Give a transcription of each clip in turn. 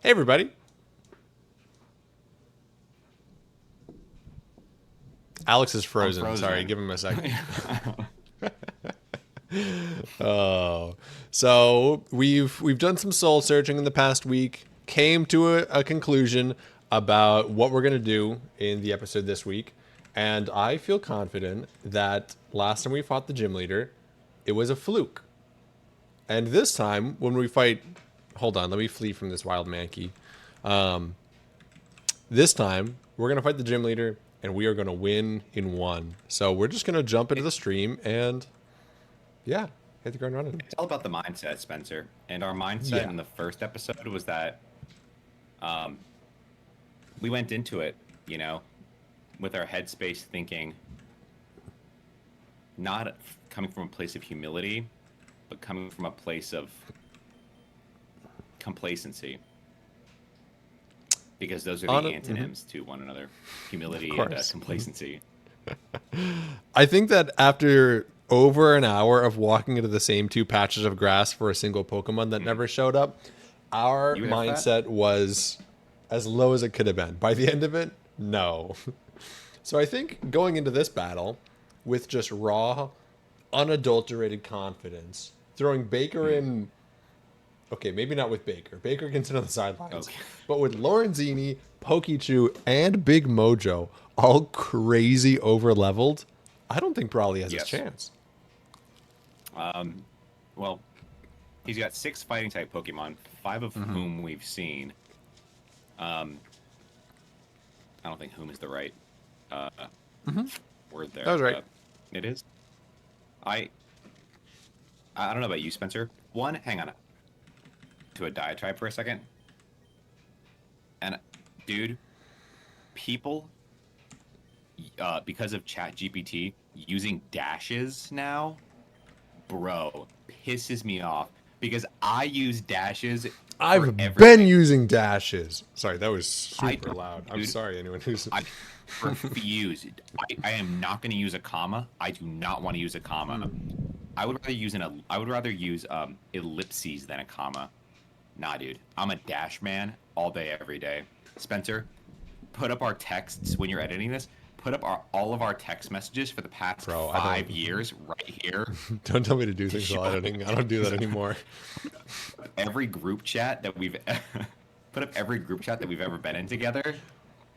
Hey, everybody. Alex is I'm frozen. Sorry, frozen. give him a second. Oh, so we've done some soul searching in the past week. Came to a conclusion about what we're gonna do in the episode this week, and I feel confident that last time we fought the gym leader, it was a fluke. And this time, when we fight, hold on, let me flee from this wild Mankey. This time, we're going to fight the gym leader, and we are going to win in one. So we're just going to jump into It's the stream and, yeah, hit the ground running. all about the mindset, Spencer. And our mindset Yeah. in the first episode was that um, we went into it, you know, with our headspace thinking, not coming from a place of humility, but coming from a place of complacency. Because those are the antonyms to one another: Of humility and course. complacency. I think that after over an hour of walking into the same two patches of grass for a single Pokemon that Mhm. never showed up, our You were there for that? mindset was as low as it could have been. By the end of it, no. So I think going into this battle with just raw, unadulterated confidence, throwing Baker Hmm. in. Okay, maybe not with Baker. Baker can sit on the sidelines. Okay. But with Lorenzini, Pokechew, and Big Mojo all crazy over leveled, I don't think Brawley has his Yes. chance. Well, he's got 6 fighting type Pokemon, 5 of whom we've seen. Um, I don't think "whom" is the right uh, word That there, was right. but it is. I I don't know about you, Spencer. One, hang on to a diatribe for a second. And dude, people, because of Chat GPT using dashes now, bro, pisses me off because I use dashes for I've been everything. using dashes. Sorry, that was I super don't, loud. I'm dude. sorry, anyone who's. I refuse. I am not going to use a comma. I do not want to use a comma. I would rather use ellipses than a comma. Nah, dude. I'm a dash man all day, every day. Spencer, put up our texts when you're editing this. Put up all of our text messages for the past Bro, I don't. 5 years right here Don't tell me to do to things while show editing. I don't do that anymore. every group chat that we've put up every group chat that we've ever been in together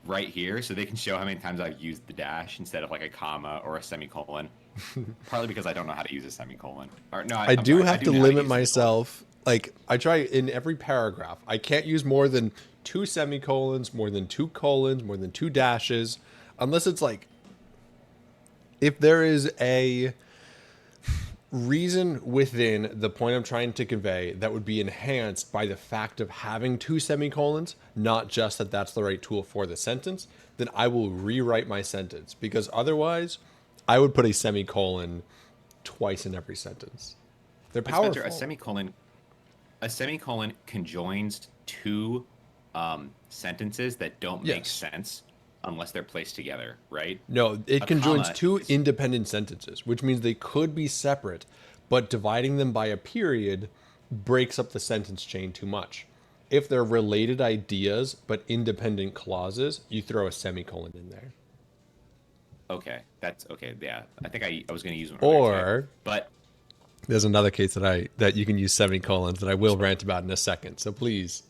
right here, so they can show how many times I've used the dash instead of like a comma or a semicolon. Partly because I don't know how to use a semicolon. Or no, I I'm do sorry, I have do to know how to limit use a semicolon. myself. Like, I try in every paragraph. I can't use more than two semicolons, more than two colons, more than two dashes, unless it's like if there is a reason within the point I'm trying to convey that would be enhanced by the fact of having two semicolons, not just that that's the right tool for the sentence, then I will rewrite my sentence because otherwise I would put a semicolon twice in every sentence. They're But Spencer, powerful. a semicolon conjoins two sentences that don't make Yes. sense unless they're placed together, right? No, it A conjoins comma two is independent sentences, which means they could be separate, but dividing them by a period breaks up the sentence chain too much. If they're related ideas but independent clauses, you throw a semicolon in there. okay. That's okay. Yeah, I think I was going to use one earlier today, Or but there's another case that you can use semicolons that I will rant about in a second. So please.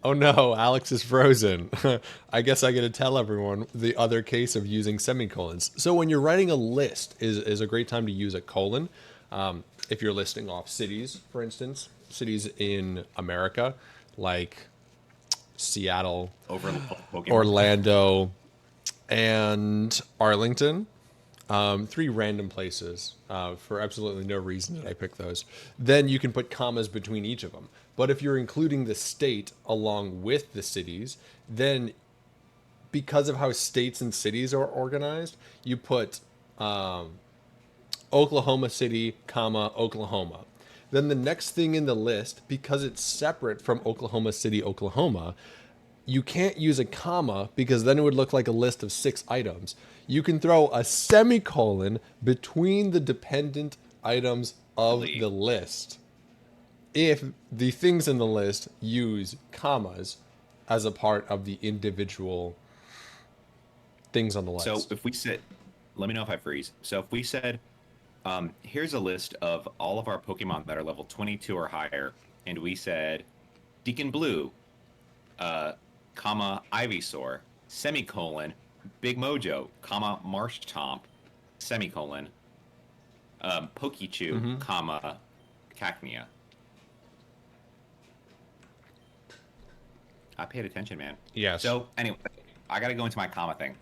Oh no, Alex is frozen. I guess I got to tell everyone the other case of using semicolons. So when you're writing a list is a great time to use a colon. If you're listing off cities, for instance, cities in America like Seattle, overload Pokemon. Orlando, and Arlington. Three random places for absolutely no reason did I pick those. Then you can put commas between each of them. But if you're including the state along with the cities, then because of how states and cities are organized, you put Oklahoma City, comma, Oklahoma. Then the next thing in the list, because it's separate from Oklahoma City, Oklahoma, you can't use a comma because then it would look like a list of 6 items. You can throw a semicolon between the dependent items of Really? the list. if the things in the list use commas as a part of the individual things on the So list. if we said, let me know if I freeze. So if we said, here's a list of all of our Pokemon that are level 22 or higher, and we said Deacon Blue, comma Ivysaur, semicolon Big Mojo, comma Marshtomp, semicolon Pokechew, comma Cacnea. I paid attention, man. Yes. So anyway, I gotta go into my comma thing.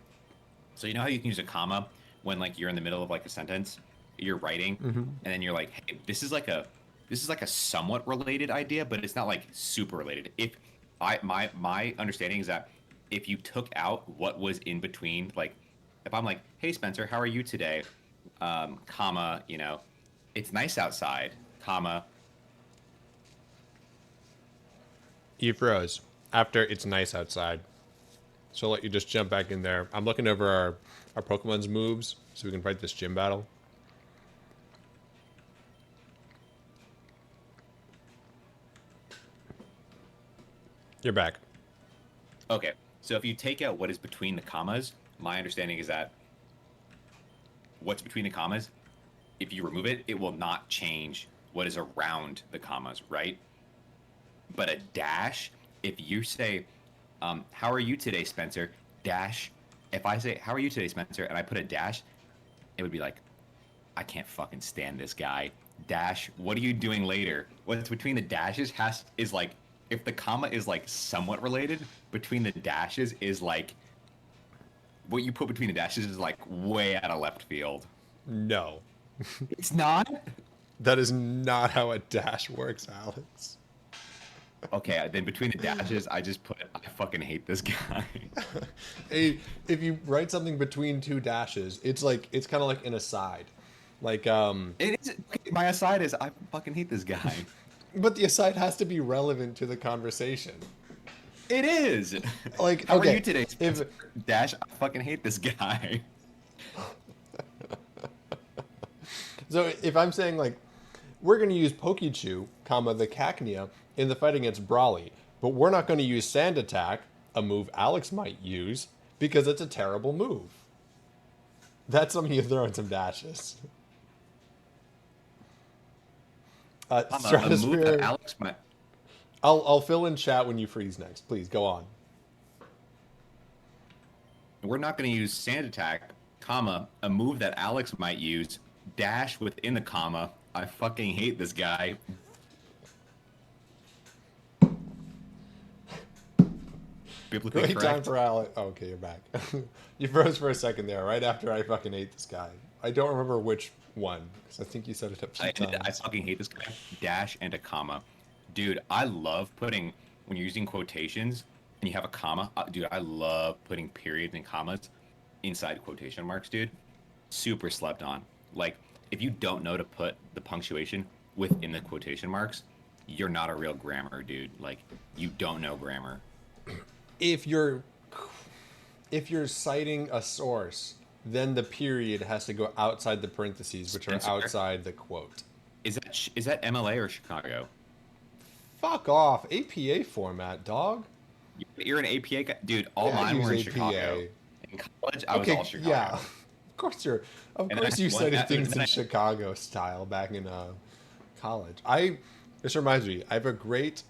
So you know how you can use a comma when like you're in the middle of like a sentence, you're writing, and then you're like, hey, this is like a somewhat related idea, but it's not like super related. If my understanding is that if you took out what was in between, like if I'm like, hey Spencer, how are you today? Comma, you know, it's nice outside, comma, You froze after it's nice outside. So I'll let you just jump back in there. I'm looking over our Pokemon's moves so we can fight this gym battle. You're back. okay. So if you take out what is between the commas, my understanding is that what's between the commas, if you remove it, it will not change what is around the commas, right? But a dash, if you say, how are you today, Spencer? Dash, if I say, how are you today, Spencer? And I put a dash, it would be like, I can't fucking stand this guy. Dash, what are you doing later? What's between the dashes is like, if the comma is like somewhat related, between the dashes is like, what you put between the dashes is like way out of left field. No. It's not? That is not how a dash works, Alex. Okay, then between the dashes, I just put, I fucking hate this guy. If you write something between two dashes, it's kind of like an aside. Like It is, my aside is, I fucking hate this guy. but the aside has to be relevant to the conversation. It is. Like, How are okay, you today, if Spencer? Dash, I fucking hate this guy. so if I'm saying like we're going to use Pokechew, comma the Cacnea in the fight against Brawly, but we're not going to use Sand Attack, a move Alex might use because it's a terrible move. That's something you throw in some dashes. I'm a move that Stratosphere. Alex might. I'll fill in chat when you freeze next. Please go on. We're not going to use Sand Attack, comma, a move that Alex might use, dash within the comma. I fucking hate this guy. Biblically Great time correct. for Alex. Oh, okay, you're back. You froze for a second there, right after I fucking hate this guy. I don't remember which one because I think you said it a few I times. fucking hate this guy. Dash and a comma. Dude, I love putting, when you're using quotations and you have a comma, dude, I love putting periods and commas inside quotation marks, dude. Super slept on. Like, if you don't know to put the punctuation within the quotation marks, you're not a real grammar, dude. Like, you don't know grammar. If you're citing a source, then the period has to go outside the parentheses, which are Spencer, outside the quote. is that MLA or Chicago? Fuck off. APA format, dog. You're an APA guy, dude. All Yeah, I mine were in use APA. Chicago. In college, I was Okay, all Chicago. yeah. Of And course then you cited things and in then Chicago style back in college. This reminds me, I have a great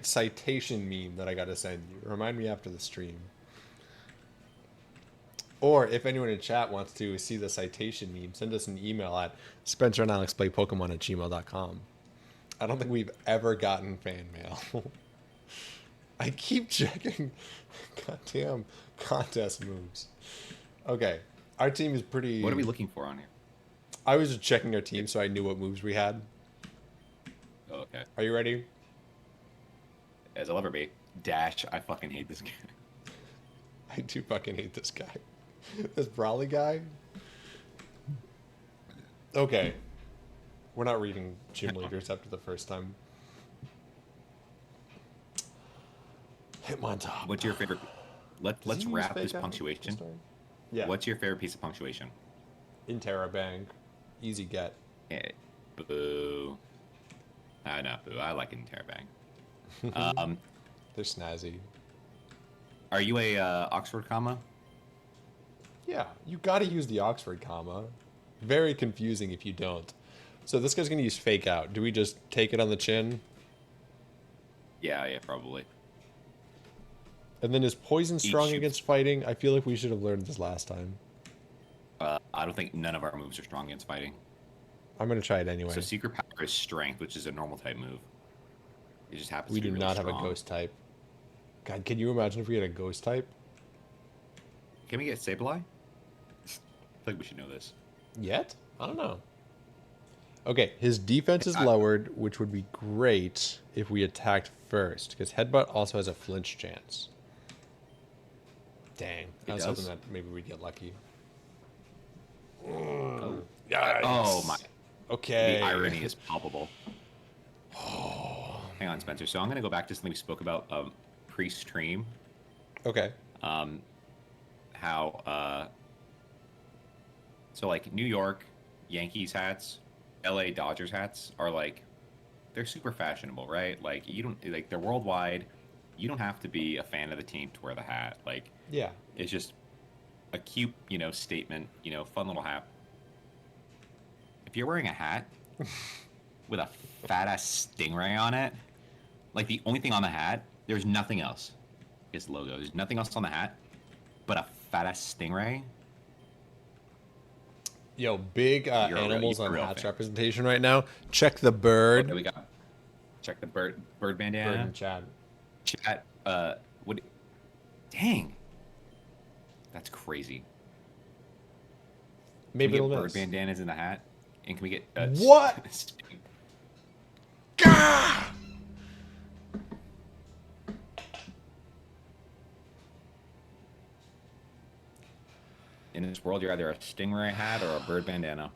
citation meme that I got to send you. Remind me after the stream. Or if anyone in chat wants to see the citation meme, send us an email at spencerandalexplaypokemon@gmail.com. I don't think we've ever gotten fan mail. I keep checking goddamn contest moves. Okay. Our team is pretty... what are we looking for on here? I was just checking our team so I knew what moves we had. Oh, okay. Are you ready? As I'll ever be. Dash, I fucking hate this guy. I do fucking hate this guy. This Brawly guy. Okay. We're not reading gym leaders after the first time. Hitmontop. What's your favorite? Does Let's he use wrap this fake out to punctuation. start? Yeah. What's your favorite piece of punctuation? Interrobang. Easy get. Eh, boo. I know. I like Interrobang. They're snazzy. Are you a Oxford comma? Yeah, you got to use the Oxford comma. Very confusing if you don't. So this guy's going to use fake out. Do we just take it on the chin? Yeah, probably. And then is poison strong Each. against fighting? I feel like we should have learned this last time. I don't think none of our moves are strong against fighting. I'm going to try it anyway. So secret power is strength, which is a normal type move. It just happens We to be do really not strong. have a ghost type. God, can you imagine if we had a ghost type? Can we get Sableye? I feel like we should know this. Yet? I don't know. Okay, his defense is lowered, which would be great if we attacked first, because Headbutt also has a flinch chance. Dang, I was hoping that maybe we'd get lucky. Oh. Yikes. Oh my. Okay. The irony is palpable. Hang on, Spencer. So I'm going to go back to something we spoke about pre-stream. Okay. How so like New York Yankees hats, LA Dodgers hats are like, they're super fashionable, right? Like you don't, like, they're worldwide. You don't have to be a fan of the team to wear the hat. Like, Yeah. it's just a cute, statement, fun little hat. If you're wearing a hat with a fat ass stingray on it, like the only thing on the hat, there's nothing else. It's logo. There's nothing else on the hat but a fat ass stingray. Yo, big You're a real- animals you're a on real hats fan. representation right now. Check the bird. Okay, we got, check the bird Bird bandana. in chat. Chat. What? Dang. That's crazy. Maybe Can we it'll get bird miss. bandanas in the hat? And can we get What? Gah! In this world, you're either a stingray hat or a bird bandana.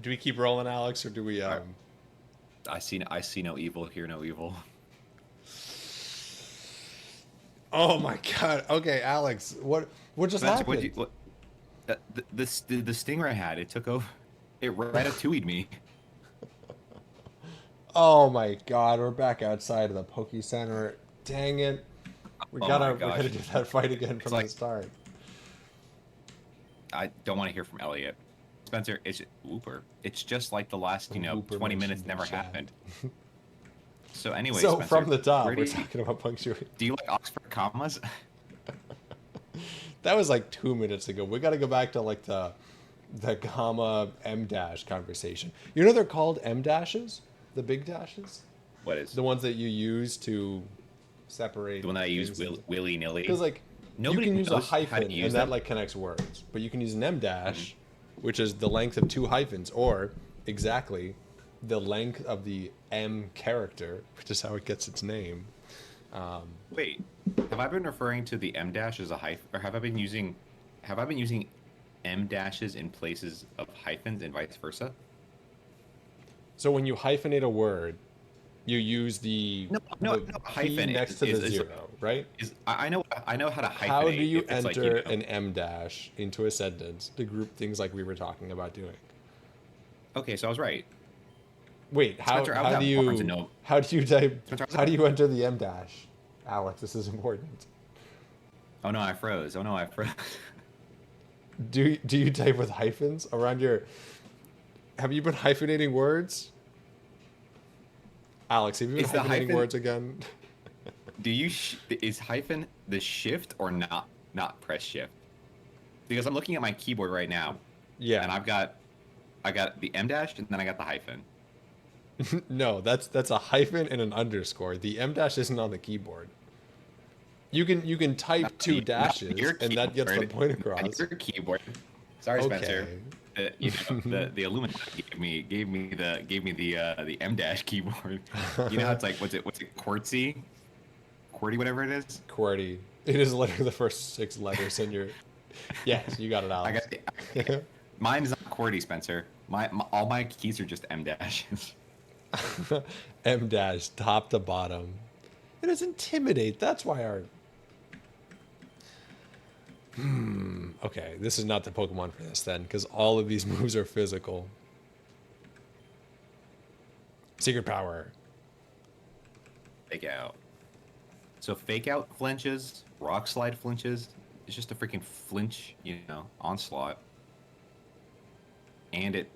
Do we keep rolling, Alex, or do we? I see no evil, hear no evil. Oh my God. Okay, Alex, what just Spencer, happened? the stingray hat, it took over. It ratatouille'd me. Oh my God, we're back outside of the Poke Center. Dang it. We Oh gotta my gosh. do that fight again from like- the start. I don't want to hear from Elliot. Spencer, it's Whooper. It's just like the last, Whooper 20 mentioned minutes in never chat. happened. So anyway, So Spencer, from the top, where do we're you- talking about punctuation. Do you like Oxford commas? That was like 2 minutes ago. We gotta go back to like the comma M dash conversation. You know they're called M dashes? The big dashes? What is The ones that you use to separate. the one that I use willy nilly? Because like Nobody you can use a knows how to hyphen use and that them. like connects words, but you can use an M dash, which is the length of 2 hyphens, or exactly the length of the M character, which is how it gets its name. Wait, have I been referring to the M dash as a hyphen, or have I been using M dashes in places of hyphens and vice versa? So when you hyphenate a word, you use the No, P hyphen next to the is- 0, right? I know how to hyphenate. How do you if it's like, enter an M dash into a sentence to group things like we were talking about doing? Okay, so I was right. Wait, Spencer, I was at Barnes and Noble. how do you type? Spencer, I was How at- do you enter the M dash? Alex, this is important. Oh no, I froze. Do you type with hyphens around your? Have you been hyphenating words? Alex, have you been Is the hyphenating hyphen- words again? Do you is hyphen the shift or not press shift? Because I'm looking at my keyboard right now, Yeah. and I got the M dash and then I got the hyphen. No, that's a hyphen and an underscore. The M dash isn't on the keyboard. You can type Not 2 not dashes your and that gets the keyboard, point not across. Your keyboard. Sorry, Spencer. Okay. The Illuminati gave me the M dash keyboard. You know how it's like what's it QWERTY, whatever it is. QWERTY. It is literally the first 6 letters in your. Yes, you got it, I Alex. got mine is not QWERTY, Spencer. All my keys are just M dashes. M dash, top to bottom. It is intimidate. That's why our. Okay, this is not the Pokemon for this then, because all of these moves are physical. Secret power. Fake out. So fake out flinches, rock slide flinches. It's just a freaking flinch, onslaught. And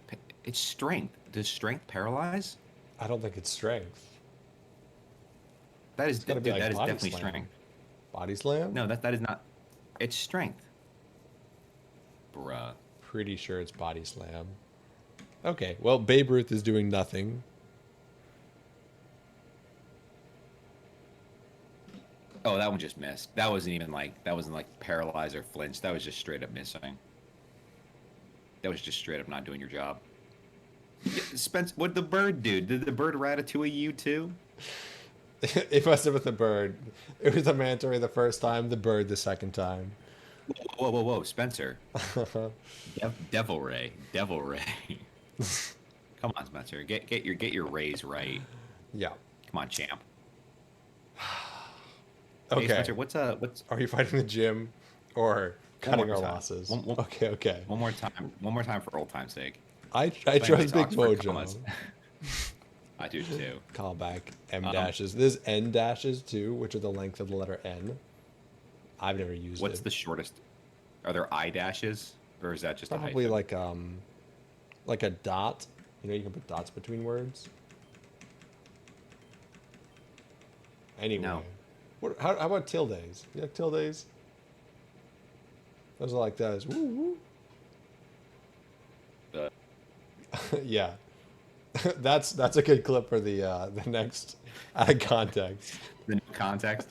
it's strength. Does strength paralyze? I don't think it's strength. That is It's gotta be like that is body definitely slam. strength. Body slam? No, that is not. It's strength. Bruh. Pretty sure it's body slam. Okay, well, Babe Ruth is doing nothing. Oh, that one just missed. That wasn't like paralyze or flinch. That was just straight up missing. That was just straight up not doing your job. Yeah, Spence, what'd the bird do? Did the bird ratatouille you too? It must have been the bird. It was the manta ray the first time, the bird the second time. Whoa, Spencer. Devil Ray. Come on, Spencer. Get your rays right. Yeah. Come on, champ. Okay. Hey, Spencer, what's Are you fighting the gym or cutting more our time. losses? One- Okay. one more time for old time's sake? I Playing trust these Big Oxford Mojo. commas. I do too. Callback M dashes. There's N dashes too, which are the length of the letter N. I've never used What's it. the shortest? Are there I dashes, or is that just Probably a hyphen? like a dot. You can put dots between words. Anyway. No. How about tildes? You like tildes? Those are like those. Woo woo. Yeah. That's a good clip for the next add context. The no context.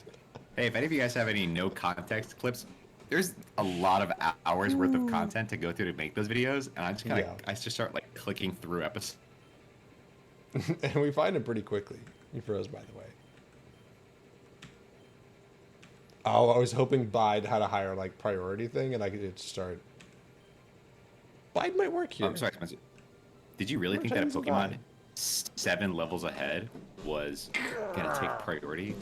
Hey, if any of you guys have any no context clips, there's a lot of hours worth of content to go through to make those videos, and I just start like clicking through episodes. And we find him pretty quickly. He froze, by the way. Oh, I was hoping Bide had a higher like priority thing, and I could just start. Bide might work here. I'm sorry, Spencer. Did you really We're think that a Chinese Pokemon Bide. 7 levels ahead was gonna take priority?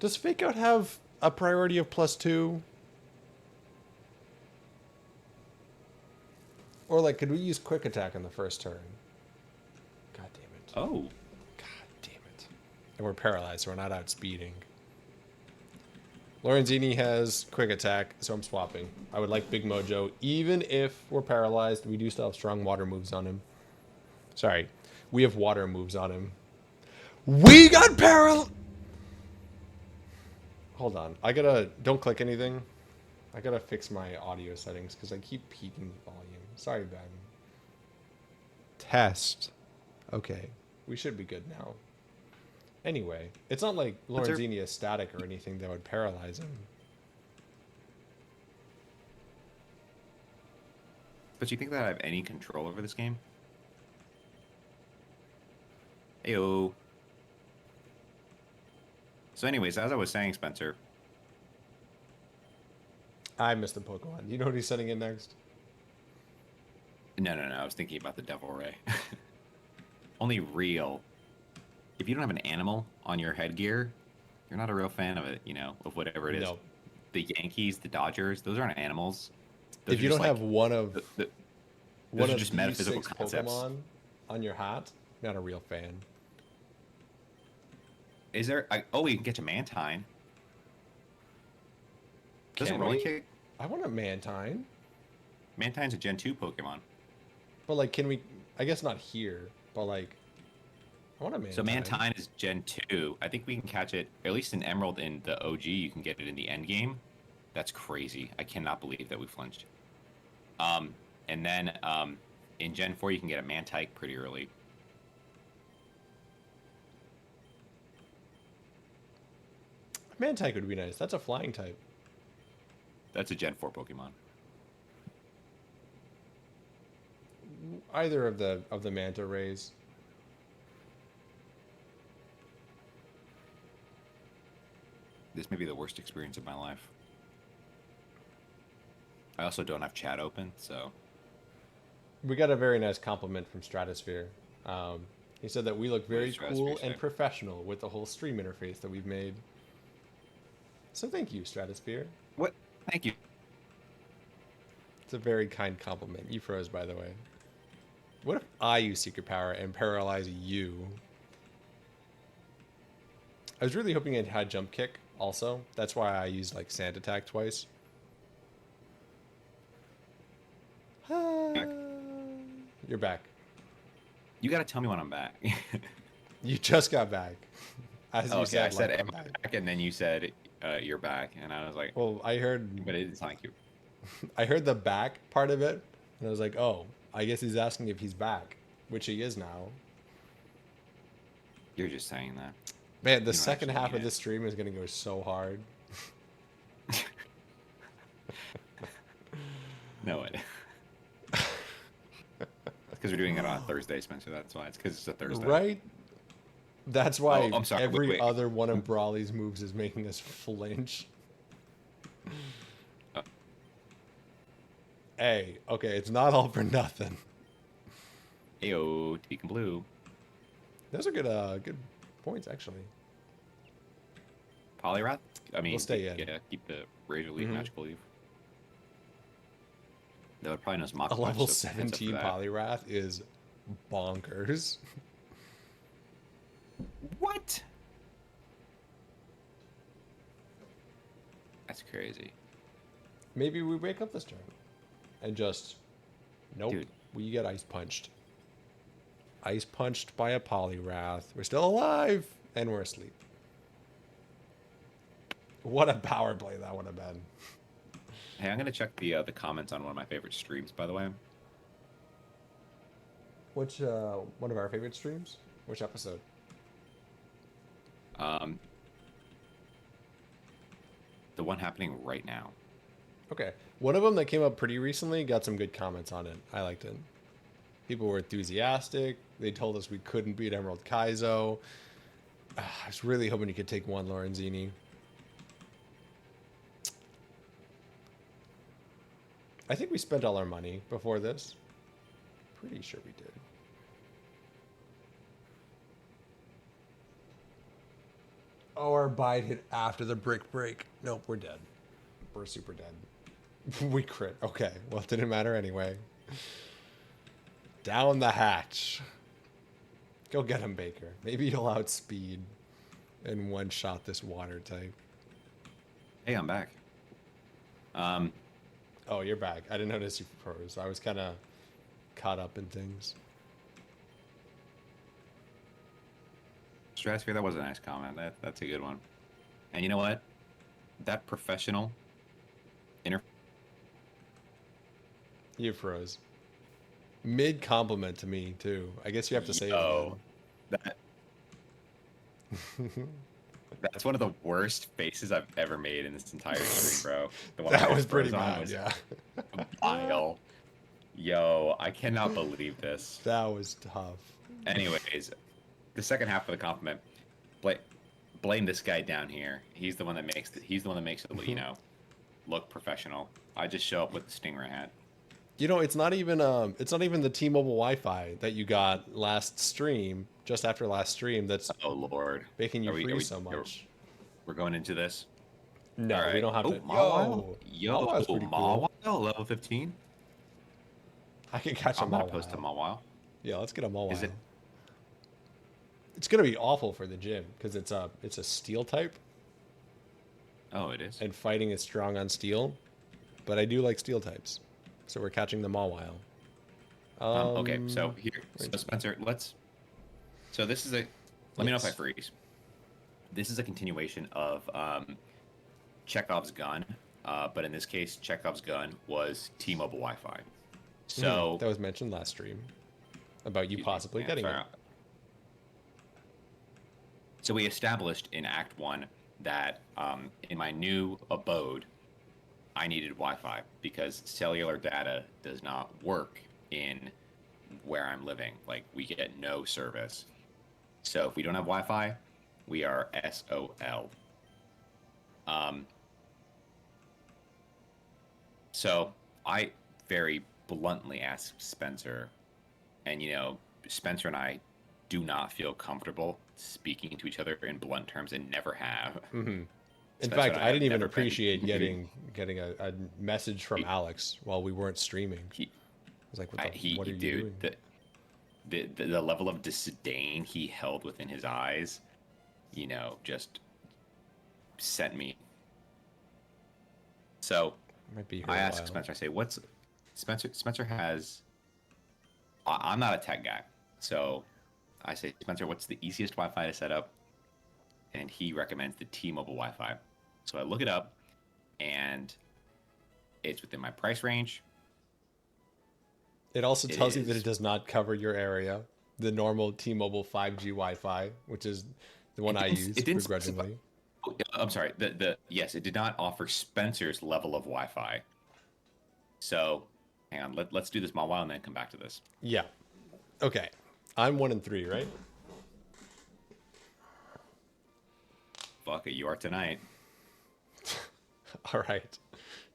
Does Fake Out have a priority of +2? Or like, could we use Quick Attack on the first turn? God damn it. Oh, God damn it. And we're paralyzed, so we're not outspeeding. Lorenzini has Quick Attack, so I'm swapping. I would like Big Mojo. Even if we're paralyzed, we do still have strong water moves on him. Sorry. We have water moves on him. We got paralyzed! Hold on. Don't click anything. I gotta fix my audio settings because I keep peaking the volume. Sorry, Ben. Test. Okay. We should be good now. Anyway, it's not like Lorenzini is static or anything that would paralyze him. but you think that I have any control over this game? Heyo. So, anyways, as I was saying, Spencer. I missed the Pokemon. You know what he's sending in next? No. I was thinking about the Devil Ray. Only real. If you don't have an animal on your headgear, you're not a real fan of it, of whatever it is. No. The Yankees, the Dodgers, those aren't animals. Those If you don't have one of those are of just these metaphysical 6 concepts. Pokemon on your hat, not a real fan. Is there? We can get to Mantine. Doesn't Can Rolling we? Kick? I want a Mantine. Mantine's a Gen 2 Pokemon. But like, can we? I guess not here. But like, I want a Mantine. So Mantine is Gen 2. I think we can catch it, at least in Emerald in the OG, you can get it in the end game. That's crazy. I cannot believe that we flinched. And then in Gen 4, you can get a Mantike pretty early. Mantike would be nice. That's a flying type. That's a Gen 4 Pokemon. Either of the Manta Rays. This may be the worst experience of my life. I also don't have chat open, so... We got a very nice compliment from Stratosphere. He said that we look very What did Stratosphere cool say? and professional with the whole stream interface that we've made. So thank you, Stratosphere. What? Thank you. a very kind compliment. You froze, by the way. What if I use secret power and paralyze you? I was really hoping it had jump kick also. That's why I used like sand attack twice. You're back. You gotta tell me when I'm back. You just got back. As you Okay, said, I said like, am I back, and then you said you're back, and I was like, well, I heard, but it's not like you. I heard the back part of it, and I was like, oh, I guess he's asking if he's back, which he is now. You're just saying that. Man, the You don't second actually half mean of it. this stream is gonna go so hard. No way. Because we're doing it on a Thursday, Spencer. That's why. It's because it's a Thursday. Right? That's why Oh, I'm sorry. every Wait. other one of Brawley's moves is making us flinch. Uh. Hey, okay, it's not all for nothing. Ayo, Teak and Blue. Those are good points, actually. Polyrath? I mean, We'll stay in. Yeah, keep the Razor Leaf, Mhm. Magical Leaf. That would probably knows Mach A Punch, level so heads up for 17 that. Polyrath is bonkers. What? That's crazy. Maybe we wake up this turn and just, nope, Dude. we get ice punched. Ice punched by a Polyrath. We're still alive and we're asleep. What a power play that would have been. Hey, I'm gonna check the comments on one of my favorite streams, by the way. Which one of our favorite streams? Which episode? The one happening right now. Okay. One of them that came up pretty recently got some good comments on it. I liked it. People were enthusiastic. They told us we couldn't beat Emerald Kaizo. I was really hoping you could take one Lorenzini. I think we spent all our money before this. Pretty sure we did. Oh, our bite hit after the brick break. Nope, we're dead. We're super dead. We crit. Okay, well, it didn't matter anyway. Down the hatch. Go get him, Baker. Maybe you'll outspeed and one-shot this water type. Hey, I'm back. Oh, you're back. I didn't notice you froze. I was kind of caught up in things. Stratosphere, that was a nice comment. That's a good one. And you know what? That professional You froze. Mid compliment to me too. I guess you have to say Yo, it that's one of the worst faces I've ever made in this entire stream, bro. The one That I was pretty froze on bad, was yeah. vile. Yo, I cannot believe this. That was tough. Anyways, the second half of the compliment, blame this guy down here. He's the one that makes it. You know, look professional. I just show up with the Stingray hat. You know, it's not even the T-Mobile Wi-Fi that you got last stream, just after last stream, that's Oh Lord, making you Are we- freeze so much. we're going into this. No, All we right. don't have Oh, to. Mawile? Yo, Mawile's pretty cool. Mawile, level 15. I can catch a I'm gonna Mawile. post a Mawile. Yeah, let's get a Mawile. Is it- It's gonna be awful for the gym because it's a steel type, Oh, it is. and fighting is strong on steel. But I do like steel types, so we're catching the Mawile. Okay, so here, so Spencer, So this is a. Let me know if I Yes. freeze. This is a continuation of Chekhov's gun, but in this case, Chekhov's gun was T-Mobile Wi-Fi. So that was mentioned last stream about you possibly Yeah, getting fair it. enough. So we established in Act 1 that in my new abode, I needed Wi-Fi because cellular data does not work in where I'm living. Like, we get no service. So if we don't have Wi-Fi, we are SOL. So I very bluntly asked Spencer, and Spencer and I do not feel comfortable speaking to each other in blunt terms and never have. Mm-hmm. In Spencer fact, and I I have didn't even never been. appreciate getting a message from He, Alex while we weren't streaming. I he, was like, what are he, you dude, doing? the level of disdain he held within his eyes, just sent me. So Might be here I a asked while. Spencer. I say, "What's Spencer?" Spencer has. I'm not a tech guy, so I say, Spencer, what's the easiest Wi-Fi to set up? And he recommends the T-Mobile Wi-Fi. So I look it up, and it's within my price range. It also It tells you that it is. does not cover your area. The normal T-Mobile 5G Wi-Fi, which is the one It I didn't. use It didn't specify. begrudgingly. Oh, I'm sorry. The yes, it did not offer Spencer's level of Wi-Fi. So, hang on. Let's do this for a while and then come back to this. Yeah. Okay. I'm 1 and 3, right? Fuck it, you are tonight. All right.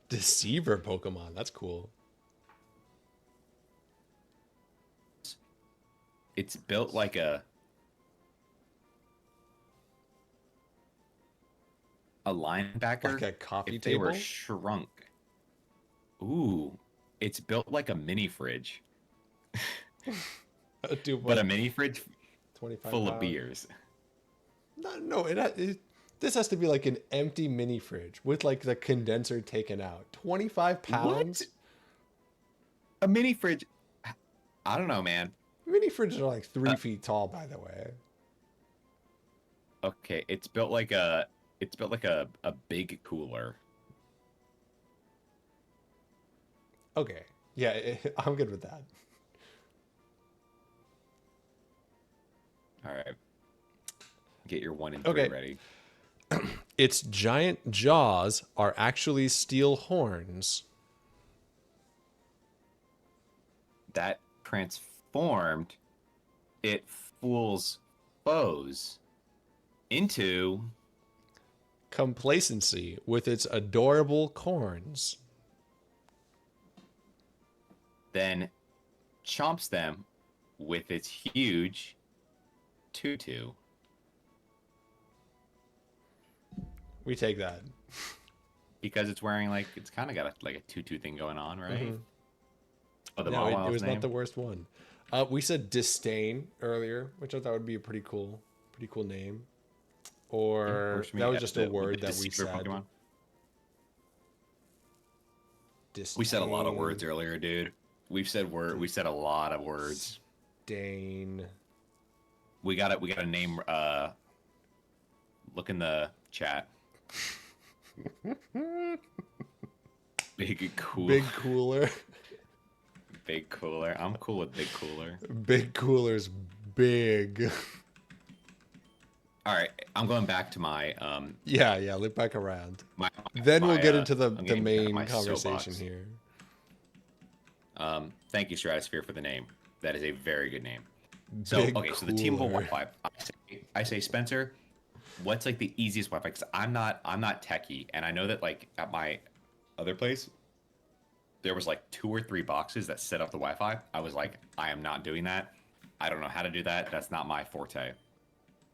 Deceiver Pokemon. That's cool. It's built like a Like linebacker a coffee if they were table? shrunk. Ooh, it's built like a mini fridge, Dude, but a what? mini fridge 25 full of pounds? beers. No, this has to be like an empty mini fridge with like the condenser taken out. 25 What? pounds? A mini fridge? I don't know, man. Mini fridges are like Uh, 3 feet tall, by the way. okay, it's built like a big cooler. Okay. Yeah, I'm good with that. All right, get your 1 and 3 Okay. ready. Its giant jaws are actually steel horns. That transformed it fools foes into Complacency with its adorable corns. then chomps them with its huge tutu. We take that. Because it's wearing like it's kind of got like a tutu thing going on, right? Mhm. Oh, the No, it Mawil's was not name. the worst one. We said disdain earlier, which I thought would be a pretty cool name. Yeah, Or works for that me. was just a With the word that we deceiver said. Pokemon. We said a lot of Disdain. words earlier, dude. We said a lot of words. Disdain. We got a name. Look in the chat. Big cool. Big cooler. Big cooler. I'm cool with big cooler. Big cooler's big. All right, I'm going back to my Yeah, look back around. my Then we'll my get into I'm the getting back to main my conversation soapbox. here. Thank you, Stratosphere, for the name. That is a very good name. So Big okay, so the T-Mobile cooler. Wi-Fi. I say Spencer, what's like the easiest Wi-Fi? Because I'm not techie, and I know that like at my other place there was like 2 or 3 boxes that set up the Wi-Fi. I was like, I am not doing that. I don't know how to do that. That's not my forte.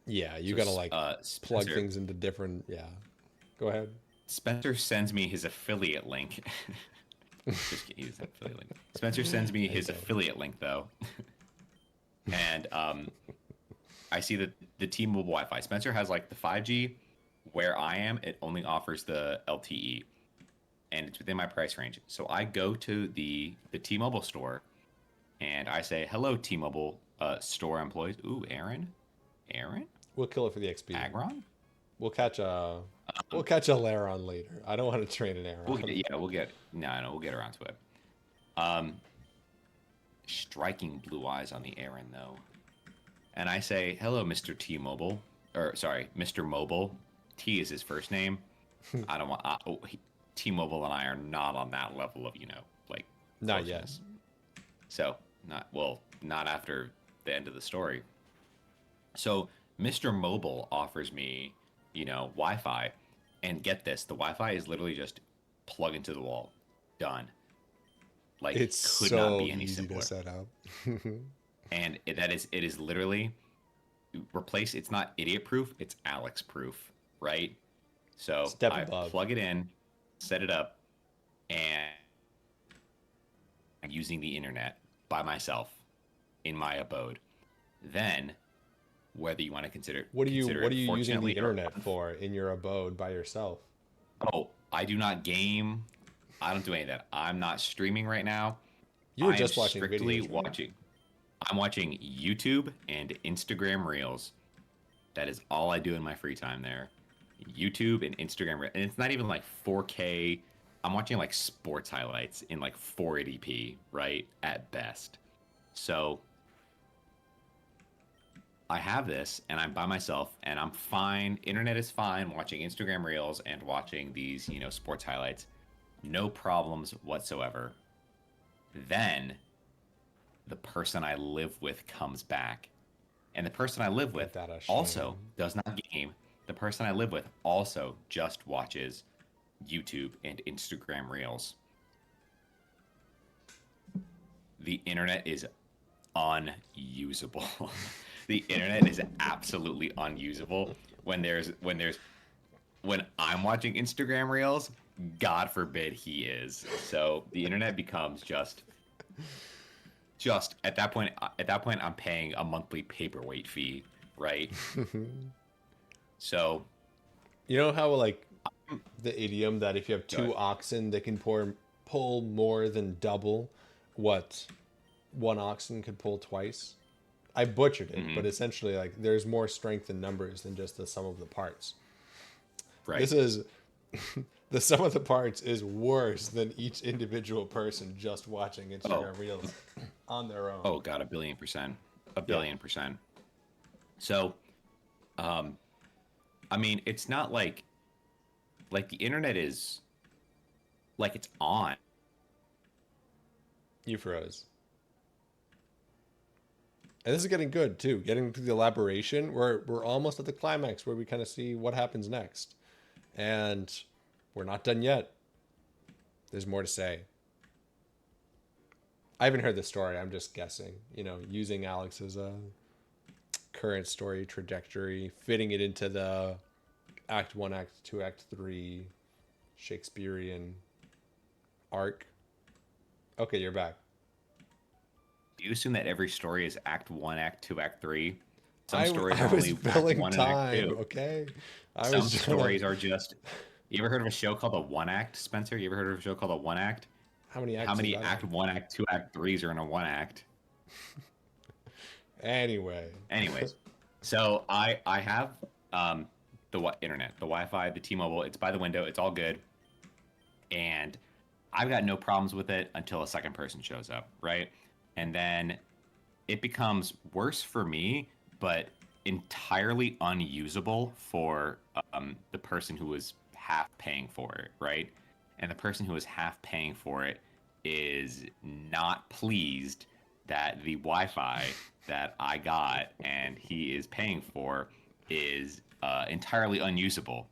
Yeah, you So gotta like plug Spencer things into different. Yeah, go ahead. Spencer sends me his affiliate link. Just kidding, he's an affiliate link. Spencer sends me his Okay. affiliate link though, and I see that the T-Mobile Wi-Fi. Spencer has like the 5G. Where I am, it only offers the LTE, and it's within my price range. So I go to the T-Mobile store, and I say, "Hello, T-Mobile store employees." Ooh, Aaron, We'll kill it for the XP. Agron. We'll catch a Laron later. I don't want to train an We'll Aron. get, yeah, we'll get no, we'll get around to it. Um, striking blue eyes on the Aaron though, and I say, "Hello, Mr. T-Mobile," or sorry, Mr. Mobile. T is his first name. I don't want T-Mobile and I are not on that level of like Not yet. closeness. So not after the end of the story. So Mr. Mobile offers me, Wi-Fi, and get this, the Wi-Fi is literally just plug into the wall, done. Like It's could not so be any easy to simpler. set up. And it is literally replace. It's not idiot proof. It's Alex proof, right? So Step I above. plug it in, set it up, and I'm using the internet by myself in my abode. Then, whether you want to consider What are it you using the fortunately or internet for in your abode by yourself? oh, I do not game. I don't do any of that. I'm not streaming right now. You were I am just watching strictly videos, right? watching. I'm watching YouTube and Instagram Reels. That is all I do in my free time there. YouTube and Instagram, and it's not even like 4K. I'm watching like sports highlights in like 480p, right? At best. So I have this and I'm by myself and I'm fine. Internet is fine watching Instagram Reels and watching these, sports highlights. No problems whatsoever. Then the person I live with comes back. And the person I live Get with that a shame. also does not game. The person I live with also just watches YouTube and Instagram Reels. The internet is unusable. The internet is absolutely unusable when I'm watching Instagram Reels, God forbid he is. So the internet becomes just at that point I'm paying a monthly paperweight fee, right? So You know how like the idiom that if you have go two ahead. oxen, they can pull more than double what one oxen could pull twice. I butchered it, but Hmm. essentially, like, there's more strength in numbers than just the sum of the parts. Right. This is the sum of the parts is worse than each individual person just watching Oh, Instagram Reels on their own. oh God, a billion percent. A Yeah, billion percent. So, um, I mean, it's not like the internet is like it's on. you froze. And this is getting good too. Getting to the elaboration, we're almost at the climax where we kind of see what happens next, and we're not done yet. There's more to say. I haven't heard the story. I'm just guessing. Using Alex's current story trajectory, fitting it into the Act One, Act Two, Act Three Shakespearean arc. Okay, you're back. Do you assume that every story is Act One, Act Two, Act Three? Some I, stories I are was only Act filling One and Act time. Two. Okay, I Some was trying to. stories are just. You ever heard of a show called the One Act, Spencer? You ever heard of a show called the One Act? How many How acts does many that have? Act One, Act Two, Act Threes are in a one act? Anyway, Anyways, so I have internet, the Wi-Fi, the T-Mobile. It's by the window. It's all good, and I've got no problems with it until a second person shows up, right? And then it becomes worse for me, but entirely unusable for the person who was half paying for it, right? And the person who was half paying for it is not pleased that the Wi-Fi that I got and he is paying for is entirely unusable.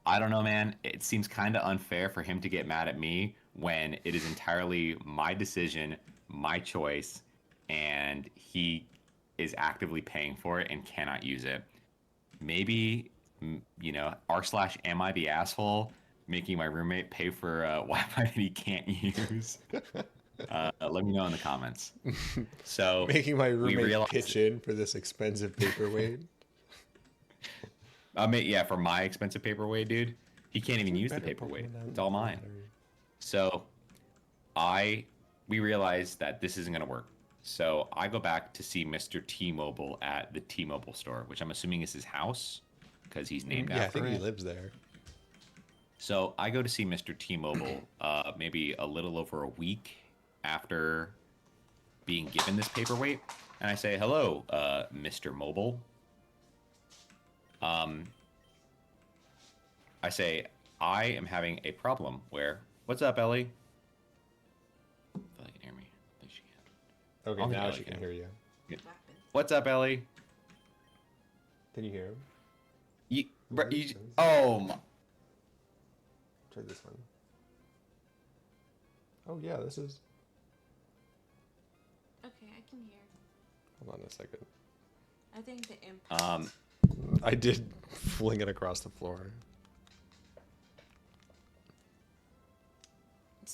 I don't know, man. It seems kind of unfair for him to get mad at me when it is entirely my decision, my choice, and he is actively paying for it and cannot use it. Maybe, r slash am I the asshole making my roommate pay for Wi-Fi that he can't use? Let me know in the comments. So making my we roommate realized, pitch in for this expensive paperweight. I mean, yeah, for my expensive paperweight, dude, he can't even You use the better put paperweight. one out It's in all the mine. lottery. So I we realized that this isn't gonna work. So I go back to see Mr. T-Mobile at the T-Mobile store, which I'm assuming is his house because he's named Yeah, I after think he it. lives there. So I go to see Mr. T-Mobile maybe a little over a week after being given this paperweight, and I say, "Hello, Mr. Mobile." Um, I say, "I am having a problem where, what's up, Ellie?" I feel like you can hear me. I think she can. I Okay, don't think now Ellie she can can. hear you. Good. What's up, Ellie? Can you hear him? Oh, my. Try this one. Oh yeah, this is. Okay, I can hear. Hold on a second. I think the impact. Um, I did fling it across the floor.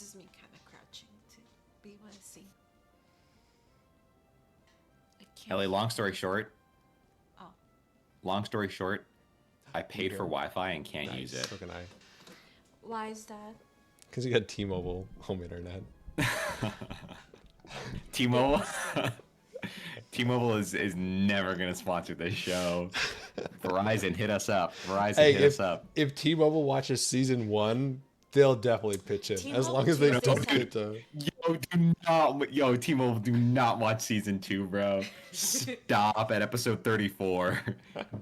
This is me kind of crouching to be able to see. I can't. Ellie, long story short, Oh, I paid for Wi-Fi and can't use it. So can I. why is that? Because you got T-Mobile home internet. T-Mobile. T-Mobile is never gonna sponsor this show. Verizon, hit us up. Verizon, hit us up. If T-Mobile watches season 1, they'll definitely pitch in. As T-Mobile long as they Tuesdays don't get to... T-Mobile, do not watch season 2, bro. Stop at episode 34.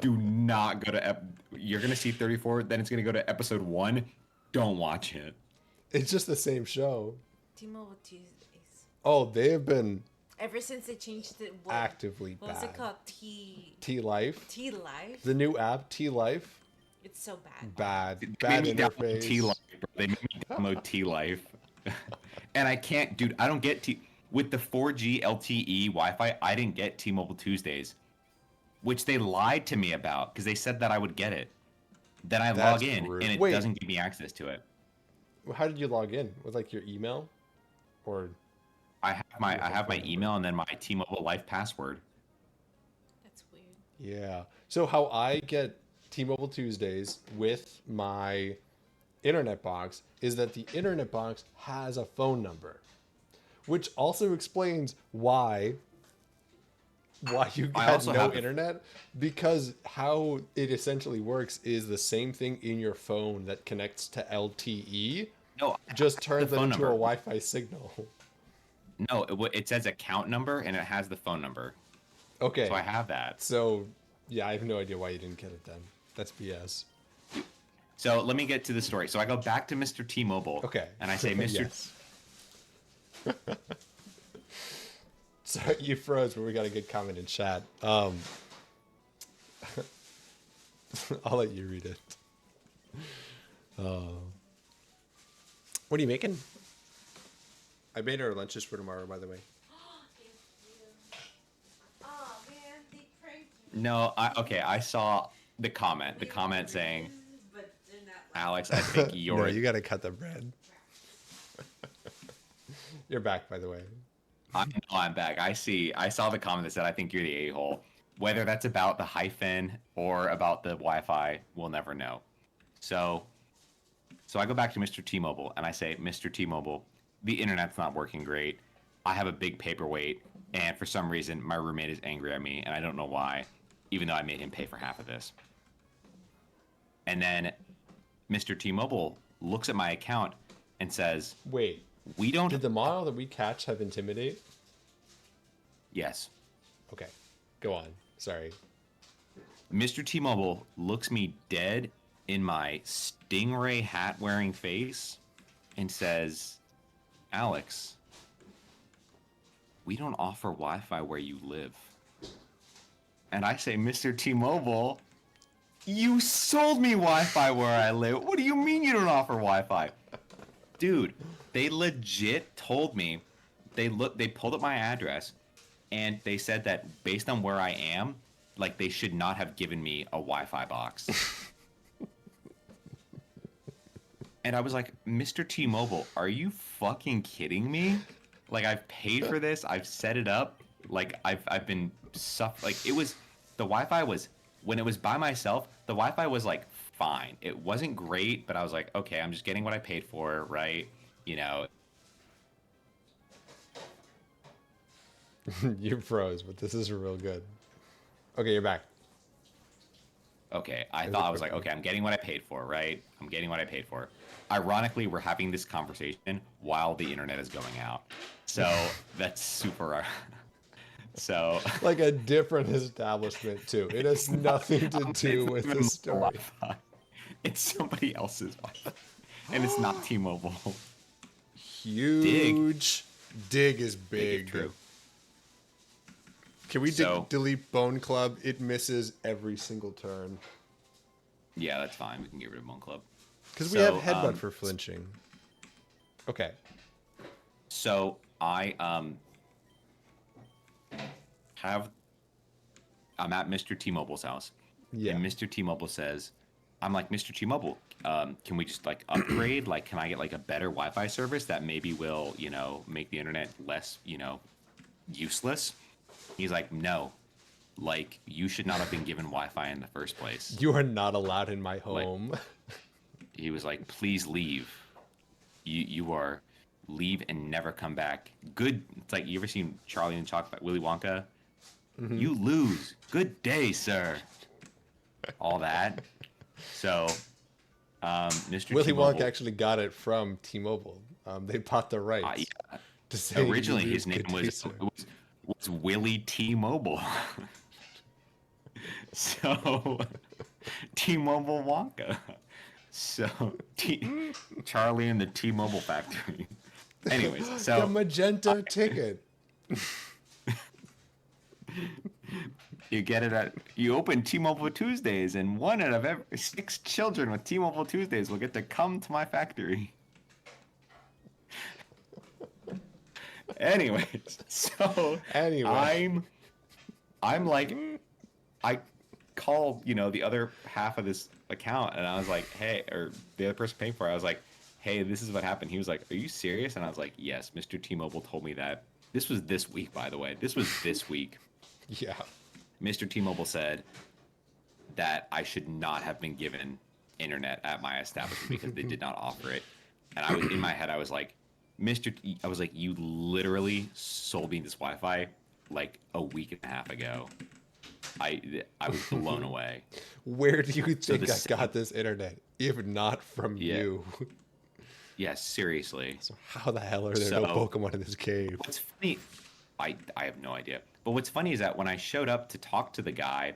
Do not go to. You're gonna see 34, then it's gonna go to episode 1. Don't watch it. It's just the same show. T-Mobile Tuesdays. Oh, they have been Ever since they changed it, actively what was bad. it called? T-Life. T-Life? The new app, T-Life. It's so bad. Bad They made me download interface. T-Life, bro. They made me download T-Life. And I can't, dude, I don't get with the 4G LTE Wi-Fi, I didn't get T-Mobile Tuesdays, which they lied to me about because they said that I would get it. Then I That's log in rude. and it Wait. doesn't give me access to it. How did you log in? With like your email? Or I have my email and then my T-Mobile Life password. That's weird. yeah. So how I get T-Mobile Tuesdays with my internet box is that the internet box has a phone number, which also explains why you I got also no have the- internet, because how it essentially works is the same thing in your phone that connects to LTE, No, just turns the it phone into a number. Wi-Fi signal. No, it says account number and it has the phone number. Okay. So I have that. So, yeah, I have no idea why you didn't get it then. That's BS. So let me get to the story. So I go back to Mr. T-Mobile. Okay. And I say, Mr. Yes. So you froze, but we got a good comment in chat. I'll let you read it. What are you making? I made our lunches for tomorrow, by the way. Oh man, they pranked No, I saw the comment saying, but they're not. Alex, I think you're No, you got to cut the bread. You're back, by the way. I'm back. I saw the comment that said, I think you're the a-hole. Whether that's about the hyphen or about the Wi-Fi, we'll never know. So I go back to Mr. T-Mobile and I say, Mr. T-Mobile, the internet's not working great. I have a big paperweight, and for some reason, my roommate is angry at me, and I don't know why, even though I made him pay for half of this. And then Mr. T-Mobile looks at my account and says, Wait, we don't... did the model that we catch have Intimidate? Yes. Okay, go on. Sorry. Mr. T-Mobile looks me dead in my stingray hat wearing face and says, Alex, we don't offer Wi-Fi where you live. And I say, Mr. T-Mobile, you sold me Wi-Fi where I live. What do you mean you don't offer Wi-Fi? Dude, they legit told me, they pulled up my address and they said that based on where I am, like they should not have given me a Wi-Fi box. And I was like, Mr. T-Mobile, are you fucking kidding me? Like, I've paid for this. I've set it up. Like, I've been like, it was, the Wi-Fi was, when it was by myself, the Wi-Fi was like fine. It wasn't great, but I was like, okay, I'm just getting what I paid for, right? You know. You froze, but this is real good. Okay, you're back. Okay, I was like, okay, I'm getting what I paid for, right? I'm getting what I paid for. Ironically, we're having this conversation while the internet is going out. So that's super. So Like a different establishment too. It has nothing to do with the story. Wi-Fi. It's somebody else's Wi-Fi, and it's not T-Mobile. Huge. Dig is big. True. Can we So- delete Bone Club? It misses every single turn. Yeah, that's fine. We can get rid of Bone Club. Because we have headbutt for flinching. Okay. So I'm at Mr. T-Mobile's house. Yeah. And Mr. T-Mobile says, I'm like, Mr. T-Mobile, can we just like upgrade? Like, can I get like a better Wi-Fi service that maybe will, make the internet less, useless? He's like, no, like you should not have been given Wi-Fi in the first place. You are not allowed in my Like, home. he was like, please leave. You are leave and never come back. Good. It's like, you ever seen Charlie and the Chocolate Willy Wonka? You lose. Good day, sir. All that. So, Mr. Willy T-Mobile, Wonka actually got it from T-Mobile. They bought the rights yeah. to say Originally you his name lose, good day, sir. was Willie T-Mobile. So, T-Mobile Wonka. So, Charlie and the T-Mobile factory. Anyways, The so magenta ticket. you open T-Mobile Tuesdays, and one out of every 6 children with T-Mobile Tuesdays will get to come to my factory. Anyways, so Anyway. I'm like, I called, the other half of this account, and I was like, hey, or the other person paying for it, I was like, hey, this is what happened. He was like, are you serious? And I was like, yes, Mr. T-Mobile told me that. This was this week, by the way. This was this week. Yeah. Mr. T-Mobile said that I should not have been given internet at my establishment because they did not offer it. And I was in my head, I was like, you literally sold me this Wi-Fi like a week and a half ago. I was blown away. Where do you think the I got this internet, if not from you? Yeah, seriously. So how the hell are there no Pokemon in this cave? What's funny, I have no idea. But what's funny is that when I showed up to talk to the guy,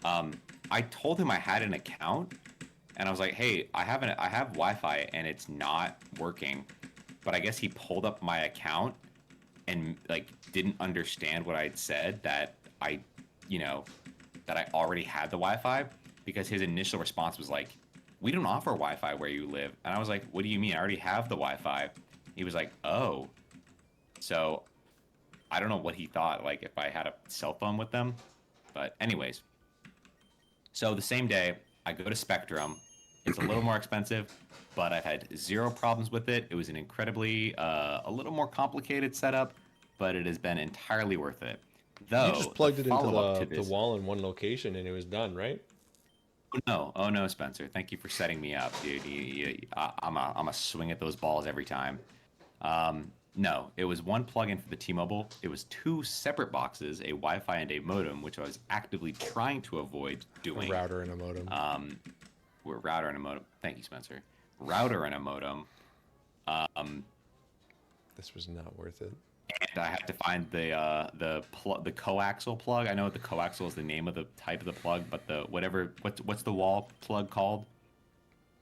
I told him I had an account, and I was like, hey, I have Wi-Fi and it's not working. But I guess he pulled up my account and like didn't understand what I'd said, that I already had the Wi-Fi, because his initial response was like, we don't offer Wi-Fi where you live. And I was like, what do you mean? I already have the Wi-Fi. He was like, oh. So I don't know what he thought, like if I had a cell phone with them. But anyways, so the same day I go to Spectrum. It's a little more expensive, but I've had zero problems with it. It was an incredibly, a little more complicated setup, but it has been entirely worth it. Though, You just plugged it into follow-up to the this- wall in one location and it was done, right? Oh no, Spencer. Thank you for setting me up, dude. I'm a swing at those balls every time. No, it was one plugin for the T-Mobile. It was 2 separate boxes, a Wi-Fi and a modem, which I was actively trying to avoid doing. A router and a modem. We're router and a modem. Thank you, Spencer. Router and a modem. This was not worth it. And I had to find the coaxial plug. I know the coaxial is the name of the type of the plug, but what's the wall plug called?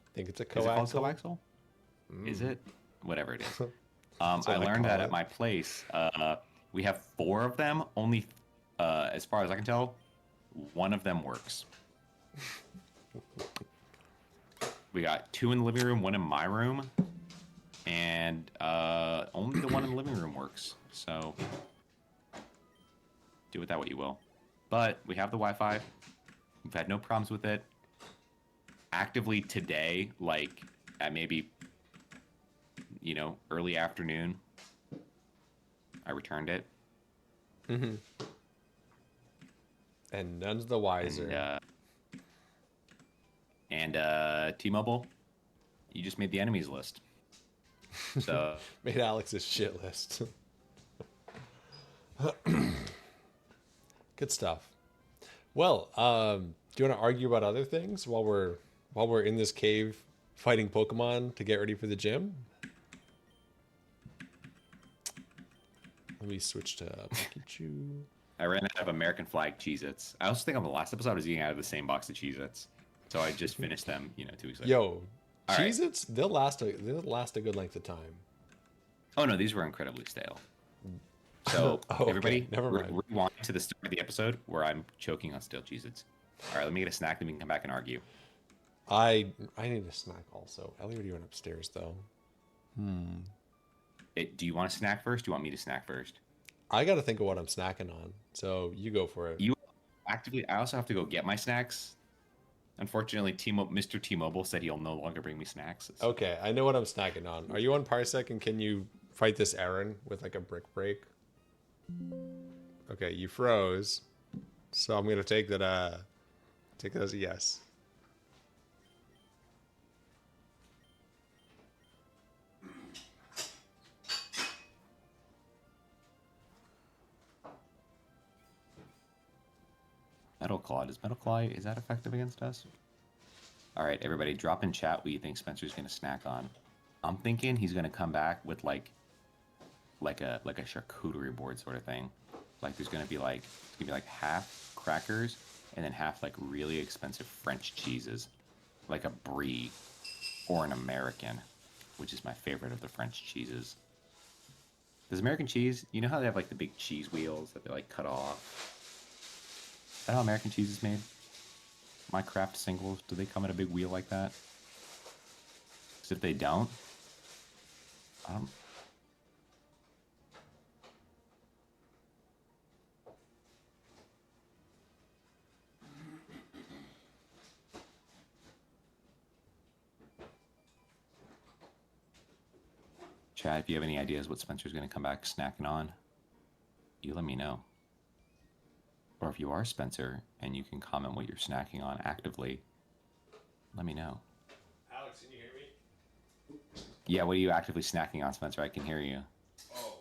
I think it's a Is it called coaxial. coaxial? Is it? Whatever it is. That's I what I learned call that it. at my place. We have 4 of them. Only, as far as I can tell, one of them works. We got 2 in the living room, 1 in my room, and only the one in the living room works. So do with that what you will. But we have the Wi-Fi. We've had no problems with it. Actively today, like at maybe early afternoon, I returned it. Mm-hmm. And none's the wiser. And T-Mobile, you just made the enemies list. So Made Alex's shit list. Good stuff. Well, do you want to argue about other things while we're in this cave fighting Pokemon to get ready for the gym? Let me switch to Pikachu. I ran out of American flag Cheez-Its. I also think on the last episode I was eating out of the same box of Cheez-Its. So I just finished them, 2 weeks ago. Yo, All right. Cheez-Its, they'll last a good length of time. Oh no, these were incredibly stale. So Okay, everybody, never mind. rewind to the start of the episode where I'm choking on stale Cheez-Its. All right, let me get a snack, then we can come back and argue. I need a snack also. Ellie already went upstairs though. Do you want a snack first? Do you want me to snack first? I got to think of what I'm snacking on. So you go for it. I also have to go get my snacks. Unfortunately, Mr. T-Mobile said he'll no longer bring me snacks. So. Okay, I know what I'm snacking on. Are you on Parsec, and can you fight this Aaron with like a brick break? Okay, you froze. So I'm gonna take that take that as a yes. Metal Claw. Is that effective against us? All right, everybody, drop in chat what you think Spencer's gonna snack on. I'm thinking he's gonna come back with like a charcuterie board sort of thing. Like there's gonna be like half crackers and then half like really expensive French cheeses, like a brie or an American, which is my favorite of the French cheeses. Does American cheese? You know how they have like the big cheese wheels that they like cut off? Is that how American cheese is made? My Kraft singles, do they come in a big wheel like that? Because if they don't, Chad, if you have any ideas what Spencer's going to come back snacking on, you let me know. Or if you are Spencer and you can comment what you're snacking on actively, let me know. Alex, can you hear me? Yeah, what are you actively snacking on, Spencer? I can hear you. Oh.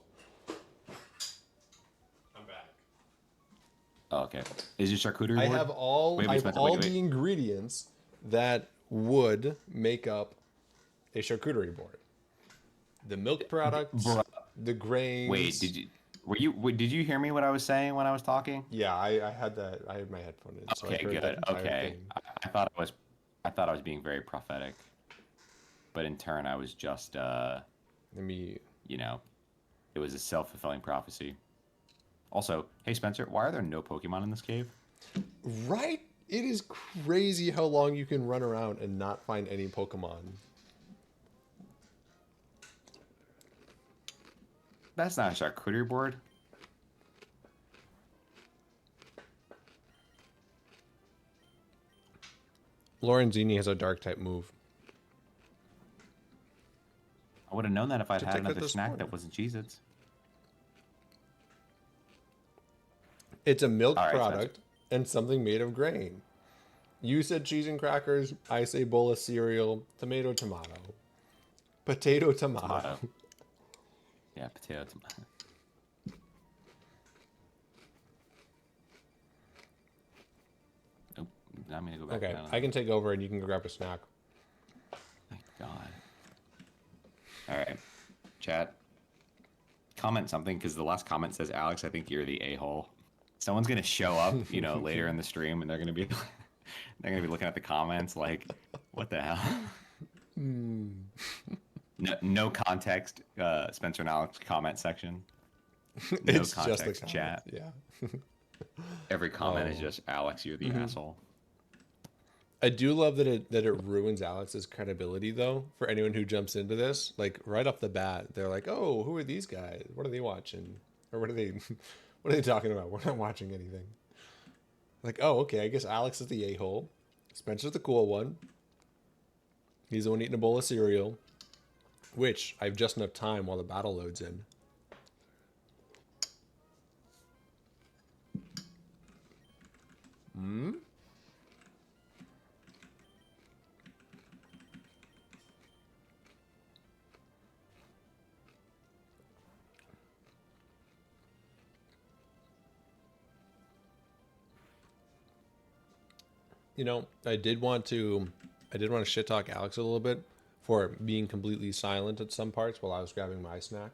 I'm back. Oh, okay. Is your charcuterie board? I have all Spencer, the ingredients that would make up a charcuterie board. The milk products, the grains. Wait, did you hear me what I was saying when I was talking? Yeah, I had that. I had my headphone in, so I Okay, heard good. that entire Okay. thing. I thought I was being very prophetic. But in turn I was just Let me you know, it was a self-fulfilling prophecy. Also, hey Spencer, why are there no Pokemon in this cave? Right? It is crazy how long you can run around and not find any Pokemon. That's not a charcuterie board. Lorenzini has a dark type move. I would have known that if I'd Should had take out another this snack one. that wasn't Cheez-Its. It's a milk All right, product and something made of grain. You said cheese and crackers. I say bowl of cereal. Tomato, tomato. Potato, tomato. Tomato. Yeah, potato, tomato. Oh, now I'm gonna go back Okay, down. I can take over and you can go grab a snack. Thank God. All right, chat. Comment something because the last comment says, "Alex, I think you're the a-hole." Someone's gonna show up, later in the stream, and they're gonna be looking at the comments like, "What the hell?" No context. Spencer and Alex comment section. No It's context just the chat. Yeah. Every comment is just, "Alex, you're the asshole." I do love that it ruins Alex's credibility though for anyone who jumps into this. Like right off the bat, they're like, "Oh, who are these guys? What are they watching? Or what are they talking about? We're not watching anything." Like, "Oh, okay, I guess Alex is the a-hole. Spencer's the cool one. He's the one eating a bowl of cereal, which I have just enough time while the battle loads in." I did want to shit talk Alex a little bit for being completely silent at some parts while I was grabbing my snack,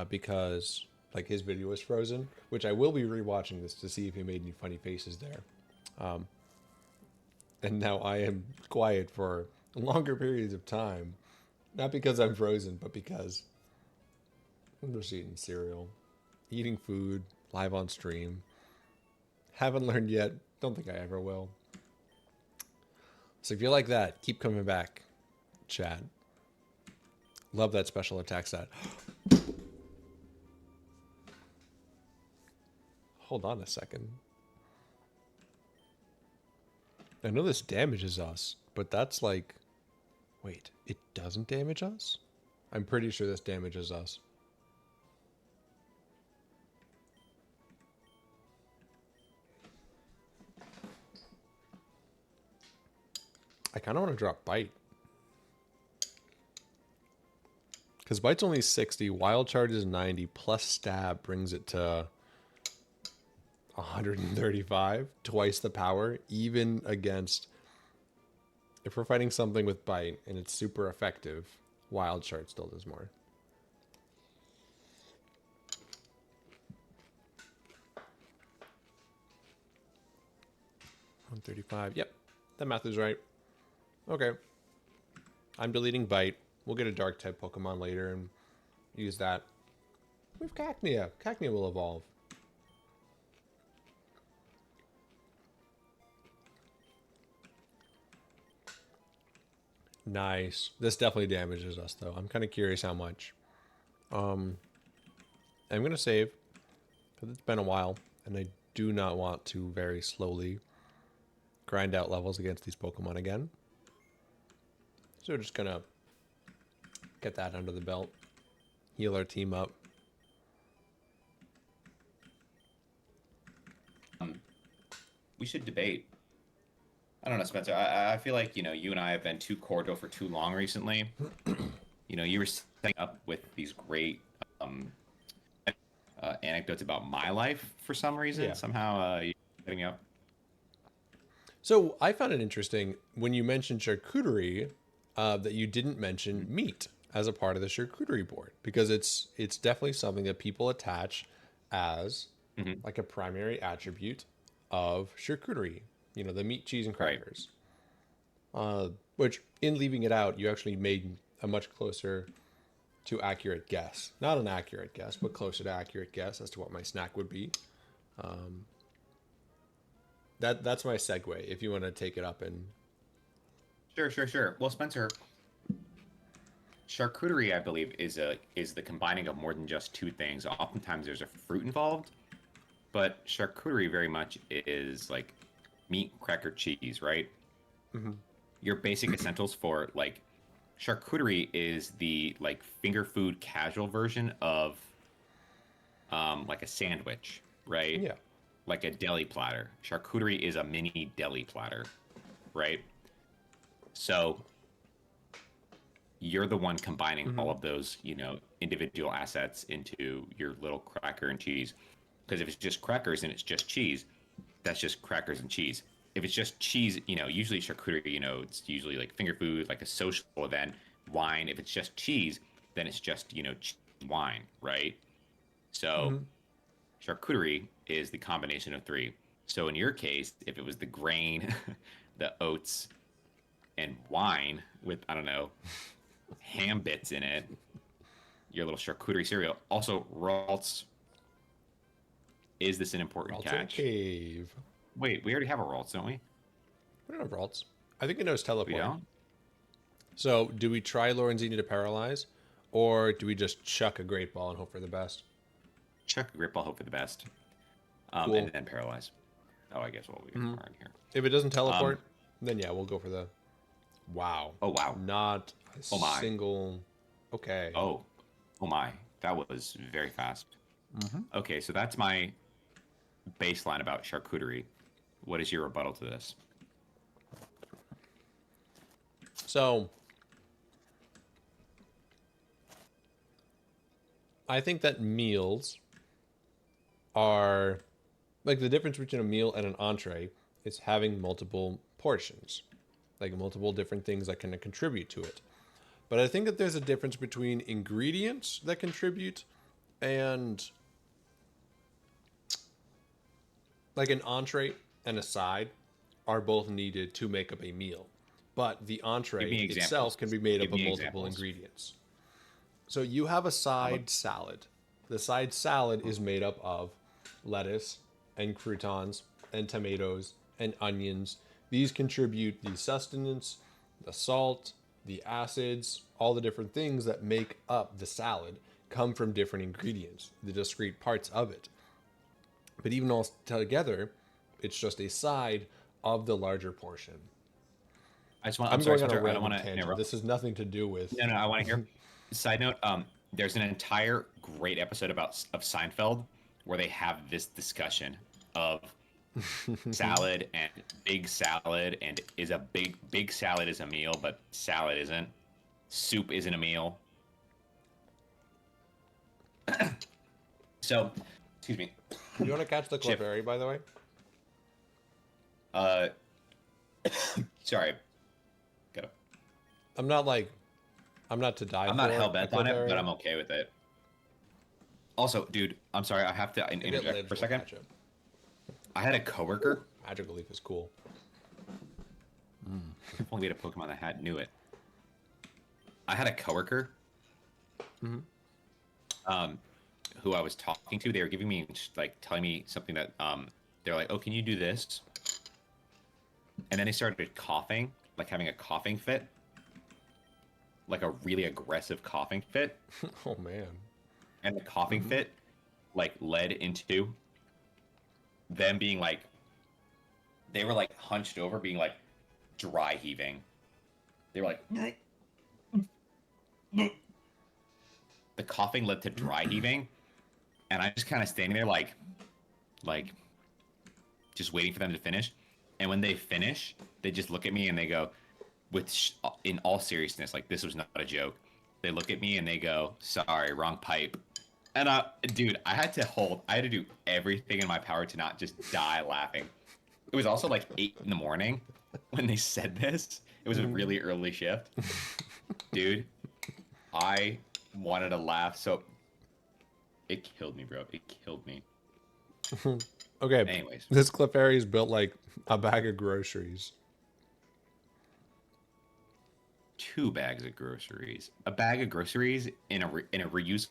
because like his video was frozen, which I will be rewatching this to see if he made any funny faces there. And now I am quiet for longer periods of time, not because I'm frozen, but because I'm just eating cereal, eating food live on stream. Haven't learned yet. Don't think I ever will. So if you like that, keep coming back, chat. Love that special attack stat. Hold on a second. I know this damages us, but that's like... Wait, it doesn't damage us? I'm pretty sure this damages us. I kind of want to drop Bite. Because Bite's only 60, Wild Charge is 90, plus Stab brings it to 135, twice the power, even against... If we're fighting something with Bite and it's super effective, Wild Charge still does more. $135. Yep, that math is right. Okay. I'm deleting Bite. We'll get a Dark type Pokemon later and use that. We have Cacnea. Cacnea will evolve. Nice. This definitely damages us, though. I'm kind of curious how much. I'm going to save, because it's been a while, and I do not want to very slowly grind out levels against these Pokemon again. So we're just going to get that under the belt. Heal our team up. We should debate. I don't know, Spencer. I feel like, you and I have been too cordial for too long recently. You were setting up with these great anecdotes about my life for some reason. Yeah. Somehow you're setting me up. So I found it interesting when you mentioned charcuterie that you didn't mention meat as a part of the charcuterie board, because it's definitely something that people attach as like a primary attribute of charcuterie. The meat, cheese, and crackers. Right. Which, in leaving it out, you actually made a much closer to accurate guess. Not an accurate guess, but closer to accurate guess as to what my snack would be. That's my segue, if you want to take it up and... Sure. Well, Spencer, charcuterie, I believe, is the combining of more than just two things. Oftentimes there's a fruit involved, but charcuterie very much is like meat, cracker, cheese, right? Mm-hmm. Your basic essentials for like charcuterie is the like finger food casual version of like a sandwich, right? Yeah. Like a deli platter. Charcuterie is a mini deli platter, right? So you're the one combining all of those, individual assets into your little cracker and cheese. Because if it's just crackers and it's just cheese, that's just crackers and cheese. If it's just cheese, usually charcuterie, it's usually like finger food, like a social event, wine. If it's just cheese, then it's just, wine, right? So charcuterie is the combination of three. So in your case, if it was the grain, the oats, and wine with, I don't know, ham bits in it, your little charcuterie cereal. Also, Ralts. Is this an important catch? Cave. Wait, we already have a Ralts, don't we? We don't have Ralts. I think it knows teleport. We don't? So, do we try Lorenzini to paralyze? Or do we just chuck a Great Ball and hope for the best? Chuck a Great Ball, hope for the best. Cool. And then paralyze. Oh, I guess what we are in here. If it doesn't teleport, then yeah, we'll go for the... Wow. Oh, wow. Not a single... Okay. Oh my. That was very fast. Okay, so that's my baseline about charcuterie. What is your rebuttal to this? So, I think that meals are... Like, the difference between a meal and an entree is having multiple portions. Like, multiple different things that can contribute to it. But I think that there's a difference between ingredients that contribute and... Like, an entree and a side are both needed to make up a meal. But the entree itself can be made up of multiple ingredients. So you have a side salad. The side salad is made up of lettuce and croutons and tomatoes and onions. These contribute the sustenance, the salt, the acids, all the different things that make up the salad come from different ingredients, the discrete parts of it. But even all together, it's just a side of the larger portion. I just want. I'm I'm sorry, going on a Spencer. I don't random want to tangent. interrupt. This has nothing to do with. No, I want to hear. Side note: there's an entire great episode of Seinfeld where they have this discussion of salad and big salad, and is a big salad is a meal, but salad isn't. Soup isn't a meal. So, excuse me. You want to catch the Chip. Clefairy, by the way? Uh, sorry. Gotta. I'm not to die. I'm not for hell bent on it, Clefairy. but I'm okay with it. Also, dude, I'm sorry. I have to I get interject lids for a with second. ketchup. I had a coworker. Magical Leaf is cool. If only we had a Pokemon that had knew it. I had a coworker. Who I was talking to. They were giving me like telling me something that they're like, "Oh, can you do this?" And then they started coughing, like having a coughing fit, like a really aggressive coughing fit. Oh man. And the coughing fit like led into them being like, they were like hunched over, being like dry heaving. They were like, the coughing led to dry heaving, and I just kind of standing there like just waiting for them to finish. And when they finish, they just look at me and they go, in all seriousness, like this was not a joke. They look at me and they go, "Sorry, wrong pipe." And dude, I had to do everything in my power to not just die laughing. It was also like 8 in the morning when they said this. It was a really early shift. Dude, I wanted to laugh, so it killed me, bro. It killed me. Okay. Anyways. This Clefairy is built like a bag of groceries. 2 bags of groceries. A bag of groceries in a reuse.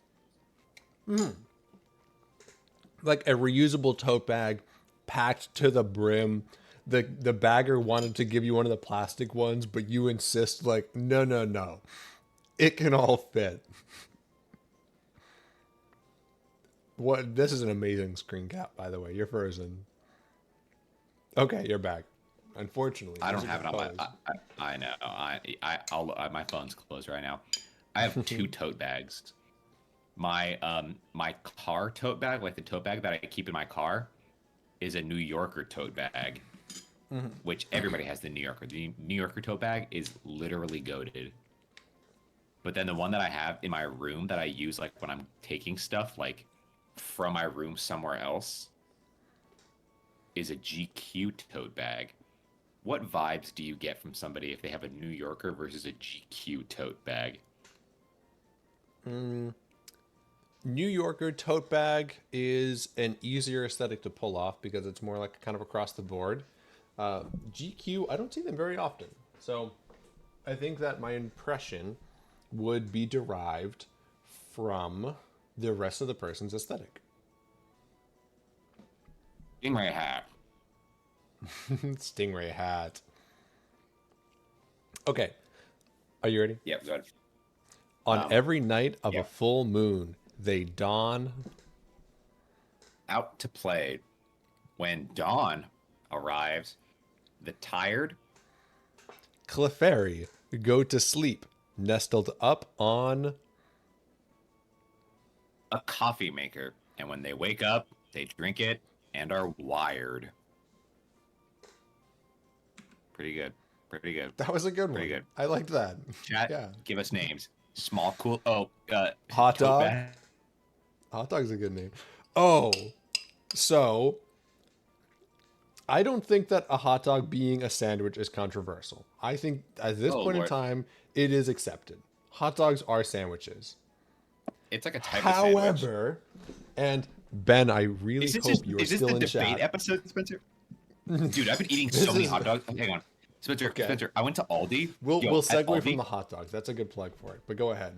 Like a reusable tote bag packed to the brim. The bagger wanted to give you one of the plastic ones, but you insist like, no. It can all fit. What? This is an amazing screen cap, by the way. You're frozen. Okay, you're back. Unfortunately, I don't these are have it on closed. I know. My phone's closed right now. I have 2 tote bags. My my car tote bag, like the tote bag that I keep in my car, is a New Yorker tote bag, which everybody has the New Yorker. The New Yorker tote bag is literally goated. But then the one that I have in my room that I use like when I'm taking stuff like from my room somewhere else is a GQ tote bag. What vibes do you get from somebody if they have a New Yorker versus a GQ tote bag? New Yorker tote bag is an easier aesthetic to pull off because it's more like kind of across the board. GQ, I don't see them very often. So I think that my impression would be derived from the rest of the person's aesthetic. Stingray hat. Stingray hat. Okay. Are you ready? Yeah, good. On every night of yeah. a full moon, they don Out to play. When dawn arrives, the tired Clefairy go to sleep, nestled up on a coffee maker, and when they wake up, they drink it and are wired. Pretty good. Pretty good. That was a good Pretty one. good. I liked that. Chat, Yeah. give us names. Small, cool. Hot tote dog. bag. Hot dog's a good name. Oh, so I don't think that a hot dog being a sandwich is controversial. I think at this point in Lord. time, it is accepted. Hot dogs are sandwiches. It's like a type of sandwich. However, and Ben, I really hope you are is this still the in debate chat. episode, Spencer? Dude, I've been eating so many is- hot dogs. Hang on. Spencer, I went to Aldi. We'll Yo, segue at Aldi, from the hot dogs. That's a good plug for it. But go ahead.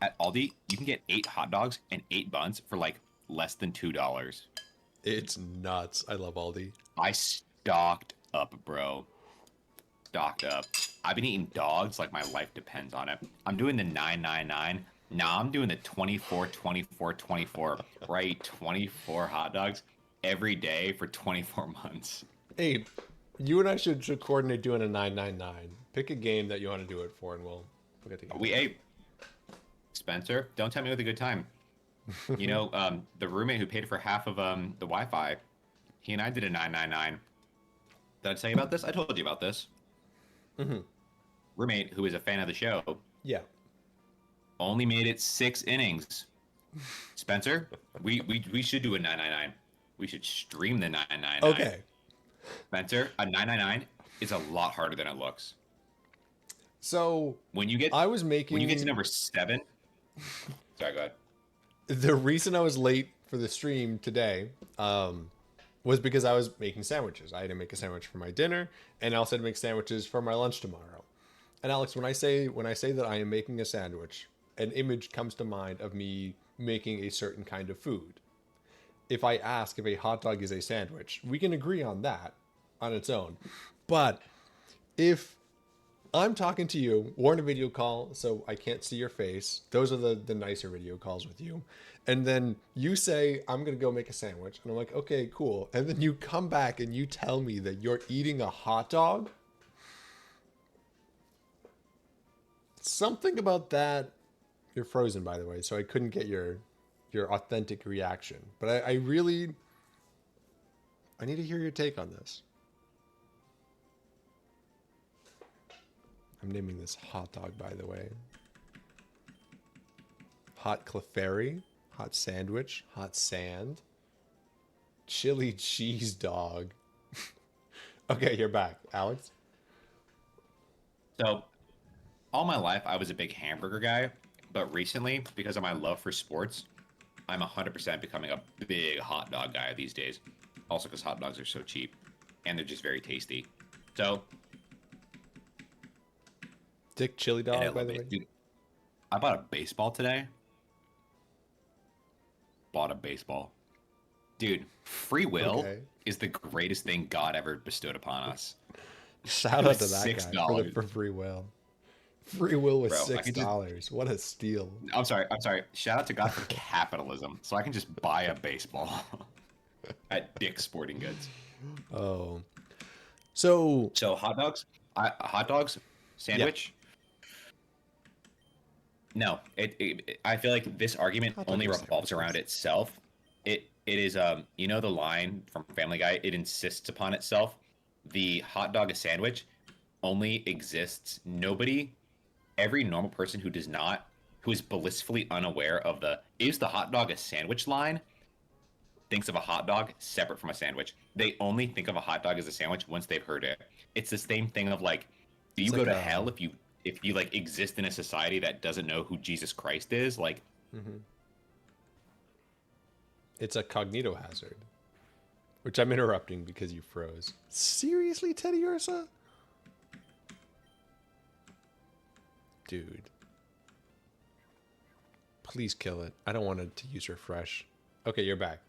at Aldi, you can get 8 hot dogs and 8 buns for like less than $2. It's nuts. I love Aldi. I stocked up, bro. Stocked up. I've been eating dogs like my life depends on it. I'm doing the 999. Nah, I'm doing the 24, 24, 24. Right, 24 hot dogs every day for 24 months. Hey, you and I should coordinate doing a 999. Pick a game that you want to do it for, and we'll get together. We ate. Spencer, don't tell me with a good time. You know, the roommate who paid for half of the Wi-Fi, he and I did a 999. Did I tell you about this? I told you about this. Roommate, who is a fan of the show, Yeah. only made it 6 innings. Spencer, we should do a 999. We should stream the 999. Okay. Spencer, a 999 is a lot harder than it looks. So When you get I was making when you get to number 7, sorry, go ahead. the reason I was late for the stream today was because I was making sandwiches. I had to make a sandwich for my dinner, and I also had to make sandwiches for my lunch tomorrow. And Alex, when I say that I am making a sandwich, an image comes to mind of me making a certain kind of food. If I ask if a hot dog is a sandwich, we can agree on that on its own. But if I'm talking to you, we're on a video call, so I can't see your face. Those are the nicer video calls with you. And then you say, I'm going to go make a sandwich. And I'm like, okay, cool. And then you come back and you tell me that you're eating a hot dog. Something about that. You're frozen, by the way, so I couldn't get your authentic reaction. But I really need to hear your take on this. I'm naming this hot dog, by the way. Hot Clefairy, hot sandwich, hot sand, chili cheese dog. Okay, you're back, Alex. So, all my life, I was a big hamburger guy, but recently, because of my love for sports, I'm 100% becoming a big hot dog guy these days. Also, because hot dogs are so cheap, and they're just very tasty. So, Dick chili and I dog, by love the it. way. Dude, I bought a baseball today. Bought a baseball. Dude, free will Okay. is the greatest thing God ever bestowed upon us. Shout It out to was that guy $6. for free will. Free will was Bro, I could $6. What a steal! I'm sorry. Shout out to God for capitalism, so I can just buy a baseball at Dick's Sporting Goods. Oh, so So hot dogs, sandwich. No, I feel like this argument Hot dog only or revolves around sandwiches? itself. It is you know the line from Family Guy. It insists upon itself. The hot dog a sandwich only exists. Every normal person who is blissfully unaware of the is the hot dog a sandwich line, thinks of a hot dog separate from a sandwich. They only think of a hot dog as a sandwich once they've heard it. It's the same thing of like, do you It's go like to a- hell if you like exist in a society that doesn't know who Jesus Christ is? Like, it's a cognito hazard. Which I'm interrupting because you froze. Seriously, Teddy Ursa? Dude. Please kill it. I don't want it to use refresh. Okay, you're back.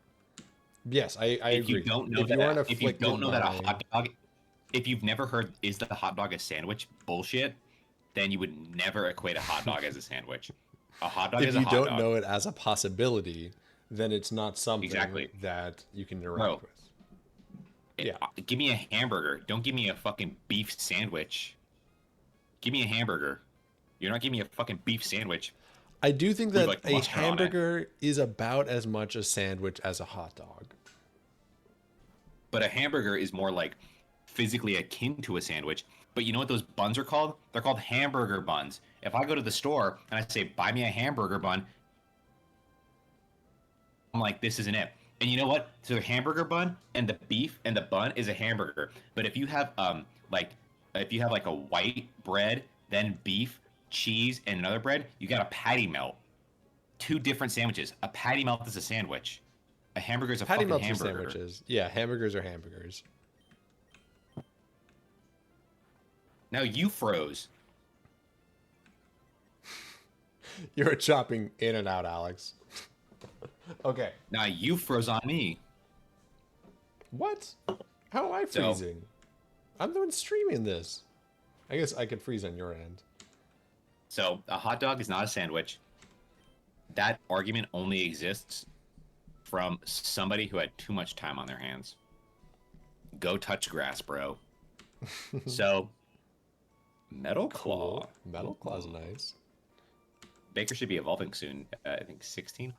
Yes, I if agree. you don't know If you aren't that, if you don't afflicted know that a by- hot dog, if you've never heard is the hot dog a sandwich bullshit, then you would never equate a hot dog as a sandwich. A hot dog if is a you hot don't dog. know it as a possibility, then it's not something Exactly. that you can interact Bro. with. Yeah. Give me a hamburger. Don't give me a fucking beef sandwich. Give me a hamburger. You're not giving me a fucking beef sandwich. I do think With, that like, a mustard on it. hamburger is about as much a sandwich as a hot dog. But a hamburger is more like physically akin to a sandwich. But you know what those buns are called? They're called hamburger buns. If I go to the store and I say, buy me a hamburger bun, I'm like, this isn't it. And you know what? So the hamburger bun and the beef and the bun is a hamburger. But if you have like a white bread, then beef, cheese, and another bread, you got a patty melt. 2 different sandwiches. A patty melt is a sandwich. A hamburger is a Patty fucking melts are hamburger. sandwiches. Yeah, hamburgers are hamburgers. Now you froze. You're chopping in and out, Alex. Okay. Now you froze on me. What? How am I So- freezing? I'm the one streaming this. I guess I could freeze on your end. So a hot dog is not a sandwich. That argument only exists from somebody who had too much time on their hands. Go touch grass, bro. So, Metal Claw. Cool. Metal Claw's nice. Baker should be evolving soon. I think 16.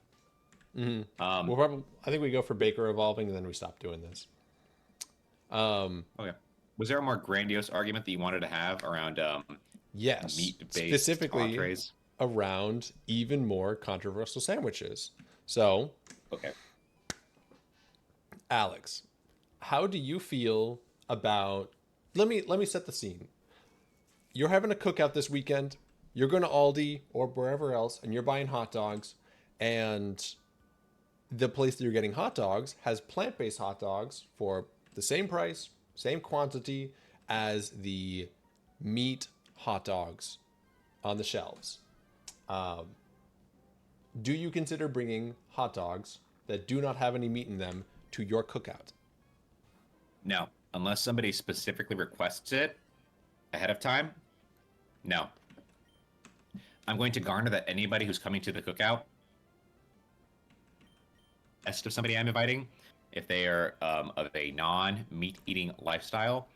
We'll probably, I think we go for Baker evolving, and then we stop doing this. Okay. Was there a more grandiose argument that you wanted to have around Yes, meat-based specifically entrees? around even more controversial sandwiches. So, Okay. Alex, how do you feel about? Let me set the scene. You're having a cookout this weekend. You're going to Aldi or wherever else, and you're buying hot dogs, and the place that you're getting hot dogs has plant-based hot dogs for the same price, same quantity as the meat hot dogs on the shelves. Do you consider bringing hot dogs that do not have any meat in them to your cookout? No, unless somebody specifically requests it ahead of time. No. I'm going to garner that anybody who's coming to the cookout, best of somebody I'm inviting, if they are of a non-meat eating lifestyle,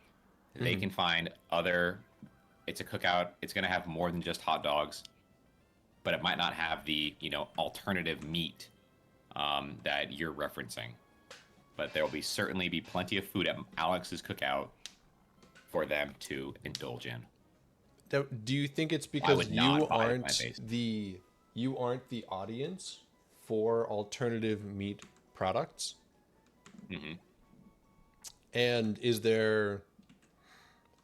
they can find other. It's a cookout. It's going to have more than just hot dogs, but it might not have the alternative meat that you're referencing. But there will certainly be plenty of food at Alex's cookout for them to indulge in. Do you think it's I because would not you buy aren't plant-based. you aren't the audience for alternative meat products? Mm-hmm. And is there?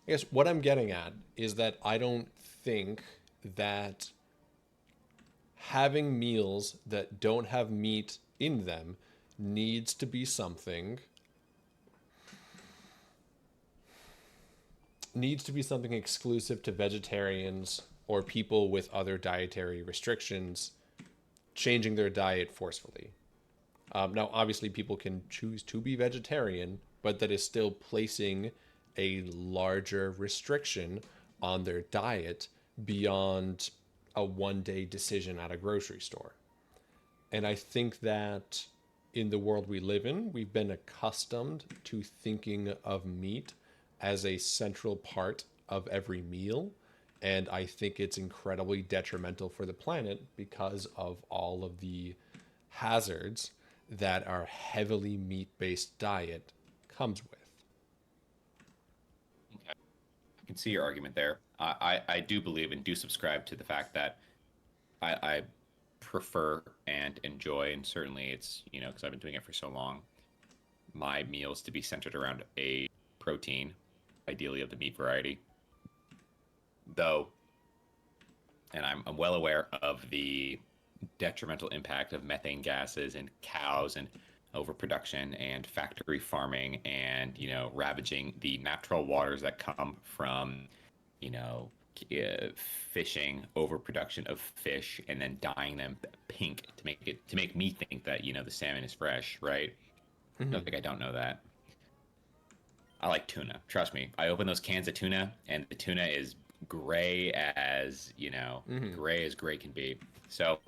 I guess what I'm getting at is that I don't think that having meals that don't have meat in them needs to be something exclusive to vegetarians or people with other dietary restrictions changing their diet forcefully. Now, obviously, people can choose to be vegetarian, but that is still placing a larger restriction on their diet beyond a one-day decision at a grocery store. And I think that in the world we live in, we've been accustomed to thinking of meat as a central part of every meal. And I think it's incredibly detrimental for the planet because of all of the hazards that our heavily meat-based diet comes with. I can see your argument there. I do believe and do subscribe to the fact that I prefer and enjoy, and certainly it's, because I've been doing it for so long, my meals to be centered around a protein, ideally of the meat variety. Though, and I'm well aware of the detrimental impact of methane gases and cows and overproduction and factory farming and ravaging the natural waters that come from fishing, overproduction of fish, and then dyeing them pink to make me think that the salmon is fresh, right? I don't think I don't know that. I like tuna. Trust me. I open those cans of tuna, and the tuna is gray as gray as gray can be. So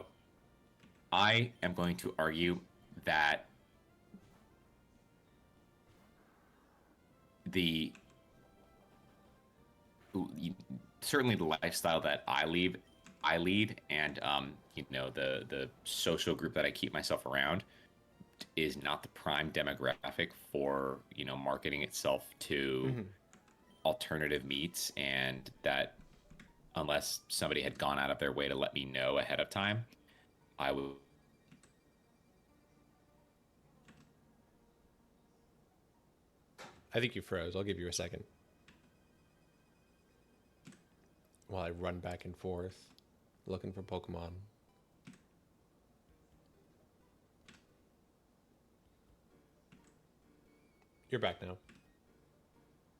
I am going to argue that certainly the lifestyle that I lead, and the social group that I keep myself around is not the prime demographic for marketing itself to alternative meats, and that unless somebody had gone out of their way to let me know ahead of time, I would. I think you froze. I'll give you a second while I run back and forth looking for Pokemon. You're back now.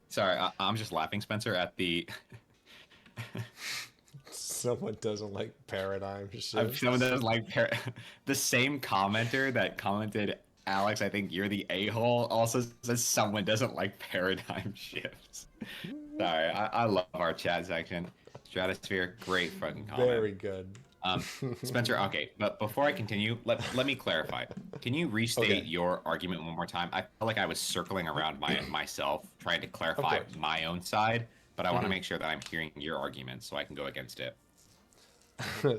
Sorry, I'm just laughing, Spencer, at the. Someone doesn't like paradigm shifts. Someone doesn't like the same commenter that commented, Alex, I think you're the a-hole, also says someone doesn't like paradigm shifts. Sorry, I love our chat section. Stratosphere, great fucking comment. Very good. Spencer, okay, but before I continue, let me clarify. Can you restate Okay, your argument one more time? I felt like I was circling around myself, trying to of clarify course. my own side, but I want to make sure that I'm hearing your argument so I can go against it.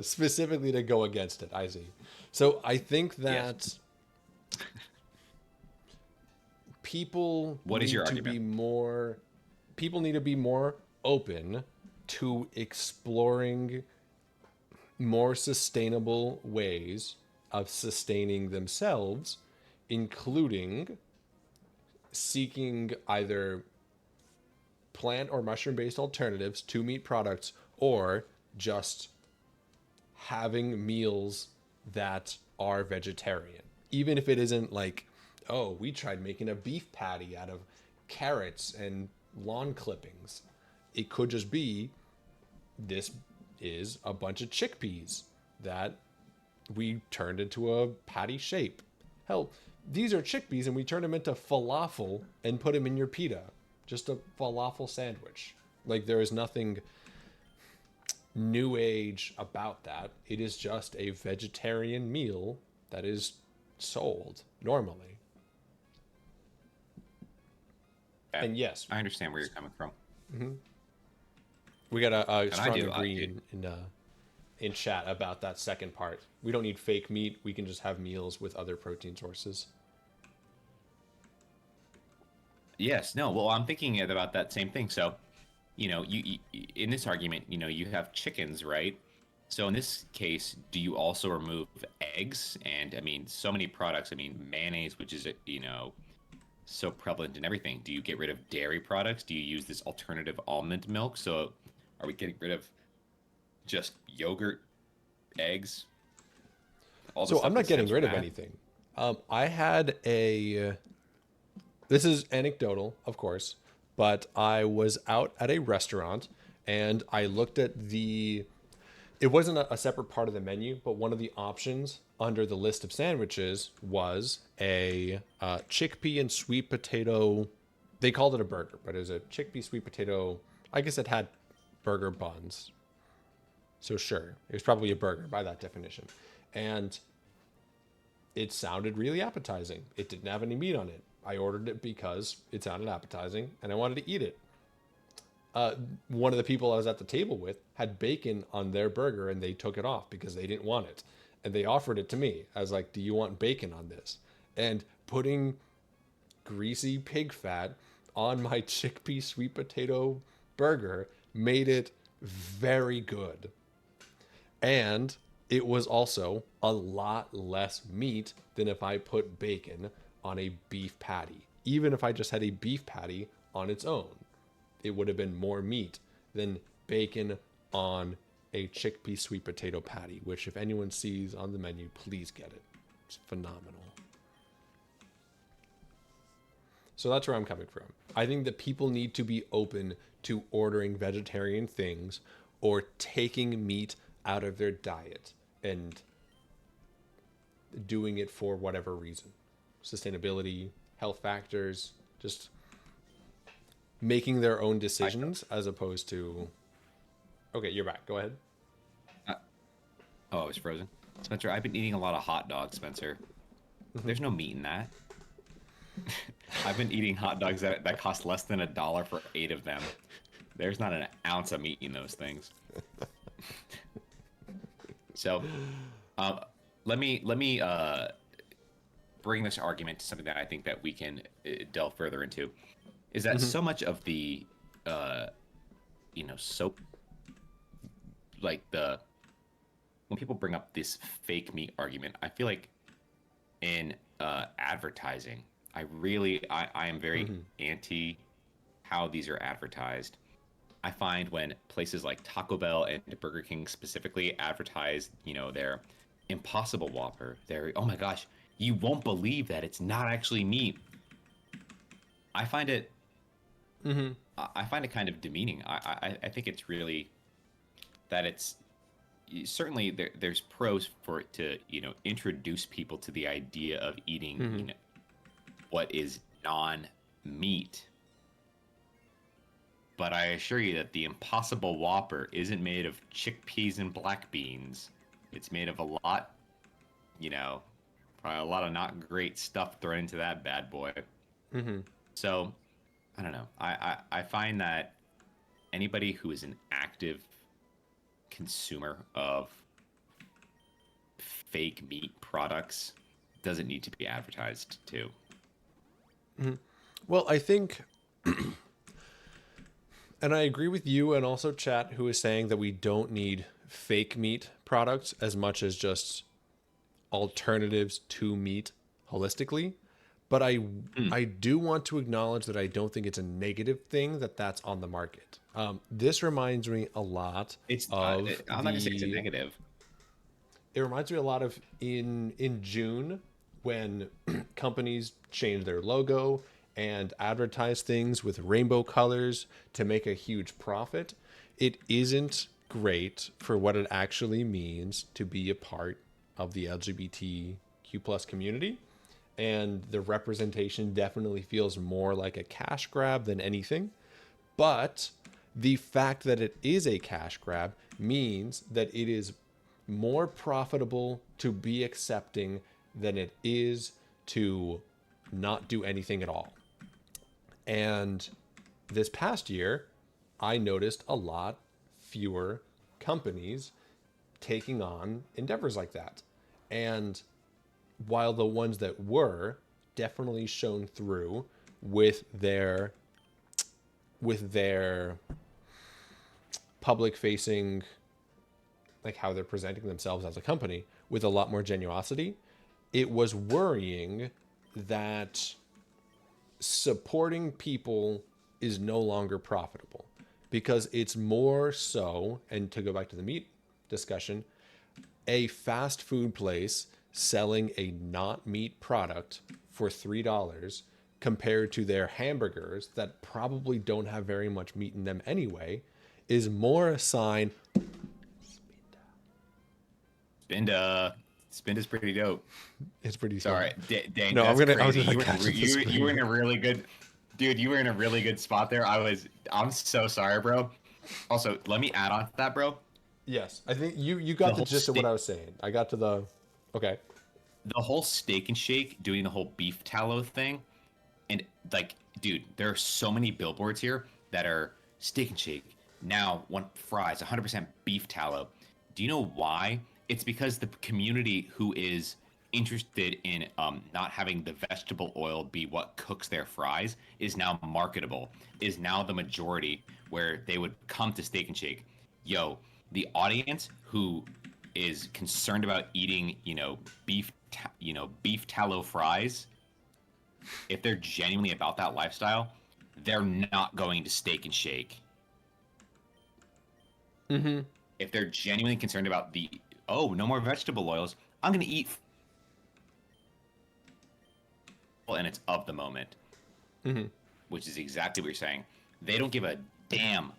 Specifically to go against it, I see. So I think Yes. that people What is your need to be argument? more people need to be more open to exploring more sustainable ways of sustaining themselves, including seeking either plant or mushroom based alternatives to meat products or just having meals that are vegetarian. Even if it isn't like, oh, we tried making a beef patty out of carrots and lawn clippings. It could just be this is a bunch of chickpeas that we turned into a patty shape. Hell, these are chickpeas and we turned them into falafel and put them in your pita. Just a falafel sandwich. Like there is nothing new age about that. It is just a vegetarian meal that is sold normally. Okay. And yes, I understand where you're coming from. we got a And I strong do. agree in chat about that second part. We don't need fake meat. We can just have meals with other protein sources. Yes, no. Well, I'm thinking about that same thing. So, in this argument, you have chickens, right? So in this case, do you also remove eggs? And I mean, so many products. I mean, mayonnaise, which is so prevalent in everything. Do you get rid of dairy products? Do you use this alternative almond milk? So, are we getting rid of just yogurt, eggs, all the So I'm stuff not that getting stems from rid of that? anything. I had a. This is anecdotal, of course, but I was out at a restaurant and I looked at the. It wasn't a separate part of the menu, but one of the options under the list of sandwiches was a chickpea and sweet potato. They called it a burger, but it was a chickpea sweet potato. I guess it had burger buns. So sure, it was probably a burger by that definition. And it sounded really appetizing. It didn't have any meat on it. I ordered it because it sounded appetizing and I wanted to eat it. One of the people I was at the table with had bacon on their burger and they took it off because they didn't want it. And they offered it to me. I was like, do you want bacon on this? And putting greasy pig fat on my chickpea sweet potato burger made it very good. And it was also a lot less meat than if I put bacon on a beef patty. Even if I just had a beef patty on its own, it would have been more meat than bacon on a chickpea sweet potato patty, which if anyone sees on the menu, please get it. It's phenomenal. So that's where I'm coming from. I think that people need to be open to ordering vegetarian things or taking meat out of their diet and doing it for whatever reason. Sustainability, health factors, just making their own decisions as opposed to. Okay, you're back. Go ahead. Uh, oh, I was frozen. Spencer, I've been eating a lot of hot dogs, Spencer. There's no meat in that. I've been eating hot dogs that cost less than $1 for 8 of them. There's not an ounce of meat in those things. So, let me bring this argument to something that I think that we can delve further into. Is that so much of the, soap, like when people bring up this fake meat argument, I feel like in advertising, I am very anti how these are advertised. I find when places like Taco Bell and Burger King specifically advertise, their Impossible Whopper, their, oh my gosh, you won't believe that it's not actually meat. I find it, I find it kind of demeaning. I think it's really that it's certainly there's pros for it to introduce people to the idea of eating what is non-meat. But I assure you that the Impossible Whopper isn't made of chickpeas and black beans. It's made of a lot, you know, probably a lot of not great stuff thrown into that bad boy. Mm-hmm. So, I don't know. I find that anybody who is an active consumer of fake meat products doesn't need to be advertised to. Well, I think, and I agree with you and also chat who is saying that we don't need fake meat products as much as just alternatives to meat holistically. But I do want to acknowledge that I don't think it's a negative thing that that's on the market. This reminds me a lot It's of I'm not gonna say it's a negative. it reminds me a lot of in June when companies change their logo and advertise things with rainbow colors to make a huge profit. It isn't great for what it actually means to be a part of the LGBTQ plus community. And the representation definitely feels more like a cash grab than anything. But the fact that it is a cash grab means that it is more profitable to be accepting than it is to not do anything at all. And this past year, I noticed a lot fewer companies taking on endeavors like that. And while the ones that were definitely shone through with their public facing, like how they're presenting themselves as a company with a lot more genuosity, it was worrying that supporting people is no longer profitable because it's more so, and to go back to the meat discussion, a fast food place selling a not meat product for $3 compared to their hamburgers that probably don't have very much meat in them anyway is more a sign. Spinda's pretty dope. It's pretty Sorry, dang, No, that's I'm crazy. gonna You catch were, the you were in screen. a really good, dude. You were in a really good spot there. I'm so sorry, bro. Also, let me add on to that, bro. Yes, I think you The got the whole gist of what steak, I was saying. I got to the okay. the whole Steak and Shake doing the whole beef tallow thing, and like, dude, there are so many billboards here that are Steak and Shake now one fries 100% beef tallow. Do you know why? It's because the community who is interested in not having the vegetable oil be what cooks their fries is now marketable, is now the majority where they would come to Steak and Shake. Yo, the audience who is concerned about eating, beef tallow fries, if they're genuinely about that lifestyle, they're not going to Steak and Shake. Mm-hmm. If they're genuinely concerned about no more vegetable oils, I'm going to eat, and it's of the moment, Mm-hmm. which is exactly what you're saying. They don't give a damn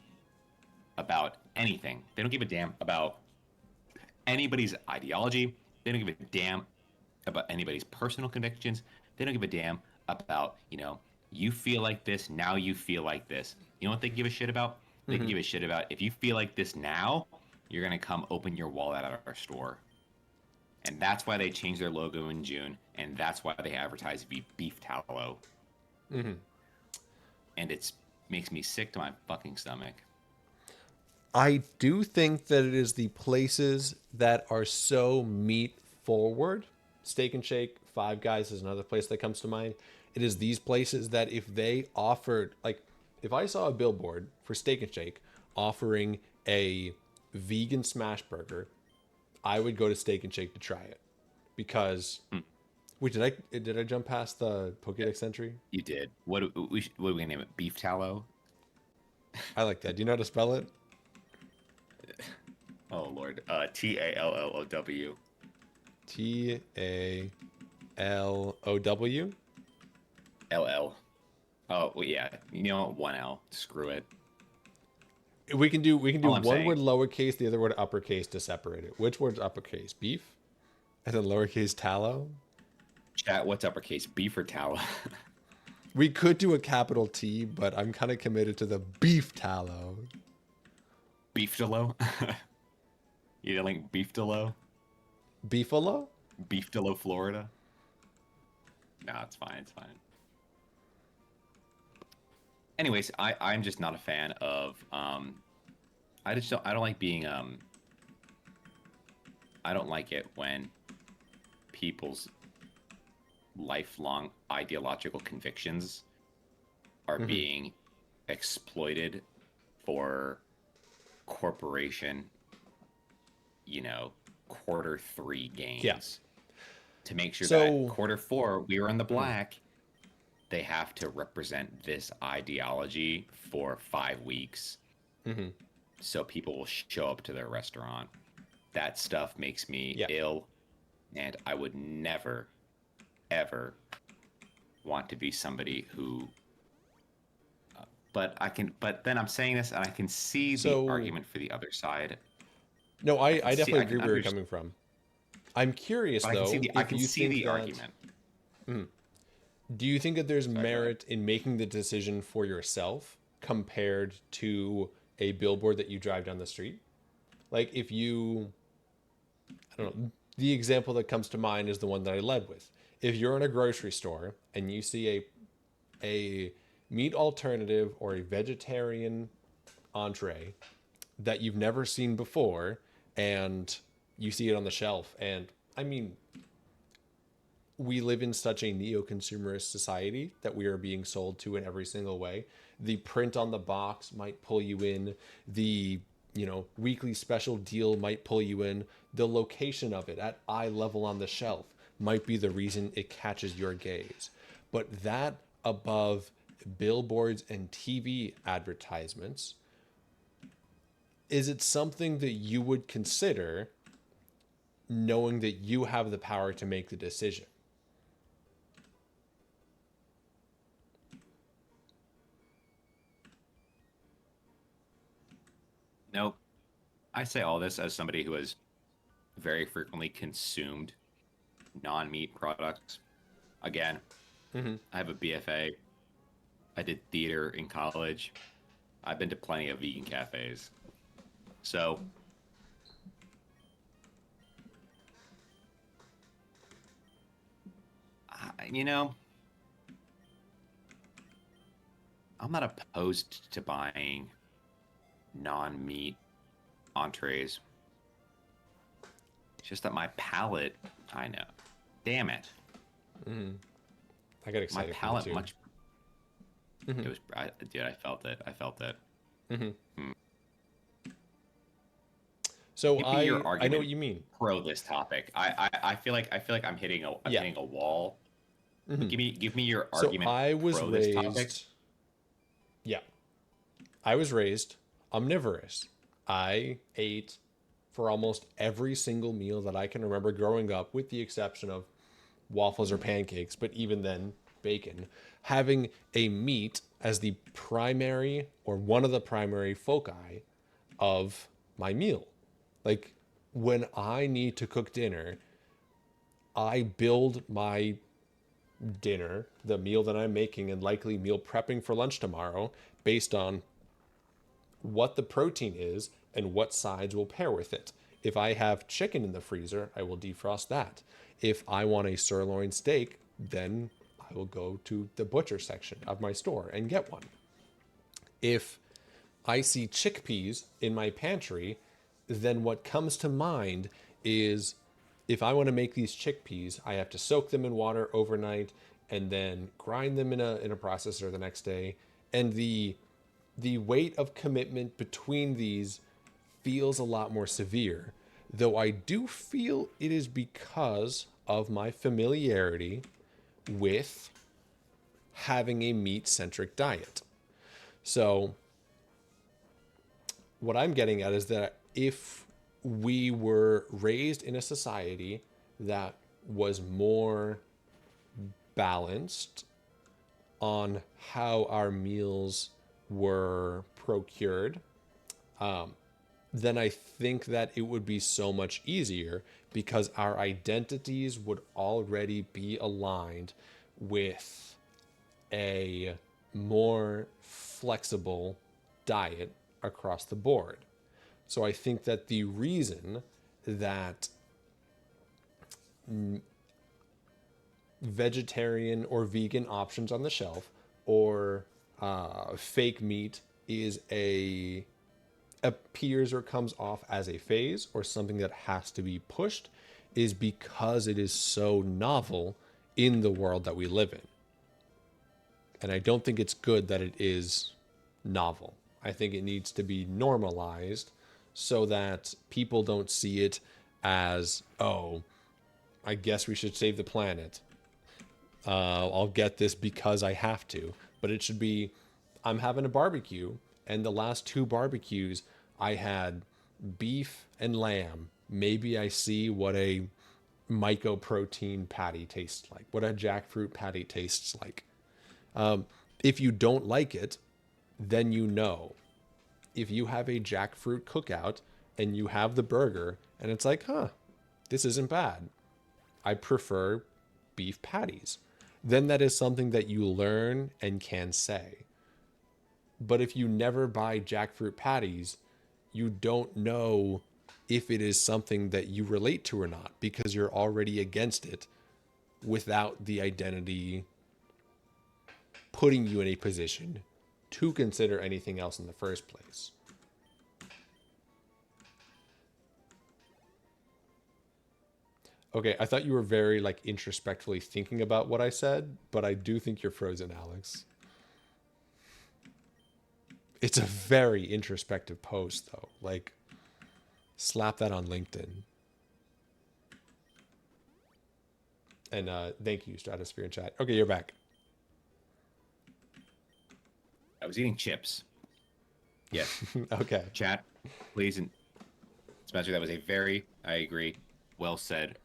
about anything. They don't give a damn about anybody's ideology. They don't give a damn about anybody's personal convictions. They don't give a damn about, you feel like this, now you feel like this. You know what they give a shit about? They Mm-hmm. give a shit about if you feel like this now, you're going to come open your wallet at our store. And that's why they changed their logo in June. And that's why they advertise beef tallow. Mm-hmm. And it makes me sick to my fucking stomach. I do think that it is the places that are so meat forward. Steak and Shake, Five Guys is another place that comes to mind. It is these places that if they offered, like, if I saw a billboard for Steak and Shake offering a vegan smash burger, I would go to Steak and Shake to try it because. Wait, did I jump past the Pokédex entry? You did. What are we gonna name it? Beef tallow? I like that. Do you know how to spell it? Oh Lord. Tallow. TALOW. LL. Oh well, yeah. You know what? One L. Screw it. We can do All one I'm saying. word lowercase, the other word uppercase to separate it. Which word's uppercase? Beef, and then lowercase tallow. Chat. What's uppercase? Beef or tallow? We could do a capital T, but I'm kind of committed to the beef tallow. Beef tallow. You didn't like beef tallow? Beefalo? Beefalo, Florida. No, it's fine. It's fine. Anyways, I'm just not a fan of I don't like being I don't like it when people's lifelong ideological convictions are being exploited for corporation, quarter 3 Yeah. gains to make sure that So, quarter 4 we were in the black. They have to represent this ideology for 5 weeks so people will show up to their restaurant. That stuff makes me yeah. ill, and I would never, ever want to be somebody who. But then I'm saying this, and I can see the So, argument for the other side. no, I, I I definitely can agree where you're understand, coming from. I'm curious but I can see though, the I if can you see think the that argument. do you think that there's Sorry, go ahead. merit in making the decision for yourself compared to a billboard that you drive down the street? Like if you, I don't know, the example that comes to mind is the one that I led with. If you're in a grocery store and you see a meat alternative or a vegetarian entree that you've never seen before and you see it on the shelf, and I mean, we live in such a neo-consumerist society that we are being sold to in every single way. The print on the box might pull you in. The, weekly special deal might pull you in. The location of it at eye level on the shelf might be the reason it catches your gaze. But that above billboards and TV advertisements, is it something that you would consider knowing that you have the power to make the decision? Nope. I say all this as somebody who has very frequently consumed non-meat products. Again, I have a BFA. I did theater in college. I've been to plenty of vegan cafes. So, you know, I'm not opposed to buying non-meat entrees. It's just that my palate, I know. Damn it. I got My excited for palate you too. much. It was, dude, I felt it. I felt it. So Give me your I know what argument you mean. pro this topic. I feel like I'm Yeah. hitting a wall. But give me your So argument I was pro this topic. raised, yeah, I was raised omnivorous. I ate for almost every single meal that I can remember growing up, with the exception of waffles or pancakes, but even then, bacon, having a meat as the primary or one of the primary foci of my meal. Like when I need to cook dinner, I build my dinner, the meal that I'm making, and likely meal prepping for lunch tomorrow based on what the protein is and what sides will pair with it. If I have chicken in the freezer, I will defrost that. If I want a sirloin steak, then I will go to the butcher section of my store and get one. If I see chickpeas in my pantry, then what comes to mind is if I want to make these chickpeas, I have to soak them in water overnight and then grind them in a processor the next day. And the weight of commitment between these feels a lot more severe, though I do feel it is because of my familiarity with having a meat centric diet. So what I'm getting at is that if we were raised in a society that was more balanced on how our meals were procured, then I think that it would be so much easier because our identities would already be aligned with a more flexible diet across the board. So I think that the reason that vegetarian or vegan options on the shelf, or fake meat is a appears or comes off as a phase or something that has to be pushed, is because it is so novel in the world that we live in. And I don't think it's good that it is novel. I think it needs to be normalized so that people don't see it as, oh, I guess we should save the planet. I'll get this because I have to. But it should be, I'm having a barbecue, and the last two barbecues, I had beef and lamb. Maybe I see what a mycoprotein patty tastes like, what a jackfruit patty tastes like. If you don't like it, then you know. If you have a jackfruit cookout and you have the burger and it's like, huh, this isn't bad, I prefer beef patties, then that is something that you learn and can say. But if you never buy jackfruit patties, you don't know if it is something that you relate to or not, because you're already against it without the identity putting you in a position to consider anything else in the first place. Okay, I thought you were very like introspectively thinking about what I said, but I do think you're frozen, Alex. It's a very introspective post though. Like, slap that on LinkedIn. And thank you, Stratosphere in chat. Okay, you're back. I was eating chips. Yes. Okay. Chat, please. And Spencer, that was a very, I agree, well said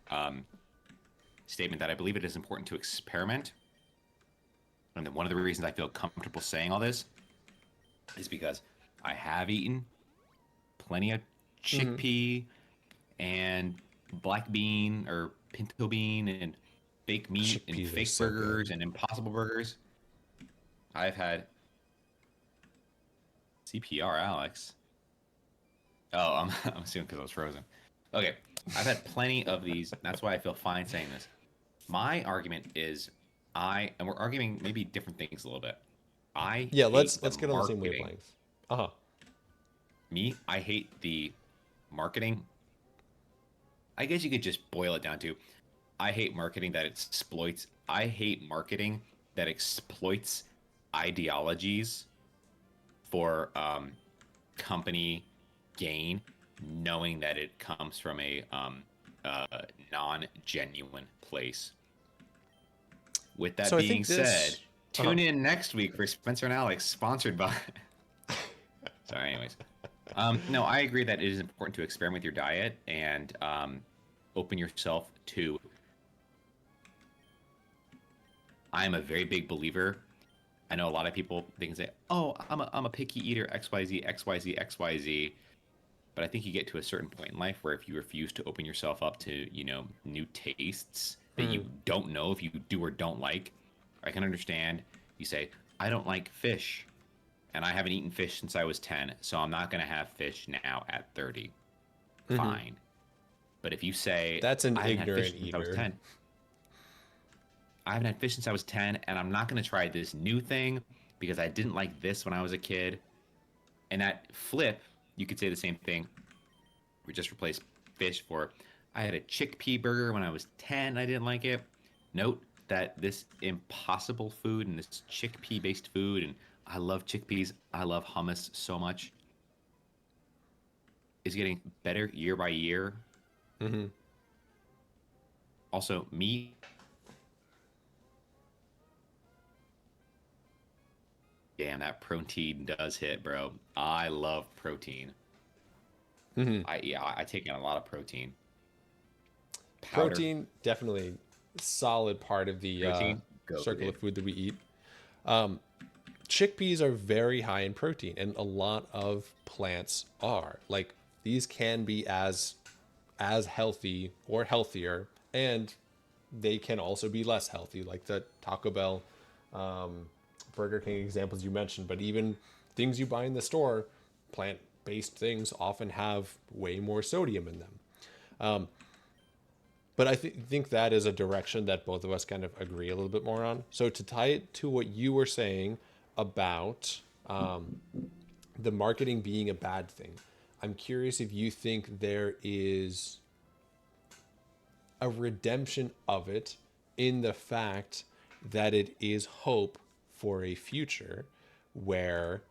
statement that I believe it is important to experiment. And then one of the reasons I feel comfortable saying all this is because I have eaten plenty of chickpea and black bean or pinto bean and fake meat and Chickpeas are fake so good. burgers and impossible burgers. I've had CPR, Alex. Oh, I'm assuming because I was frozen. Okay, I've had plenty of these. That's why I feel fine saying this. My argument is, and we're arguing maybe different things a little bit. Yeah, hate let's the get on the same marketing. wavelength. Uh-huh. I hate the marketing. I guess you could just boil it down to, I hate marketing that exploits. I hate marketing that exploits ideologies for company gain, knowing that it comes from a non-genuine place. With that So I being think this said, tune in next week for Spencer and Alex, sponsored by. Sorry, anyways. No, I agree that it is important to experiment with your diet and open yourself to. I am a very big believer. I know a lot of people think say, "Oh, I'm a picky eater, XYZ, XYZ, XYZ." But I think you get to a certain point in life where if you refuse to open yourself up to, new tastes that you don't know if you do or don't like, I can understand. You say, "I don't like fish, and I haven't eaten fish since I was 10, so I'm not going to have fish now at 30." Fine. But if you say, That's an "I haven't had fish ignorant since I was eater. 10. I haven't had fish since I was 10, and I'm not going to try this new thing because I didn't like this when I was a kid." And that flip, you could say the same thing. We just replaced fish for, "I had a chickpea burger when I was 10. I didn't like it." Note that this impossible food and this chickpea-based food, and I love chickpeas, I love hummus so much, is getting better year by year. Also, meat. Damn, that protein does hit, bro. I love protein. I take in a lot of protein. Powder. Protein, definitely solid part of the Protein, go, circle dude. of food that we eat. Chickpeas are very high in protein, and a lot of plants are. Like, these can be as healthy or healthier, and they can also be less healthy, like the Taco Bell, Burger King examples you mentioned. But even things you buy in the store, plant-based things often have way more sodium in them. But I think that is a direction that both of us kind of agree a little bit more on. So to tie it to what you were saying about the marketing being a bad thing, I'm curious if you think there is a redemption of it in the fact that it is hope for a future where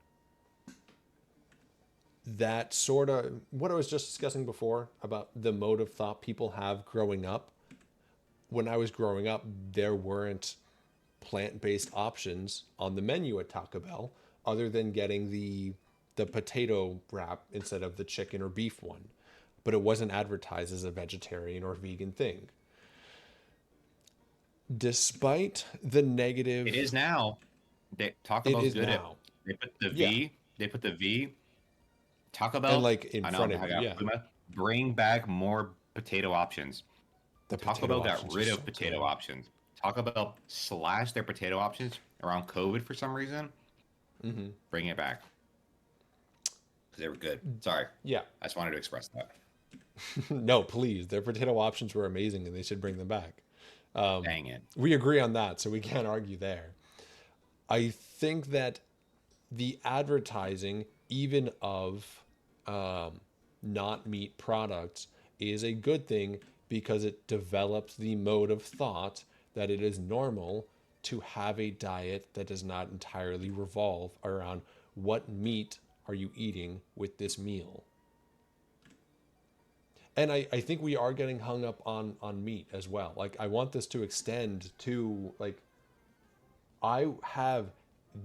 that sort of what I was just discussing before about the mode of thought people have growing up. When I was growing up, there weren't plant-based options on the menu at Taco Bell other than getting the potato wrap instead of the chicken or beef one. But it wasn't advertised as a vegetarian or vegan thing. Despite the negative, It is now. Taco it Bell's is good at. now. They put the Yeah. V. They put the V. Taco And Bell. like in I know. front of I you, got yeah. Puma. Bring back more potato options. The Taco potato Bell got options rid are of so potato good. options. Taco Bell slashed their potato options around COVID for some reason. Bring it back because they were good. Sorry, Yeah. I just wanted to express that. No, please. Their potato options were amazing and they should bring them back. Dang it. We agree on that, so we can't argue there. I think that the advertising, even of not meat products, is a good thing because it develops the mode of thought that it is normal to have a diet that does not entirely revolve around what meat are you eating with this meal. And I think we are getting hung up on meat as well. Like I want this to extend to like I have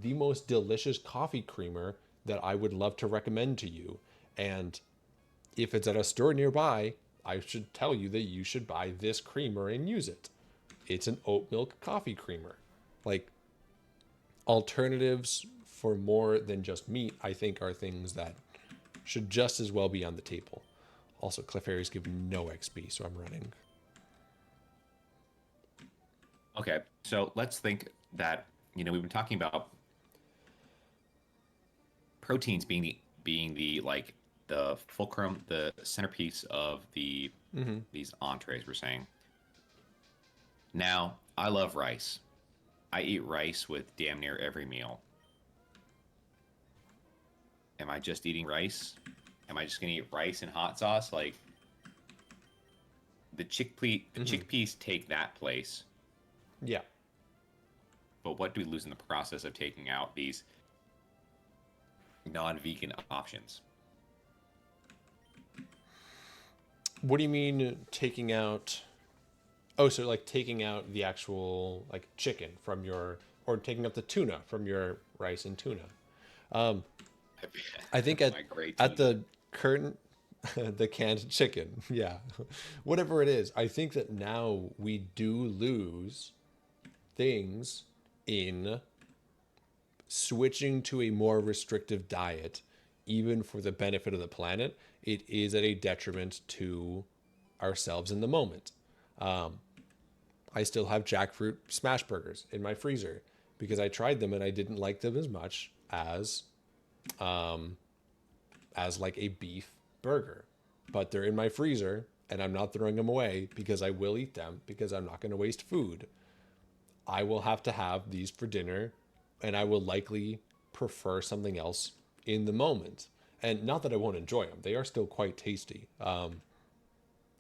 the most delicious coffee creamer that I would love to recommend to you. And if it's at a store nearby, I should tell you that you should buy this creamer and use it. It's an oat milk coffee creamer. Like alternatives for more than just meat, I think are things that should just as well be on the table. Also, Cliff Harry's give no XP, so I'm running. Okay, so let's think that we've been talking about proteins being the like the fulcrum, the centerpiece of these entrees. We're saying. Now, I love rice. I eat rice with damn near every meal. Am I just eating rice? Am I just gonna eat rice and hot sauce? Like the chickpeas take that place. Yeah. But what do we lose in the process of taking out these non-vegan options? What do you mean taking out? Oh, so like taking out the actual like chicken from your, or taking out the tuna from your rice and tuna. I think My great at tuna. the current the canned chicken, yeah, whatever it is. I think that now we do lose things in switching to a more restrictive diet, even for the benefit of the planet. It is at a detriment to ourselves in the moment. I still have jackfruit smash burgers in my freezer because I tried them and I didn't like them as much as like a beef burger. But they're in my freezer and I'm not throwing them away because I will eat them because I'm not going to waste food. I will have to have these for dinner and I will likely prefer something else in the moment. And not that I won't enjoy them, they are still quite tasty. And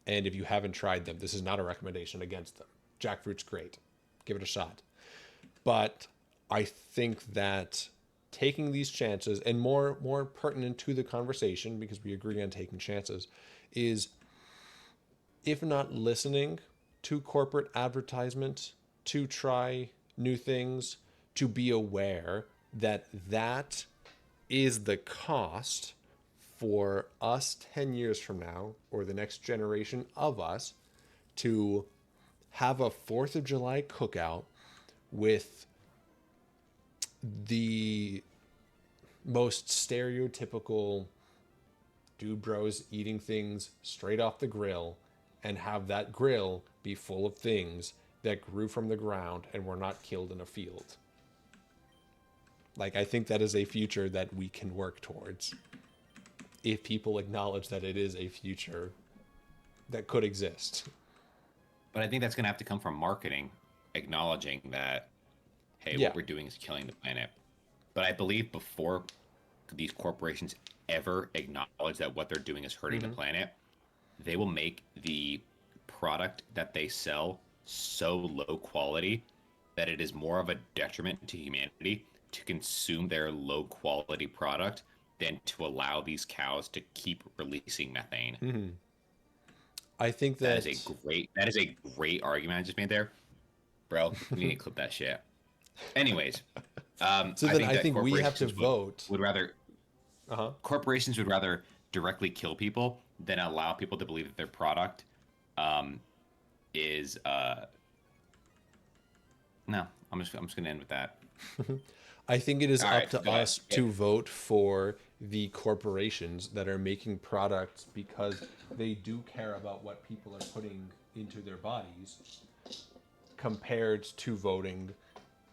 if you haven't tried them, this is not a recommendation against them. Jackfruit's great. Give it a shot. But I think that taking these chances, and more pertinent to the conversation, because we agree on taking chances, is if not listening to corporate advertisement to try new things, to be aware that that is the cost for us 10 years from now, or the next generation of us, to have a 4th of July cookout with the most stereotypical dude bros eating things straight off the grill, and have that grill be full of things that grew from the ground and were not killed in a field. Like, I think that is a future that we can work towards if people acknowledge that it is a future that could exist. But I think that's going to have to come from marketing, acknowledging that, hey, Yeah. what we're doing is killing the planet. But I believe before these corporations ever acknowledge that what they're doing is hurting the planet, they will make the product that they sell so low quality that it is more of a detriment to humanity to consume their low quality product than to allow these cows to keep releasing methane. I think that That is a great argument I just made there. Bro, we need to clip that shit. Anyways, so I then think I that think we have to corporations vote. would rather Uh-huh. corporations would rather directly kill people than allow people to believe that their product um, is no. I'm just gonna end with that. I think it is All up right, to go ahead. us Yeah. to vote for the corporations that are making products because they do care about what people are putting into their bodies, compared to voting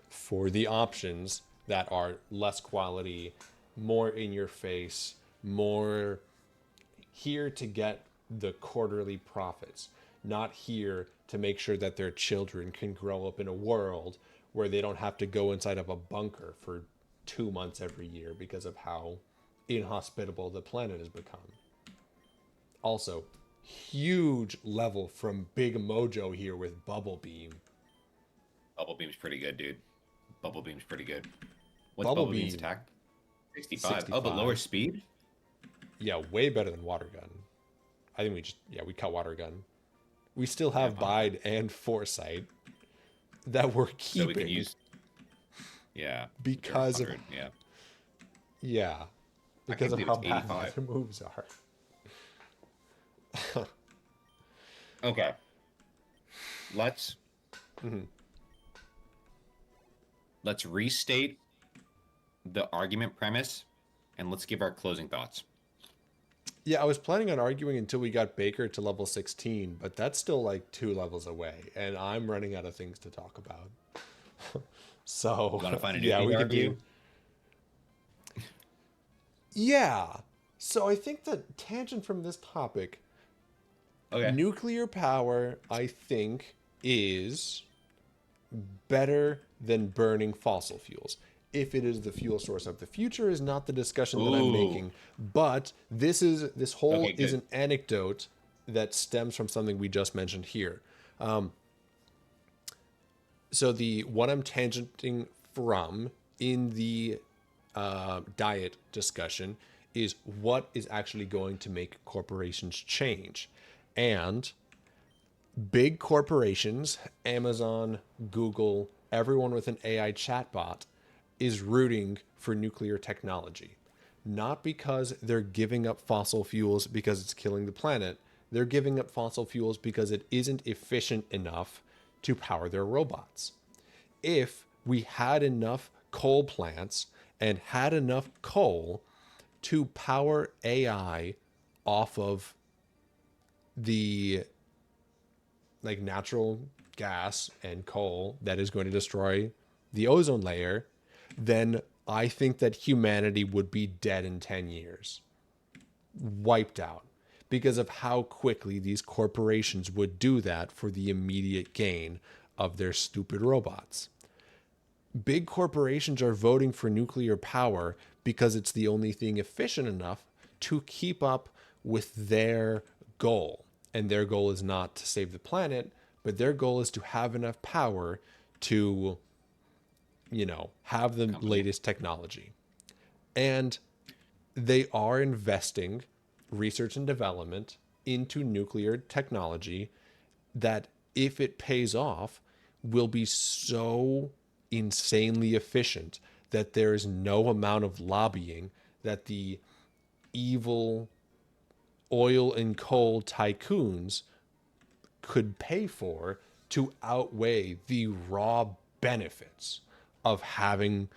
for the options that are less quality, more in your face, more here to get the quarterly profits, not here to make sure that their children can grow up in a world where they don't have to go inside of a bunker for 2 months every year because of how inhospitable the planet has become. Also, huge level from Big Mojo here with Bubble Beam. Bubble Beam's pretty good, dude. Bubble Beam's pretty good. What's Bubble Bubble Beam's Beam, attack? 65. Oh, but 65. lower speed? Yeah, way better than Water Gun. I think we cut Water Gun. We still Yeah, have fine. Bide and Foresight that we're So we keeping. can use. Yeah. Because of- 100, yeah. Yeah, I because can't of believe how it's bad 85. the moves are. Okay. Let's let's restate the argument premise and let's give our closing thoughts. Yeah, I was planning on arguing until we got Baker to level 16, but that's still like 2 levels away, and I'm running out of things to talk about. So, You want to find a yeah, new we could argue? do. Yeah. So I think the tangent from this topic, Okay. nuclear power, I think, is better than burning fossil fuels. If it is the fuel source of the future is not the discussion that I'm Ooh. making, but this whole Okay, is good. an anecdote that stems from something we just mentioned here. So the what I'm tangenting from in the diet discussion is what is actually going to make corporations change, and big corporations, Amazon, Google, everyone with an AI chatbot is rooting for nuclear technology. Not because they're giving up fossil fuels because it's killing the planet. They're giving up fossil fuels because it isn't efficient enough to power their robots. If we had enough coal plants and had enough coal to power AI off of the like natural gas and coal that is going to destroy the ozone layer, then I think that humanity would be dead in 10 years, wiped out, because of how quickly these corporations would do that for the immediate gain of their stupid robots. Big corporations are voting for nuclear power because it's the only thing efficient enough to keep up with their goal. And their goal is not to save the planet, but their goal is to have enough power to, have the latest technology. And they are investing research and development into nuclear technology that, if it pays off, will be so insanely efficient that there is no amount of lobbying that the evil oil and coal tycoons could pay for to outweigh the raw benefits of having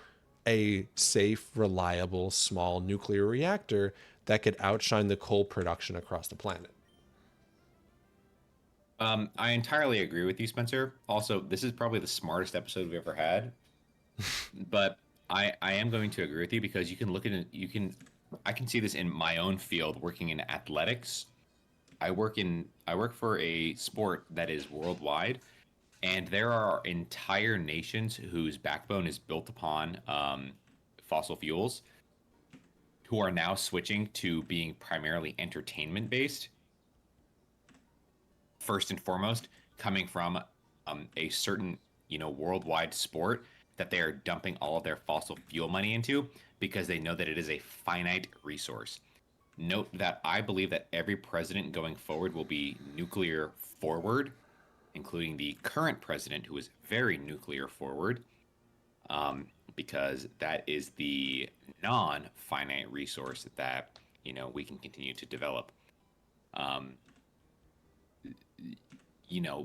a safe, reliable, small nuclear reactor that could outshine the coal production across the planet. I entirely agree with you, Spencer. Also, this is probably the smartest episode we've ever had. But I am going to agree with you because you can look at it, I can see this in my own field working in athletics. I work for a sport that is worldwide, and there are entire nations whose backbone is built upon fossil fuels, who are now switching to being primarily entertainment based. First and foremost, coming from a certain worldwide sport that they are dumping all of their fossil fuel money into because they know that it is a finite resource. Note that I believe that every president going forward will be nuclear forward, including the current president, who is very nuclear forward, because that is the non-finite resource that we can continue to develop. Um,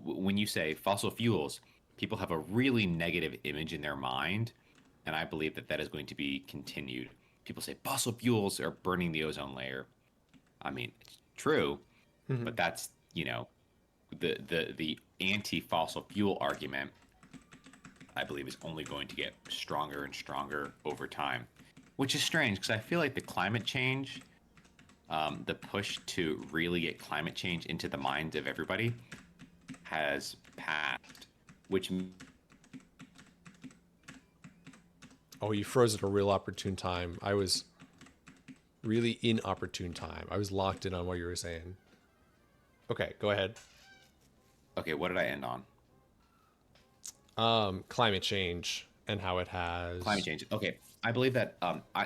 when you say fossil fuels, people have a really negative image in their mind, and I believe that that is going to be continued. People say fossil fuels are burning the ozone layer. I mean, it's true, Mhm. but that's the anti-fossil fuel argument. I believe is only going to get stronger and stronger over time, which is strange because I feel like the climate change, the push to really get climate change into the minds of everybody, has passed, which Oh, you froze at a real opportune time. I was really inopportune time. I was locked in on what you were saying. Okay, go ahead. okay, what did I end on? Climate change and how it Climate has. change. Okay, I believe that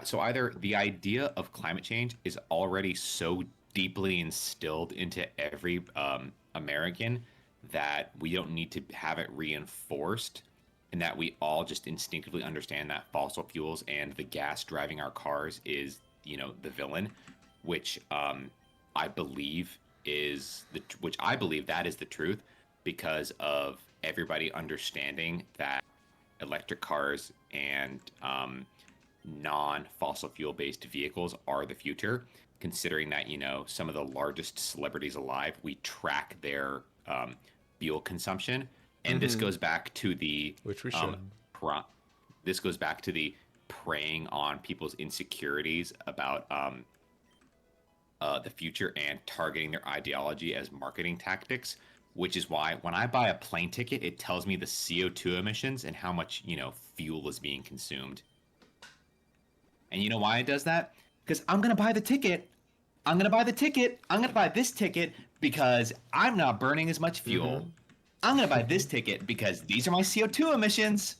so either the idea of climate change is already so deeply instilled into every American that we don't need to have it reinforced, and that we all just instinctively understand that fossil fuels and the gas driving our cars is the villain, which I believe which I believe that is the truth because of everybody understanding that electric cars and non-fossil fuel based vehicles are the future, considering that some of the largest celebrities alive, we track their fuel consumption, and this Mm-hmm. goes back to the Which we should. pro- this goes back to the preying on people's insecurities about the future and targeting their ideology as marketing tactics, which is why when I buy a plane ticket, it tells me the CO2 emissions and how much, fuel is being consumed. And you know why it does that? Because I'm going to buy the ticket. I'm going to buy the ticket. I'm going to buy this ticket because I'm not burning as much fuel. Mm-hmm. I'm going to buy this ticket because these are my CO2 emissions.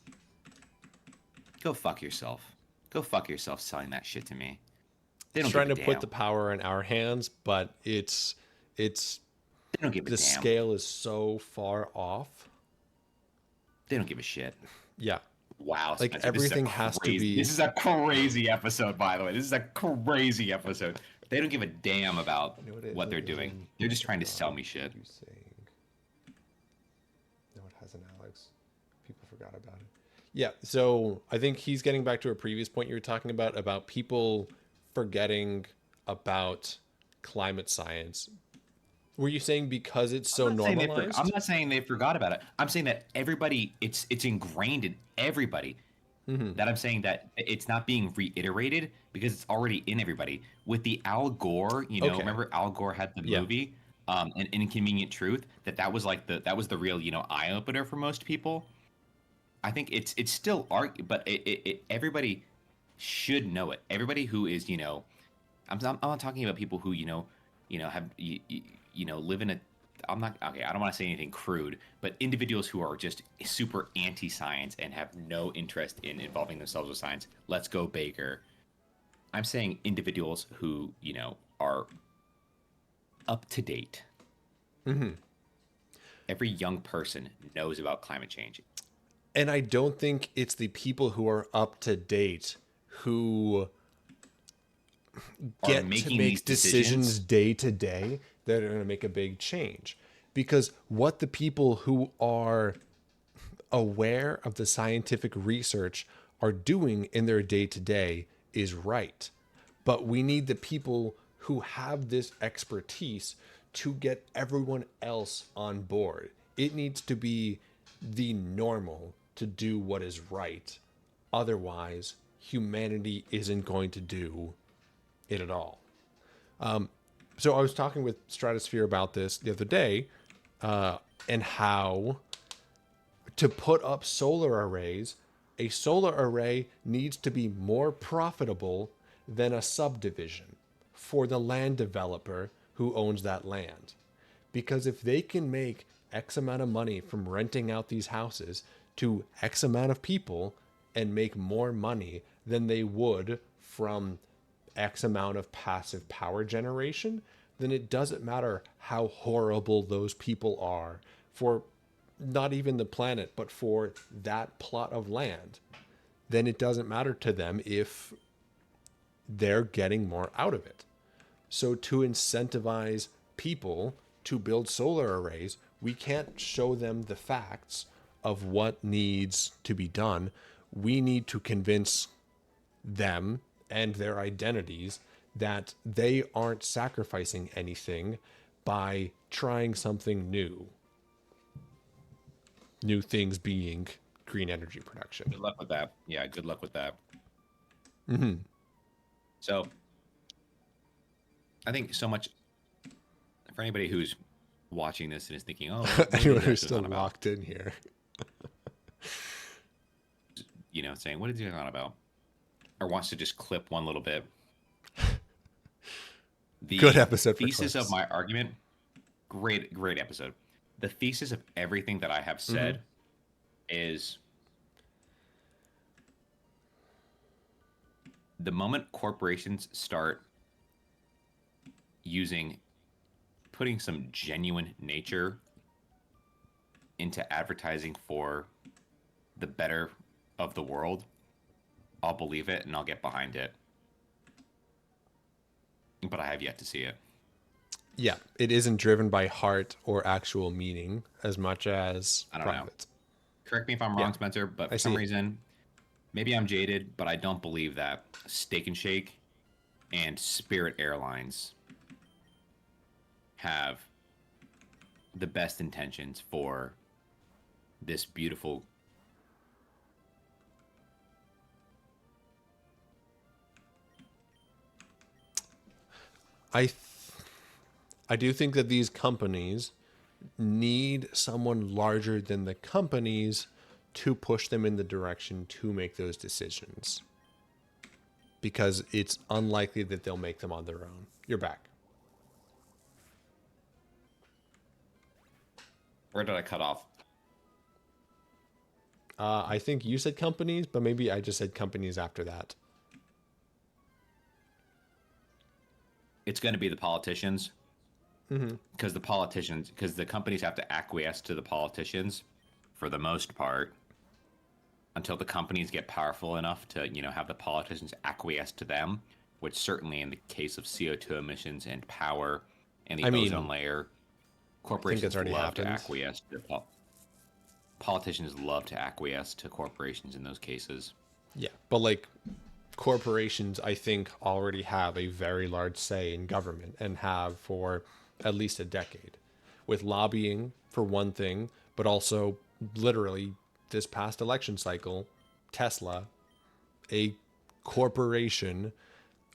Go fuck yourself. Go fuck yourself selling that shit to me. They It's don't give trying a to put damn. the power in our hands, but it's They don't give a the damn. scale is so far off. They don't give a shit. Yeah. Wow, Like Spencer, this is a everything has to crazy. be This is a crazy episode, by the way. This is a crazy episode. They don't give a damn about I know it is. what they're It is doing. in They're just trying to sell me shit. you saying. No, it hasn't, Alex. People forgot about it. Yeah, so I think he's getting back to a previous point you were talking about people forgetting about climate science. Were you saying because it's so I'm normalized? not saying they forgot about it. I'm saying that everybody. It's ingrained in everybody. Mm-hmm. That I'm saying that it's not being reiterated because it's already in everybody. With the Al Gore, Okay. remember Al Gore had the Yeah. movie, an Inconvenient Truth. That was like the real eye opener for most people. I think it's still art, but everybody should know it. Everybody who is I'm not talking about people who have live in a. I'm not okay. I don't want to say anything crude, but individuals who are just super anti-science and have no interest in involving themselves with science. Let's go Baker. I'm saying individuals who are up to date. Mm-hmm. Every young person knows about climate change. And I don't think it's the people who are up to date who Are get to making these make decisions decisions. day to day that are going to make a big change. Because what the people who are aware of the scientific research are doing in their day to day is right. But we need the people who have this expertise to get everyone else on board. It needs to be the normal to do what is right. Otherwise, humanity isn't going to do it at all. So I was talking with Stratosphere about this the other day, and how to put up solar arrays, a solar array needs to be more profitable than a subdivision for the land developer who owns that land. Because if they can make X amount of money from renting out these houses to X amount of people and make more money than they would from X amount of passive power generation, then it doesn't matter how horrible those people are for not even the planet, but for that plot of land. Then it doesn't matter to them if they're getting more out of it. So to incentivize people to build solar arrays, we can't show them the facts of what needs to be done. We need to convince them and their identities that they aren't sacrificing anything by trying something new. New things being green energy production. Good luck with that. Yeah, good luck with that. Mm-hmm. So, I think so much for anybody who's watching this and is thinking, "Oh, what is Anyone this who's episode still on about?" locked in here. You know, saying, "What is he on about?" Or wants to just clip one little bit. The Good episode for thesis clips. of my argument, great episode. The thesis of everything that I have said is the moment corporations start putting some genuine nature into advertising for the better of the world, I'll believe it and I'll get behind it. But I have yet to see it. Yeah, it isn't driven by heart or actual meaning as much as I don't know. profit. Correct me if I'm wrong, Spencer, but for some reason, maybe I'm jaded, but I don't believe that Steak and Shake and Spirit Airlines have the best intentions for this beautiful. I do think that these companies need someone larger than the companies to push them in the direction to make those decisions. Because it's unlikely that they'll make them on their own. You're back. Where did I cut off? I think you said companies, but maybe I just said companies after that. It's going to be the politicians. Because the companies have to acquiesce to the politicians for the most part until the companies get powerful enough to, have the politicians acquiesce to them, which certainly in the case of CO2 emissions and power and the ozone layer, corporations love to acquiesce to politicians love to acquiesce to corporations in those cases. Yeah, but like corporations, I think, already have a very large say in government and have for at least a decade, with lobbying for one thing, but also literally this past election cycle, Tesla, a corporation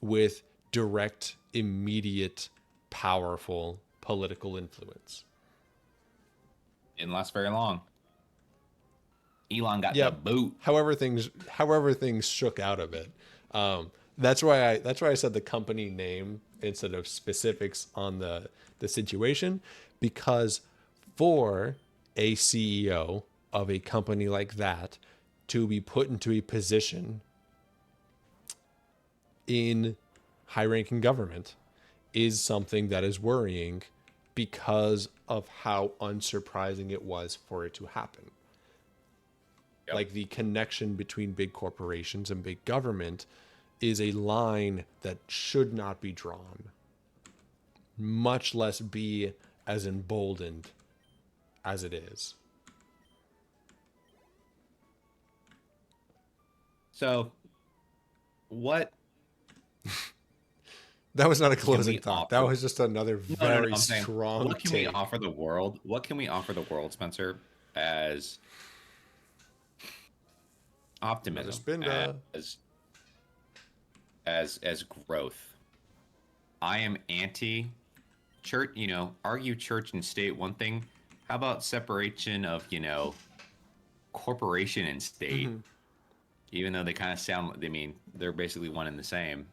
with direct, immediate, powerful political influence. Didn't last very long. Elon got the boot. However things shook out of it. That's why I said the company name instead of specifics on the situation, because for a CEO of a company like that to be put into a position in high-ranking government is something that is worrying because of how unsurprising it was for it to happen. Yep. Like the connection between big corporations and big government is a line that should not be drawn, much less be as emboldened as it is. So, what? That was not a closing thought. That was just another very strong What can we offer the world? What can we offer the world, Spencer, as optimism, as growth? I am anti church, argue church and state one thing. How about separation of, corporation and state? Even though they kind of sound, I mean, they're basically one and the same.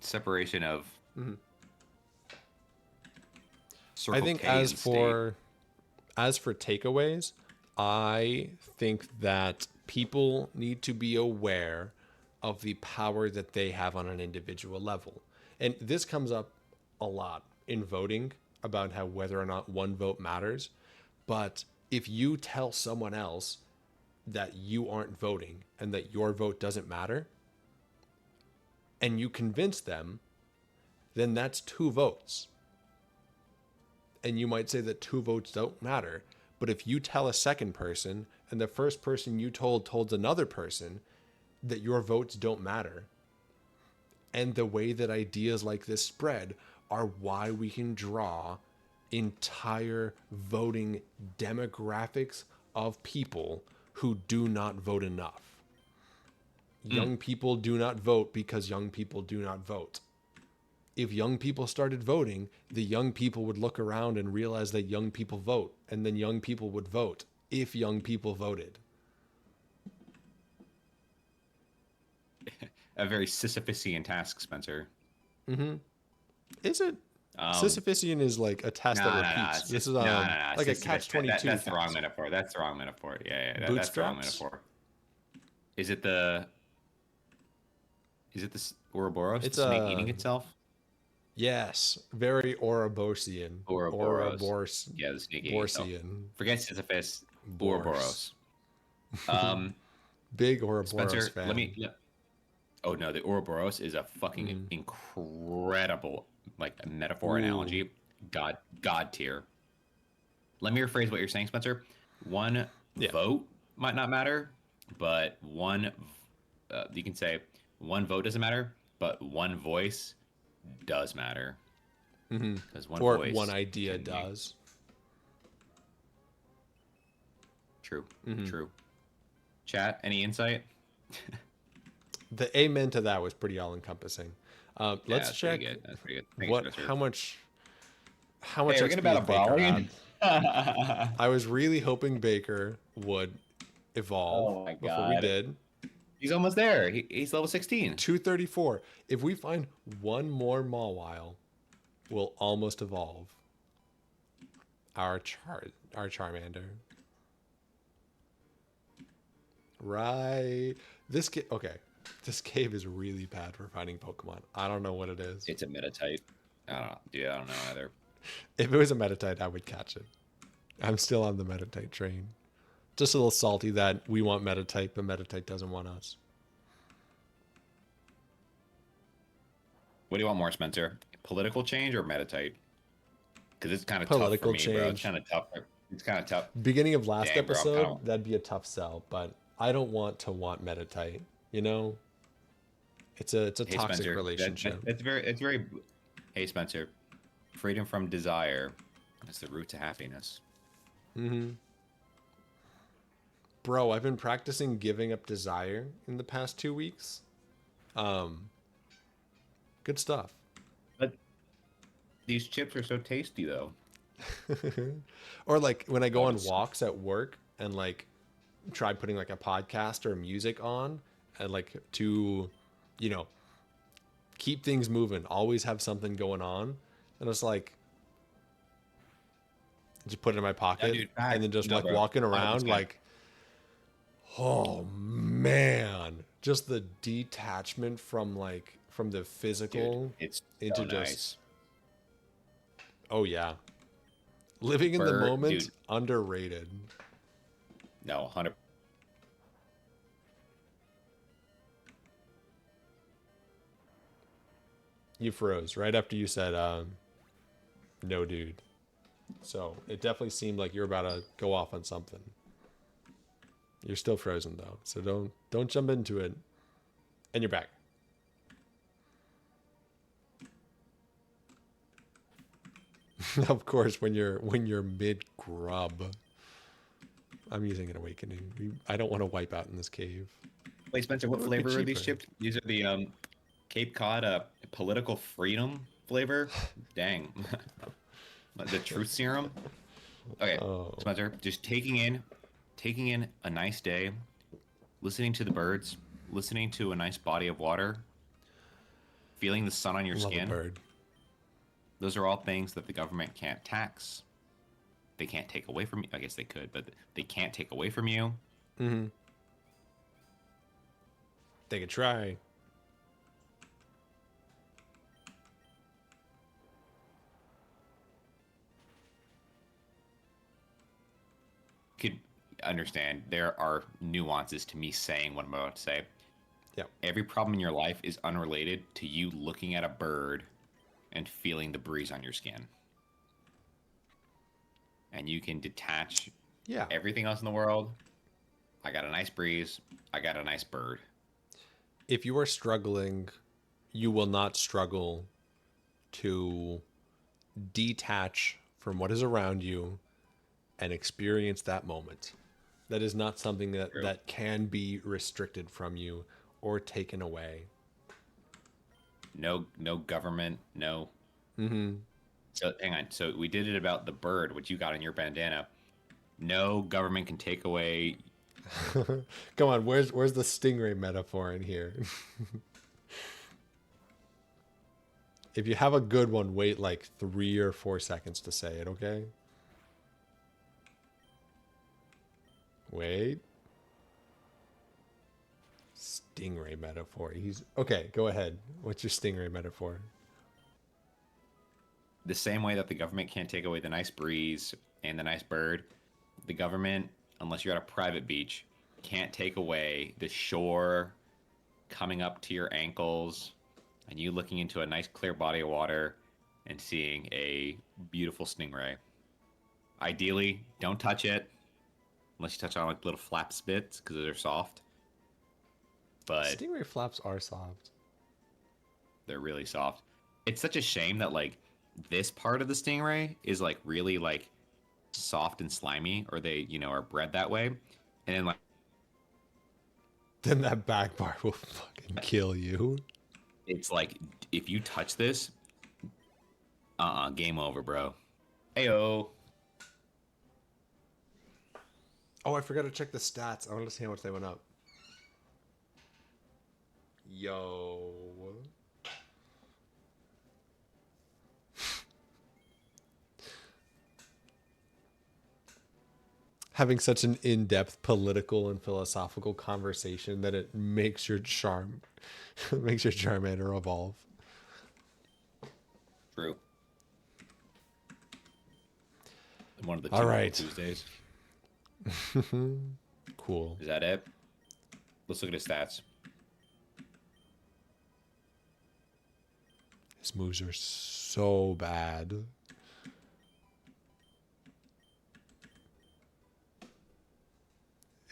Separation of I Circle think K as and for takeaways, I think that people need to be aware of the power that they have on an individual level. And this comes up a lot in voting about how whether or not one vote matters. But if you tell someone else that you aren't voting and that your vote doesn't matter, and you convince them, then that's 2 votes. And you might say that 2 votes don't matter. But if you tell a second person and the first person you told another person that your votes don't matter, and the way that ideas like this spread are why we can draw entire voting demographics of people who do not vote enough. Young people do not vote because young people do not vote. If young people started voting, the young people would look around and realize that young people vote, and then young people would vote if young people voted. A very Sisyphusian task, Spencer. Is it? Sisyphusian is like a test that repeats. This is like a catch-22. That's the wrong metaphor. That's the wrong metaphor. Yeah, that's the wrong metaphor. Is it the Ouroboros? It's the snake eating itself? Yes, very Ouroborosian. Ouroboros. Yeah, the snake eating itself. Forget Sisyphus. Ouroboros. Big Ouroboros Spencer, fan. Oh no, the Ouroboros is a fucking incredible metaphor analogy. God tier. Let me rephrase what you're saying, Spencer. One vote might not matter, but you can say one vote doesn't matter, but one voice does matter. Because one idea does. True. True. Chat, any insight? The amen to that was pretty all-encompassing. Let's check That's pretty good. how much we're gonna battle Baker Brawler. had. I was really hoping Baker would evolve before we did. He's almost there. He's level 16. 234. If we find one more Mawile, we'll almost evolve our Charmander. Right. This cave is really bad for finding Pokemon. I don't know what it is. It's a Metatite. I don't know. Dude, I don't know either. If it was a Metatite, I would catch it. I'm still on the Metatite train. Just a little salty that we want Metatite, but Metatite doesn't want us. What do you want more, Spencer? Political change or Metatite? Because it's kind of tough for me, bro. It's kind of tough. It's kind of tough. Beginning of last episode, that'd be a tough sell, but I don't want Metatite. You know, it's a toxic Spencer, relationship. It's very. Hey, Spencer, freedom from desire is the root to happiness. Bro, I've been practicing giving up desire in the past 2 weeks. Good stuff. But these chips are so tasty, though. Or like when I go on walks at work and like try putting like a podcast or music on and like to, keep things moving, always have something going on. And it's like, just put it in my pocket and then just walking around 100%. Like, oh man, just the detachment from the physical. Dude, it's into so nice. Oh yeah. Living in the moment, underrated. No, 100. You froze right after you said, no, dude. So it definitely seemed like you're about to go off on something. You're still frozen though, so don't jump into it. And you're back. Of course, when you're mid grub. I'm using an awakening. I don't want to wipe out in this cave. Wait, Spencer, what flavor are these chips? These are the Cape Cod political freedom flavor. Dang. The truth serum. Okay, Oh. Spencer, just taking in a nice day, listening to the birds, listening to a nice body of water, feeling the sun on your Love a skin. bird. Those are all things that the government can't tax. They can't take away from you. I guess they could, but they can't take away from you. Mm-hmm. They could try. Could understand there are nuances to me saying what I'm about to say. Yeah. Every problem in your life is unrelated to you looking at a bird and feeling the breeze on your skin. And you can detach Yeah. everything else in the world. I got a nice breeze. I got a nice bird. If you are struggling, you will not struggle to detach from what is around you and experience that moment. That is not something that can be restricted from you or taken away. No government, no. Mm-hmm. So hang on. So we did it about the bird, which you got in your bandana. No government can take away. Come on, where's the stingray metaphor in here? If you have a good one, wait like 3 or 4 seconds to say it, okay? Wait. Stingray metaphor. He's okay, go ahead. What's your stingray metaphor? The same way that the government can't take away the nice breeze and the nice bird, the government, unless you're at a private beach, can't take away the shore coming up to your ankles and you looking into a nice clear body of water and seeing a beautiful stingray. Ideally, don't touch it unless you touch on like little flap bits because they're soft. But Stingray flaps are soft. they're really soft. It's such a shame that like this part of the stingray is like really like soft and slimy, or they are bred that way, and then like Then that back bar will fucking kill you. it's like if you touch this, game over, bro. Heyo. Oh, I forgot to check the stats. I want to see how much they went up. Yo. Having such an in-depth political and philosophical conversation that it makes your makes your Charmander evolve. True. One of the All two right. Tuesdays. Cool. Is that it? Let's look at his stats. His moves are so bad.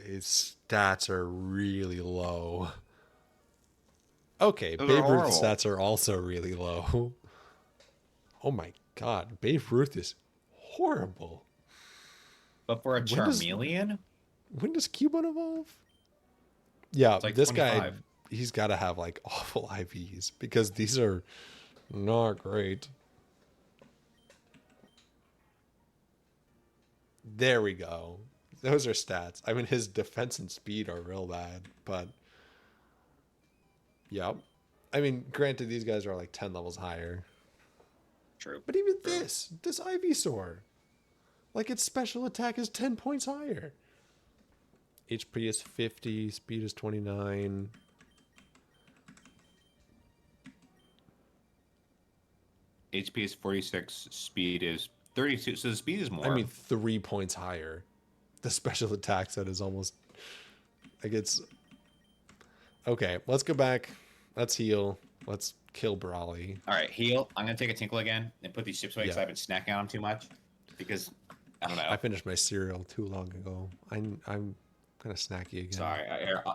His stats are really low. Okay, Those Babe are Ruth's horrible. stats are also really low. Oh my god, Babe Ruth is horrible. But for a does- Charmeleon, When does Cubone evolve? Yeah, like this guy, 25. he's got to have like awful IVs because these are not great. There we go. Those are stats. I mean, his defense and speed are real bad, but yep. I mean, granted, these guys are like 10 levels higher. True. But even this Ivysaur, like its special attack is 10 points higher. HP is 50, speed is 29. HP is 46, speed is 32, so the speed is more. I mean, 3 points higher. The special attack set is almost like it's okay. Let's go back. Let's heal. Let's kill Brawly. All right, heal. I'm gonna take a tinkle again and put these chips away because Yeah. I've been snacking on them too much. Because I don't know. I finished my cereal too long ago. I'm kind of snacky again. Sorry.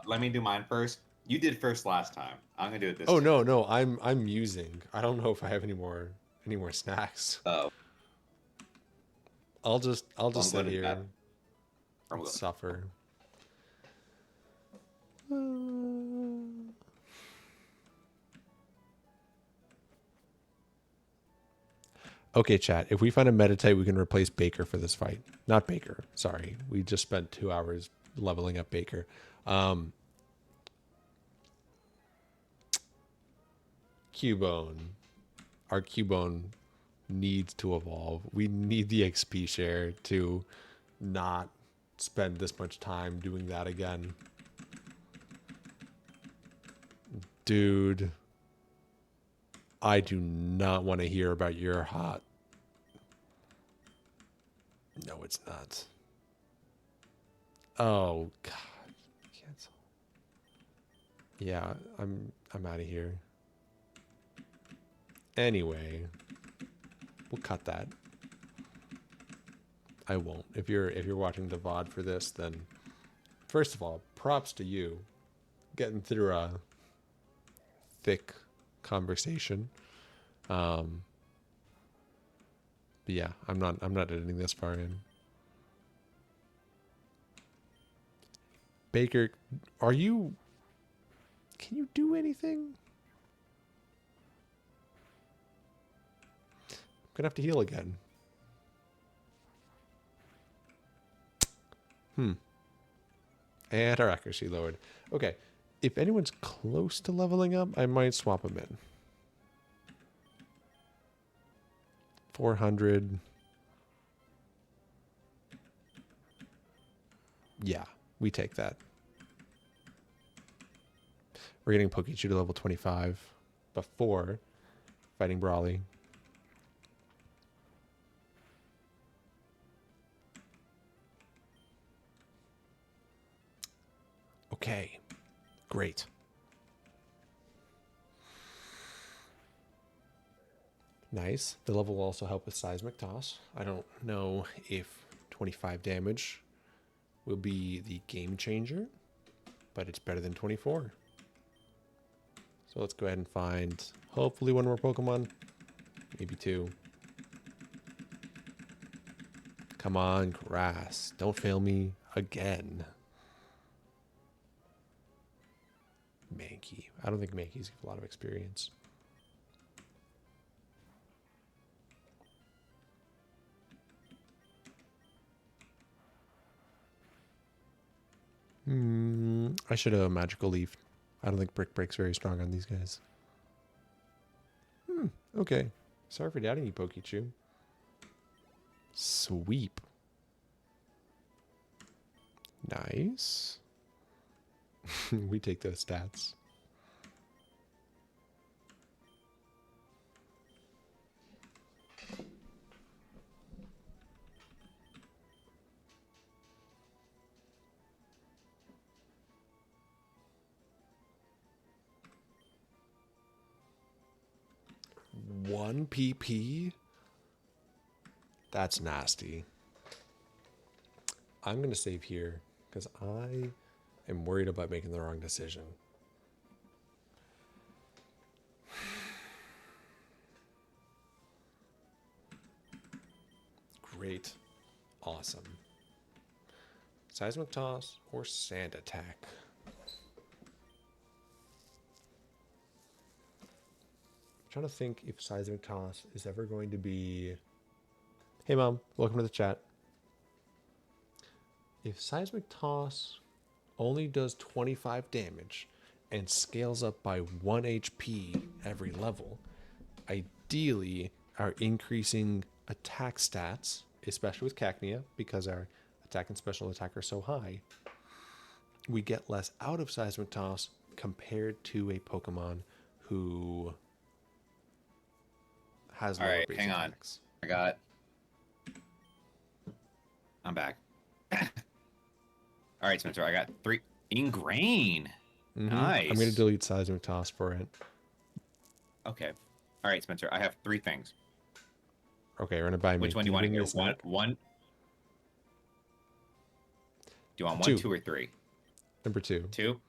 Let me do mine first. You did first last time. I'm gonna do it this Oh time. no, I'm using. I don't know if I have any more snacks. Oh. I'll just I'm sit going to here that. and I'm going. suffer. Okay, chat. If we find a meta type, we can replace Baker for this fight. Not Baker. Sorry. We just spent 2 hours leveling up Baker. Cubone. Our Cubone needs to evolve. We need the XP share to not spend this much time doing that again. Dude, I do not want to hear about your hot. No, it's not. Oh God, cancel. Yeah, I'm out of here. Anyway, we'll cut that. I won't. If you're watching the VOD for this, then first of all, props to you getting through a thick conversation. But yeah, I'm not editing this far in. Baker, can you do anything? I'm gonna have to heal again. And our accuracy lowered. Okay. If anyone's close to leveling up, I might swap them in. 400. Yeah, we take that. We're getting Pokechu to level 25 before fighting Brawly. Okay, great. Nice. The level will also help with Seismic Toss. I don't know if 25 damage will be the game changer, but it's better than 24. So let's go ahead and find hopefully one more Pokemon, maybe 2. Come on, Grass. Don't fail me again. Mankey. I don't think Mankeys give a lot of experience. I should have a Magical Leaf. I don't think Brick Break's very strong on these guys. Okay. Sorry for doubting you, Pokechu. Sweep. Nice. We take those stats. One PP? That's nasty. I'm going to save here because I am worried about making the wrong decision. Great. Awesome. Seismic Toss or Sand Attack? I'm trying to think if Seismic Toss is ever going to be... Hey Mom, welcome to the chat. If Seismic Toss only does 25 damage and scales up by 1 HP every level, ideally our increasing attack stats, especially with Cacnea, because our attack and special attack are so high, we get less out of Seismic Toss compared to a Pokemon who has lower base hang on. attacks. I'm back. All right, Spencer, I got 3 Ingrain. Nice. I'm going to delete Seismic Toss for it. Okay. All right, Spencer, I have 3 things. Okay, we're going to buy me. Which one do you want to hear? One? Do you want 1, 2, or 3? Number 2. 2?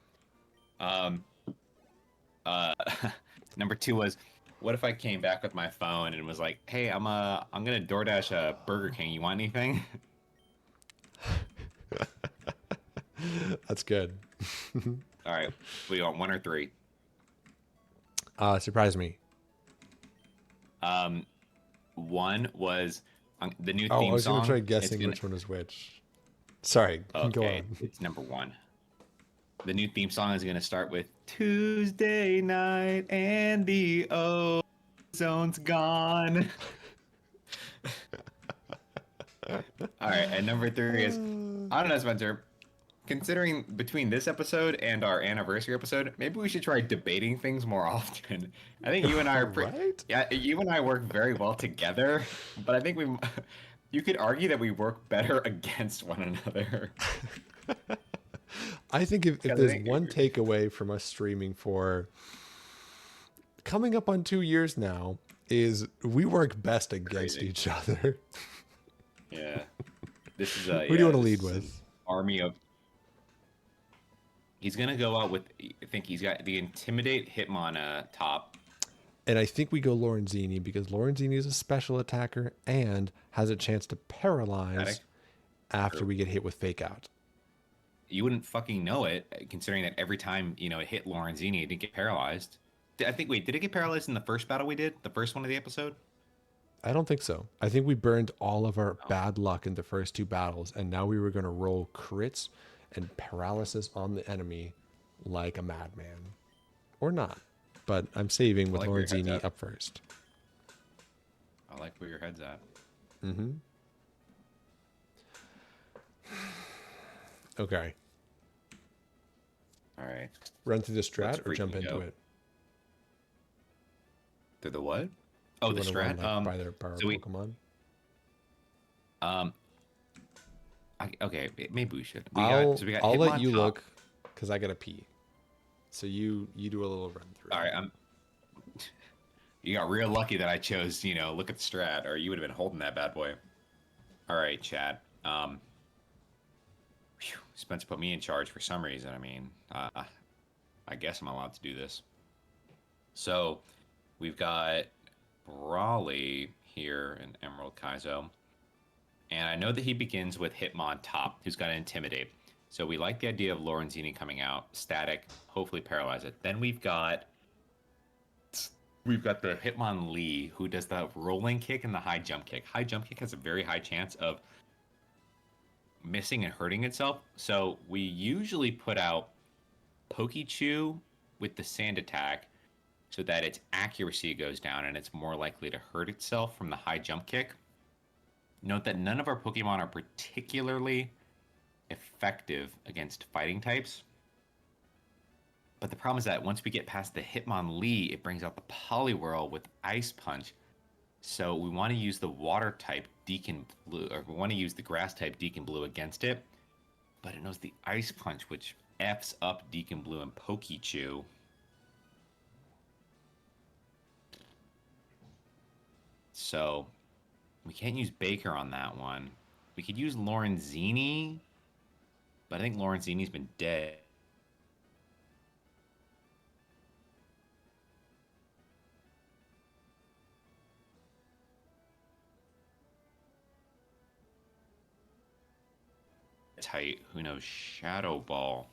Number 2 was, what if I came back with my phone and was like, hey, I'm gonna DoorDash a Burger King. You want anything? That's good. All right. We want 1 or 3. Surprise me. One was the new Oh, I theme was gonna try song. It's guessing gonna which one is which. Sorry, go okay. on. It's number one. The new theme song is gonna start with Tuesday night and the ozone's gone. All right, and number three is I don't know, Spencer. Considering between this episode and our anniversary episode, maybe we should try debating things more often. I think you and I are Right? yeah, you and I work very well together, but I think you could argue that we work better against one another. I think if 'Cause I there's think one takeaway from us streaming for coming up on 2 years now, is we work best against crazy. each other. Yeah. This is a Who do you want to this lead is an with? army of he's gonna go out with I think he's got the Intimidate Hitmon top. And I think we go Lorenzini because Lorenzini is a special attacker and has a chance to paralyze Static. after True. we get hit with fake out. You wouldn't fucking know it, considering that every time, it hit Lorenzini, it didn't get paralyzed. I think, wait, did it get paralyzed in the first battle we did? The first one of the episode? I don't think so. I think we burned all of our Oh. bad luck in the first two battles, and now we were going to roll crits and paralysis on the enemy like a madman. Or not. But I'm saving with like where your head's Lorenzini at. up first. I like where your head's at. Mm-hmm. Okay. All right. Run through the Let's strat or jump freaking into go. it? Through the what? Oh, You the wanna run, strat? like, by their power so we- Pokemon? Okay, maybe we should. I'll We got let Hitmon you top. look because I gotta pee. So you do a little run through. All right, you got real lucky that I chose, look at the strat, or you would have been holding that bad boy. All right, chat. Spencer put me in charge for some reason. I mean, I guess I'm allowed to do this. So, we've got Brawly here in Emerald Kaizo. And I know that he begins with Hitmon top, who's got to Intimidate. So we like the idea of Lorenzini coming out, static, hopefully paralyze it. Then we've got the Hitmonlee, who does the rolling kick and the high jump kick. High jump kick has a very high chance of missing and hurting itself. So we usually put out Pokechew with the sand attack so that its accuracy goes down and it's more likely to hurt itself from the high jump kick. Note that none of our Pokemon are particularly effective against fighting types. But the problem is that once we get past the Hitmonlee, it brings out the Poliwhirl with Ice Punch. So we want to use the water type Deacon Blue, or we want to use the grass type Deacon Blue against it. But it knows the Ice Punch, which F's up Deacon Blue and Pokechew. So we can't use Baker on that one. We could use Lorenzini, but I think Lorenzini's been dead. Tight. Who knows? Shadow Ball.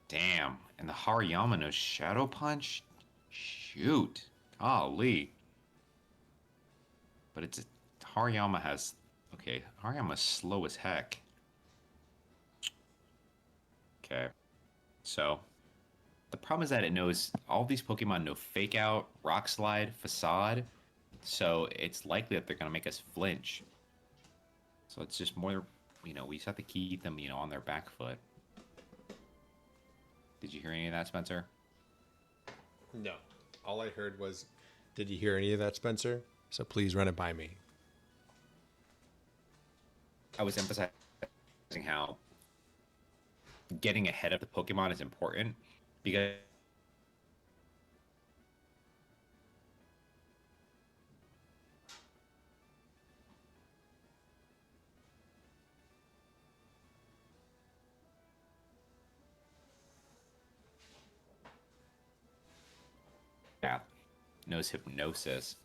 Damn. And the Hariyama knows Shadow Punch? Shoot. Golly. But it's Hariyama has... Okay, Hariyama's slow as heck. Okay. So, the problem is that it knows... All these Pokemon know Fake Out, Rock Slide, Facade. So, it's likely that they're going to make us flinch. So, it's just more... we just have to keep them, on their back foot. Did you hear any of that, Spencer? No. All I heard was, did you hear any of that, Spencer? So please run it by me. I was emphasizing how getting ahead of the Pokemon is important because knows Hypnosis.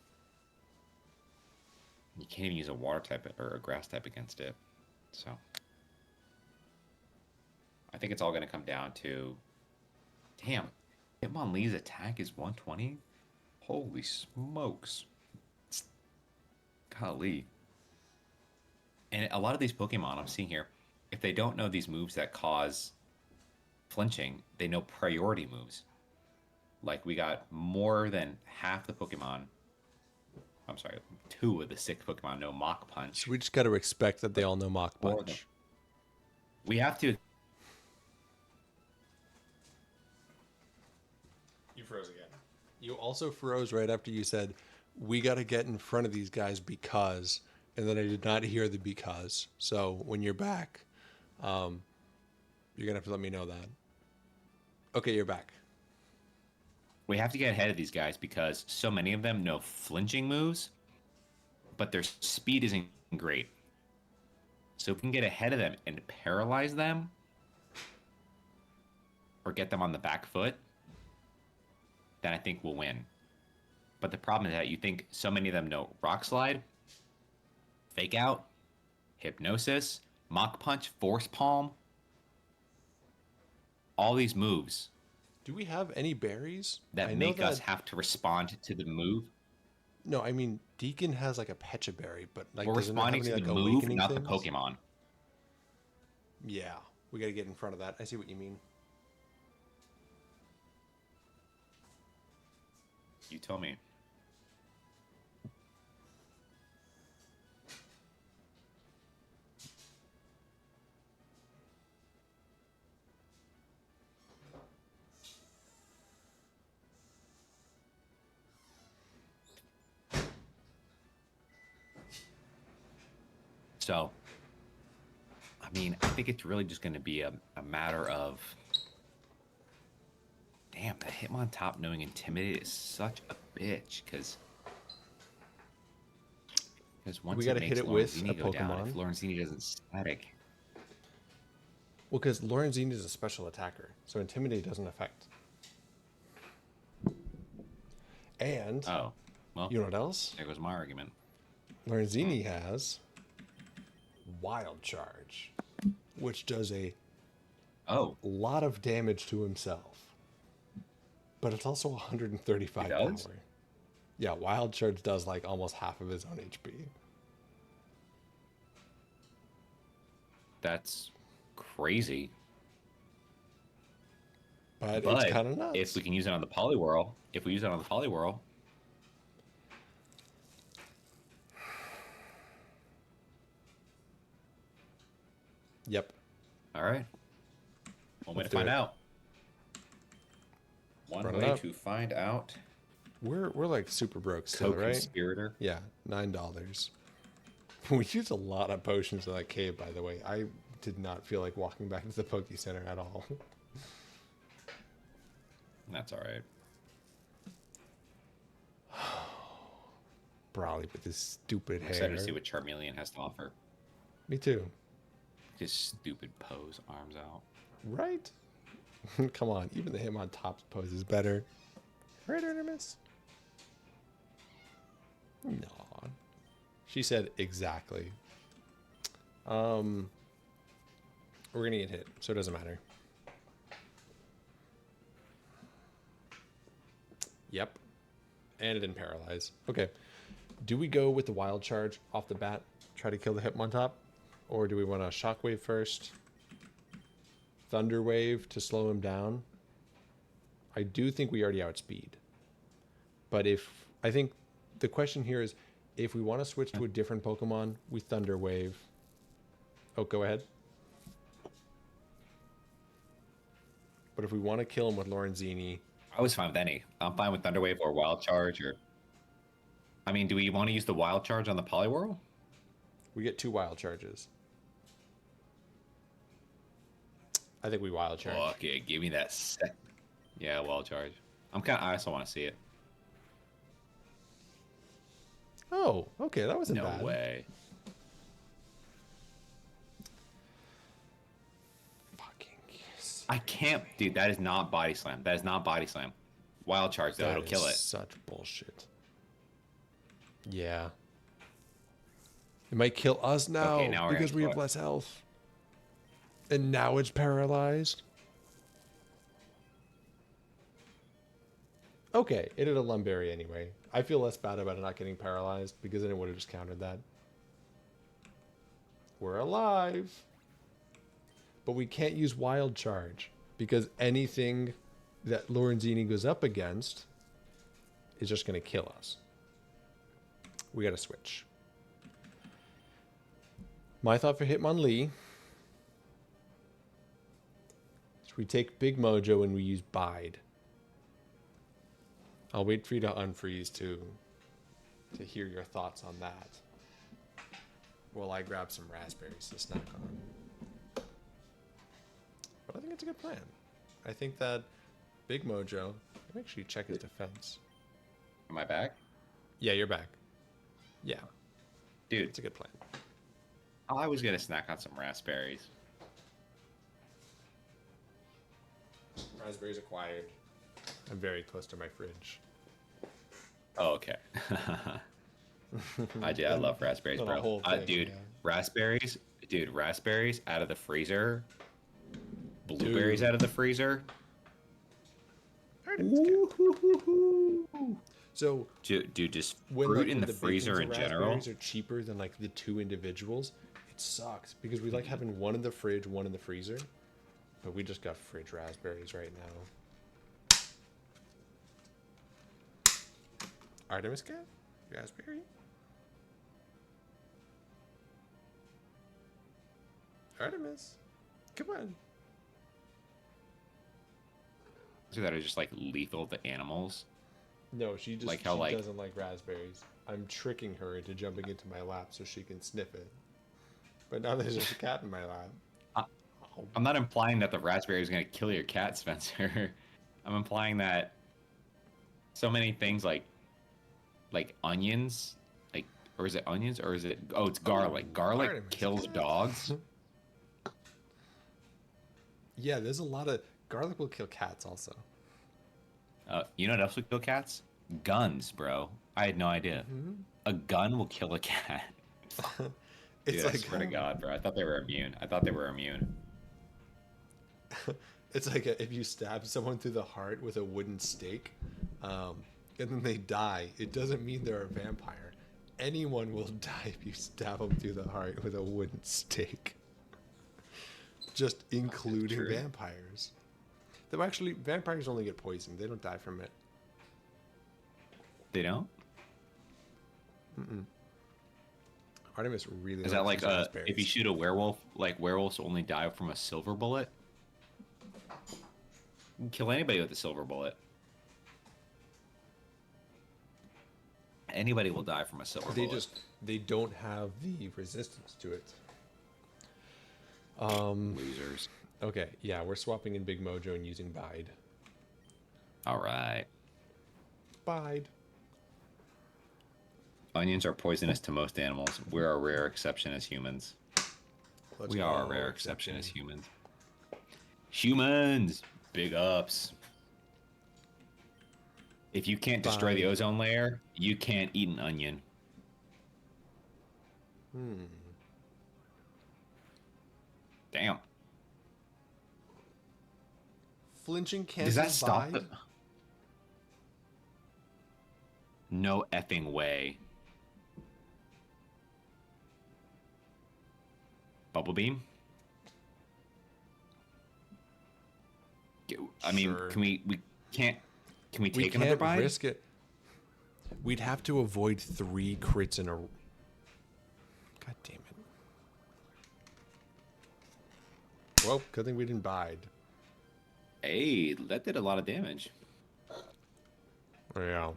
You can't even use a water type or a grass type against it. So I think it's all going to come down to... Damn, Hitmonlee's attack is 120? Holy smokes. Golly. And a lot of these Pokemon I'm seeing here, if they don't know these moves that cause flinching, they know priority moves. Like we got more than half the Pokemon. I'm sorry, 2 of the 6 Pokemon know Mach Punch. So we just got to expect that they all know Mach More than- Punch. We have to. You froze again. You also froze right after you said, we got to get in front of these guys because, and then I did not hear the because. So when you're back, you're going to have to let me know that. Okay, you're back. We have to get ahead of these guys because so many of them know flinching moves, but their speed isn't great. So if we can get ahead of them and paralyze them, or get them on the back foot, then I think we'll win. But the problem is that you think so many of them know Rock Slide, Fake Out, Hypnosis, Mach Punch, Force Palm. All these moves Do we have any berries? that I know make us have to respond to the move. No, I mean, Deacon has like a Pecha berry, but like We're doesn't it have responding any, to the like, move, awakening not things? the Pokemon. Yeah, we got to get in front of that. I see what you mean. You tell me. So, I mean, I think it's really just going to be a matter of. Damn, that Hitmontop knowing Intimidate is such a bitch, because once We gotta it hit makes it with Lorenzini a go down, Pokemon. if Lorenzini doesn't static, Well, because Lorenzini is a special attacker, so Intimidate doesn't affect. And oh, well, you know what else? there goes my argument. Lorenzini has Wild Charge, which does a Oh, lot of damage to himself. But it's also 135 It does? power. Yeah, Wild Charge does like almost half of his own HP. that's crazy. But But it's kind of nuts. if we can use it on the Poliwhirl, Yep. all right. One way Let's to find do it. out. One Run it way up. to find out. We're like super broke still, right? Co-conspirator. Yeah, $9. We used a lot of potions in that cave, by the way. I did not feel like walking back to the Poke Center at all. That's all right. Brawly with his stupid I'm hair. excited to see what Charmeleon has to offer. Me too. His stupid pose, arms out. Right? Come on, even the Hitmontop's pose is better. Right, Artemis? No. She said exactly. We're gonna get hit, so it doesn't matter. Yep. And it didn't paralyze. Okay. Do we go with the Wild Charge off the bat? Try to kill the Hitmontop? Or do we want to Shockwave first? Thunder Wave to slow him down? I do think we already outspeed. But I think the question here is, if we want to switch to a different Pokemon, we Thunder Wave. Oh, go ahead. But if we want to kill him with Lorenzini, I was fine with any. I'm fine with Thunderwave or Wild Charge or. I mean, do we want to use the Wild Charge on the Poliwhirl? we get 2 Wild Charges. I think we Wild Charge. Fuck yeah, give me that set. Yeah, Wild Charge. I also want to see it. Oh, okay, that wasn't No bad. way. Fucking yes. I can't, dude. That is not Body Slam. That is not Body Slam. Wild Charge though, That it'll kill is it. Such bullshit. Yeah. It might kill us now, Okay, now we're because gonna we have put- less health. And now it's paralyzed. Okay, it had a Lumberry anyway. I feel less bad about it not getting paralyzed because then it would have just countered that. We're alive. But we can't use Wild Charge because anything that Lorenzini goes up against is just going to kill us. We got to switch. My thought for Hitmonlee. So we take Big Mojo and we use Bide. I'll wait for you to unfreeze to hear your thoughts on that. While I grab some raspberries to snack on. But I think it's a good plan. I think that Big Mojo. Let me actually check his defense. Am I back? Yeah, you're back. Yeah, Dude, it's a good plan. I was gonna snack on some raspberries. Raspberries acquired. I'm very close to my fridge. Oh, okay. I love raspberries, Not a bro. whole thing, Dude, yeah. raspberries out of the freezer. Blueberries out of the freezer. So Dude, just when fruit like, in when the bakings freezer of in general. raspberries are cheaper than like the two individuals, it sucks because we like having one in the fridge, one in the freezer. But we just got fridge raspberries right now. Artemis cat? Raspberry? Artemis. Come on. So that are just like lethal to animals. No, she just Like how, she like- doesn't like raspberries. I'm tricking her into jumping into my lap so she can sniff it. But now there's just a cat in my lap. I'm not implying that the raspberry is gonna kill your cat, Spencer. I'm implying that so many things like onions, like, or is it onions or is it? Oh, it's garlic. Garlic Artemis, kills cat. dogs. Yeah, there's a lot of garlic will kill cats also. You know what else would kill cats? Guns, bro. I had no idea. Mm-hmm. A gun will kill a cat. It's Dude, like I swear to God, bro. I thought they were immune. It's like if you stab someone through the heart with a wooden stake, and then they die. It doesn't mean they're a vampire. Anyone will die if you stab them through the heart with a wooden stake. Just including True. vampires. Though actually, vampires only get poisoned. They don't die from it. They don't? Artemis really Is that likes like these raspberries. if you shoot a werewolf, like werewolves only die from a silver bullet? You can kill anybody with a silver bullet. Anybody will die from a silver bullet. They don't have the resistance to it. Losers. Okay, yeah, we're swapping in Big Mojo and using Bide. All right. Bide. Onions are poisonous to most animals. We're a rare exception as humans. Let's We are a go, rare exception as humans. Humans! Big ups. If you can't destroy the Fine. ozone layer, you can't eat an onion. Damn. Flinching cancels Does that stop Bide? the... No effing way. Bubble beam? I mean, Sure. can we can't... Can we We take another can't bite? risk it. We'd have to avoid 3 crits in a... God damn it. Well, good thing we didn't Bide. Hey, that did a lot of damage. Yeah.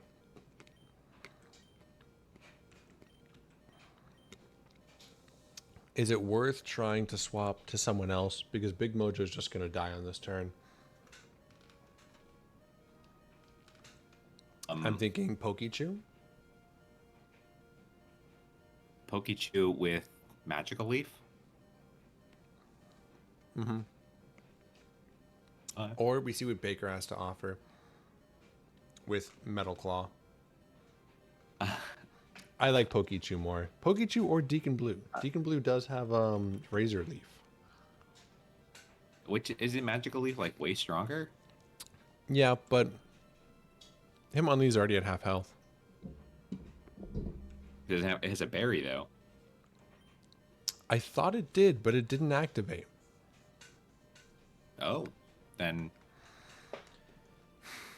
Is it worth trying to swap to someone else? Because Big Mojo's just going to die on this turn. I'm thinking Pokechew. Pokechew with Magical Leaf? Or we see what Baker has to offer with Metal Claw. I like Pokechew more. Pokechew or Deacon Blue. Deacon Blue does have Razor Leaf. Which, is it Magical Leaf, like, way stronger? Yeah, but Hitmonlee's already at half health. It has a berry though. I thought it did, but it didn't activate. Oh, then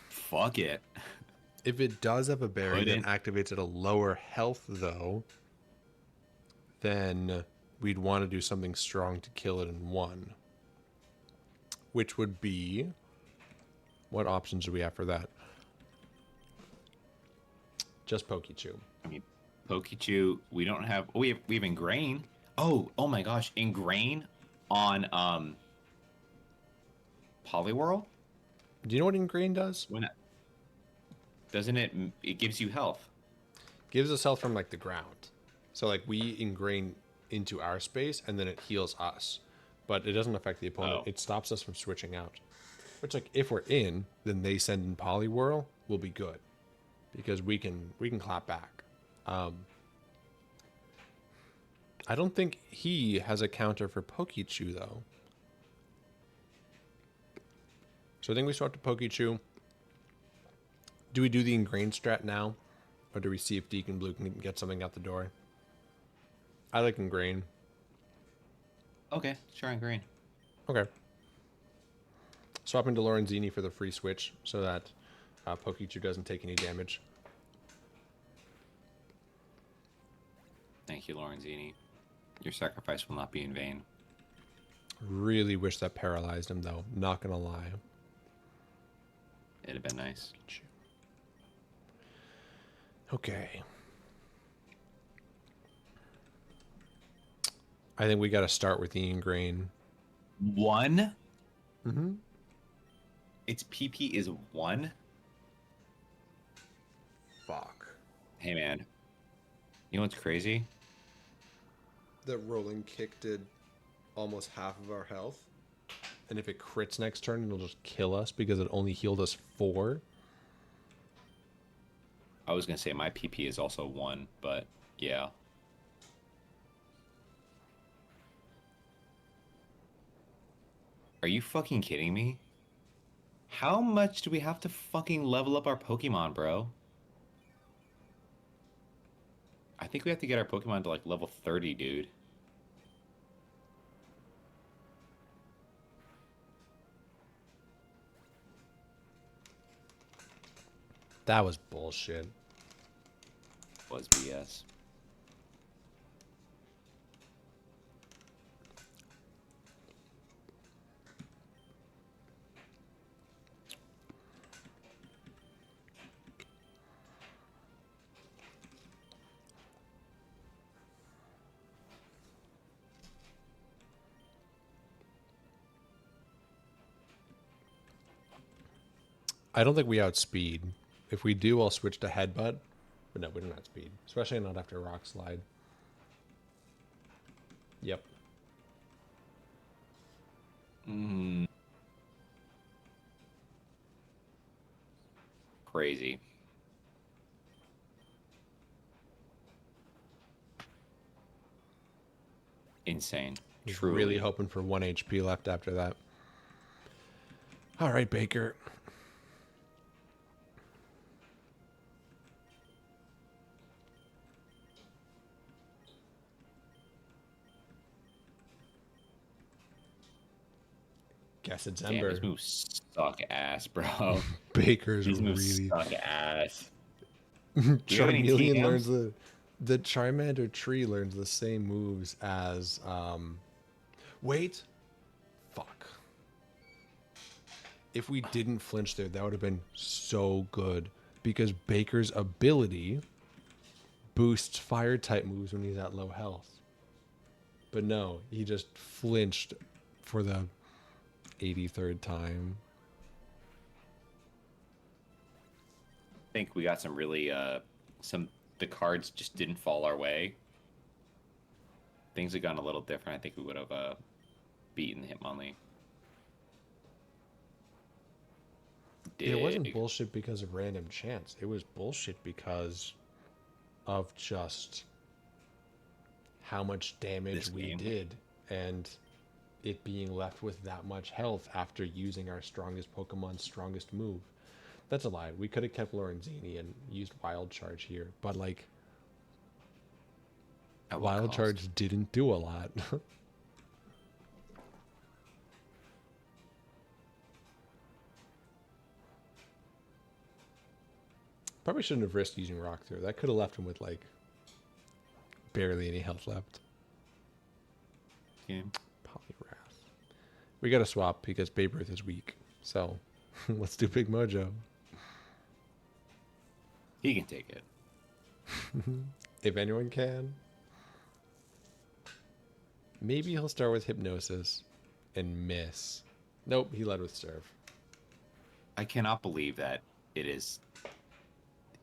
fuck it. If it does have a berry that Couldn't. activates at a lower health, though, then we'd want to do something strong to kill it in one. Which would be... What options do we have for that? Just Pokechew. I mean, Pokechew. We don't have. Oh, we have Ingrain. Oh my gosh, Ingrain on Poliwhirl. Do you know what Ingrain does? When doesn't it? It gives you health. Gives us health from, like, the ground. So, like, we ingrain into our space, and then it heals us. But it doesn't affect the opponent. Oh. It stops us from switching out. Which, like, if we're in, then they send in Poliwhirl, we'll be good. Because we can clap back. I don't think he has a counter for Pokechew, though. So I think we swap to Pokechew. Do we do the Ingrained strat now? Or do we see if Deacon Blue can get something out the door? I like Ingrain. Okay, sure, Ingrain. Okay. Swap into Lorenzini for the free switch so that Pokechew doesn't take any damage. Thank you, Lorenzini. Your sacrifice will not be in vain. Really wish that paralyzed him, though. Not gonna lie. It'd have been nice. Okay. I think we got to start with the Ingrain. 1? Mm-hmm. Its PP is 1? Fuck. Hey, man. You know what's crazy? That rolling kick did almost half of our health. And if it crits next turn, it'll just kill us because it only healed us 4. I was going to say my PP is also 1, but yeah. Are you fucking kidding me? How much do we have to fucking level up our Pokemon, bro? I think we have to get our Pokemon to like level 30, dude. That was bullshit. Was BS. I don't think we outspeed. If we do, I'll switch to Headbutt. But no, we don't outspeed. Especially not after Rock Slide. Yep. Crazy. Insane. He's Truly. really hoping for 1 HP left after that. All right, Baker. Guess it's Damn, Ember. these moves suck ass, bro. Baker's These moves really... suck ass. Do you have any Charmeleon TMs? learns the Charmander tree learns the same moves as wait. Fuck. If we didn't flinch there, that would have been so good because Baker's ability boosts fire type moves when he's at low health. But no, he just flinched for the 83rd time. I think we got some really the cards just didn't fall our way. Things had gone a little different. I think we would have beaten Hitmonlee. It wasn't bullshit because of random chance. It was bullshit because of just how much damage This we game. did and it being left with that much health after using our strongest Pokemon's strongest move. That's a lie. We could have kept Lorenzini and used Wild Charge here, but like At what Wild cost? Charge didn't do a lot. Probably shouldn't have risked using Rock Throw. That could have left him with like barely any health left. Yeah. Polywrath. We got to swap because Babe Ruth is weak. So let's do Big Mojo. He can take it. If anyone can. Maybe he'll start with Hypnosis and miss. Nope, he led with Serve. I cannot believe that it is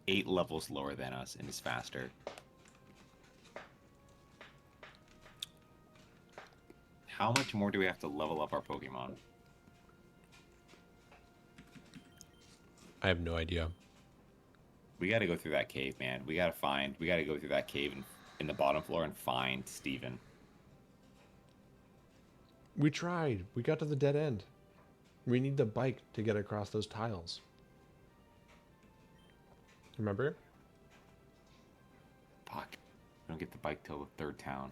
8 levels lower than us and is faster. How much more do we have to level up our Pokemon? I have no idea. We got to go through that cave, man. We got to go through that cave in the bottom floor and find Steven. We tried. We got to the dead end. We need the bike to get across those tiles. Remember? Fuck. We don't get the bike till the 3rd town.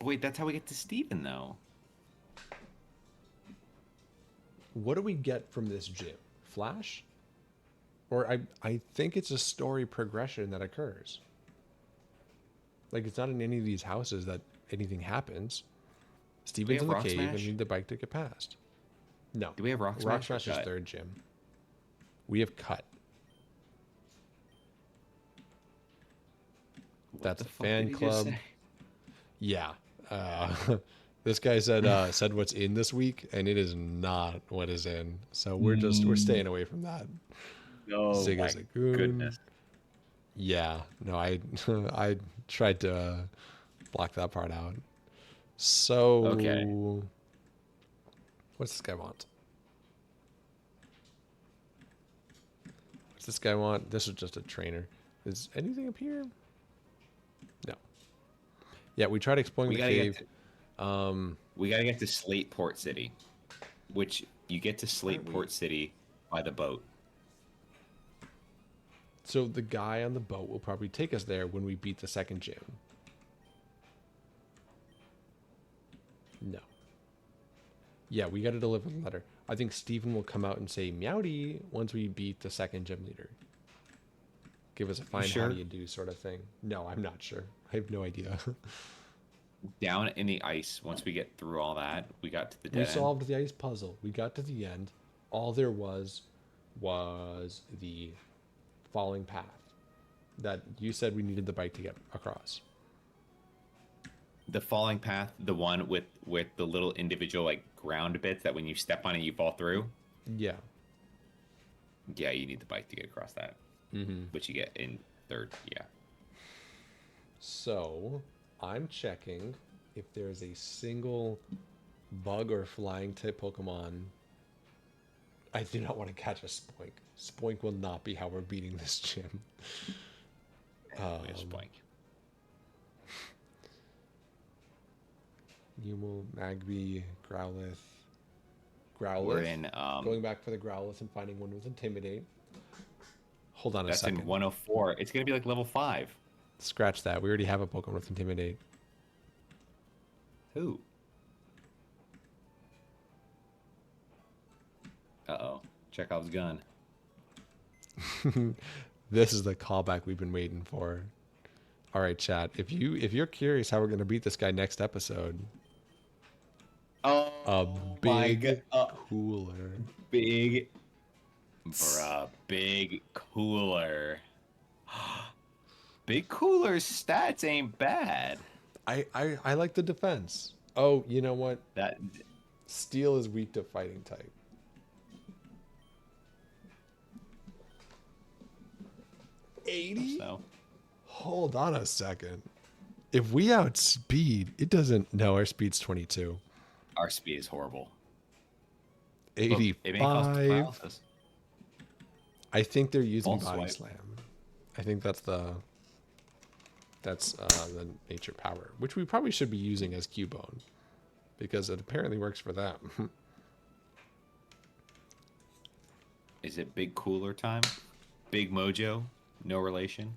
Wait, that's how we get to Steven, though. What do we get from this gym? Flash? Or I think it's a story progression that occurs. Like, it's not in any of these houses that anything happens. Steven's in the Rock cave and Smash? need the bike to get past. No. Do we have Rock Smash? Rock Smash is Cut? 3rd gym. We have Cut. What That's the a fuck did fan he just club. say? Yeah. This guy said said what's in this week, and it is not what is in. So we're staying away from that. Oh Zigga my Zagoon. goodness. Yeah. No, I I tried to block that part out. So Okay. What's this guy want? What's this guy want? This is just a trainer. Is anything up here? No. Yeah, we tried exploring We the gotta cave. get we gotta get to Slate Port City, which you get to Slate Port City by the boat. So the guy on the boat will probably take us there when we beat the 2nd gym. No. Yeah, we got to deliver the letter. I think Steven will come out and say Meowdy once we beat the 2nd gym leader. Give us a fine sure? how do you do sort of thing. No, I'm not sure. I have no idea. Down in the ice, once we get through all that, we got to the We dead end. solved the ice puzzle. We got to the end. All there was the falling path that you said we needed the bike to get across. The falling path, the one with the little individual like ground bits that when you step on it you fall through. Yeah. Yeah, you need the bike to get across that, which you get in 3rd. Yeah. So I'm checking if there's a single bug or flying type Pokemon. I do not want to catch a Spoink. Spoink will not be how we're beating this gym. Just blank. Numel, Magby, Growlithe. We're in Going back for the Growlithe and finding one with Intimidate. Hold on a that's second. in 104. It's gonna be like level 5. Scratch that. We already have a Pokemon with Intimidate. Who? Uh-oh. Chekhov's gun. This is the callback we've been waiting for. All right, chat. If you're curious how we're gonna beat this guy next episode, Oh, a my big God. cooler. Big, bruh, big cooler. Big cooler's stats ain't bad. I like the defense. Oh, you know what? That Steel is weak to fighting type. so. Hold on a second. If we outspeed, it doesn't. No, our speed's 22. Our speed is horrible. Look, it ain't cost 85. paralysis. I think they're using False Body swipe. Slam. I think that's the nature power, which we probably should be using as Cubone, because it apparently works for them. Is it Big Cooler time? Big Mojo? No relation?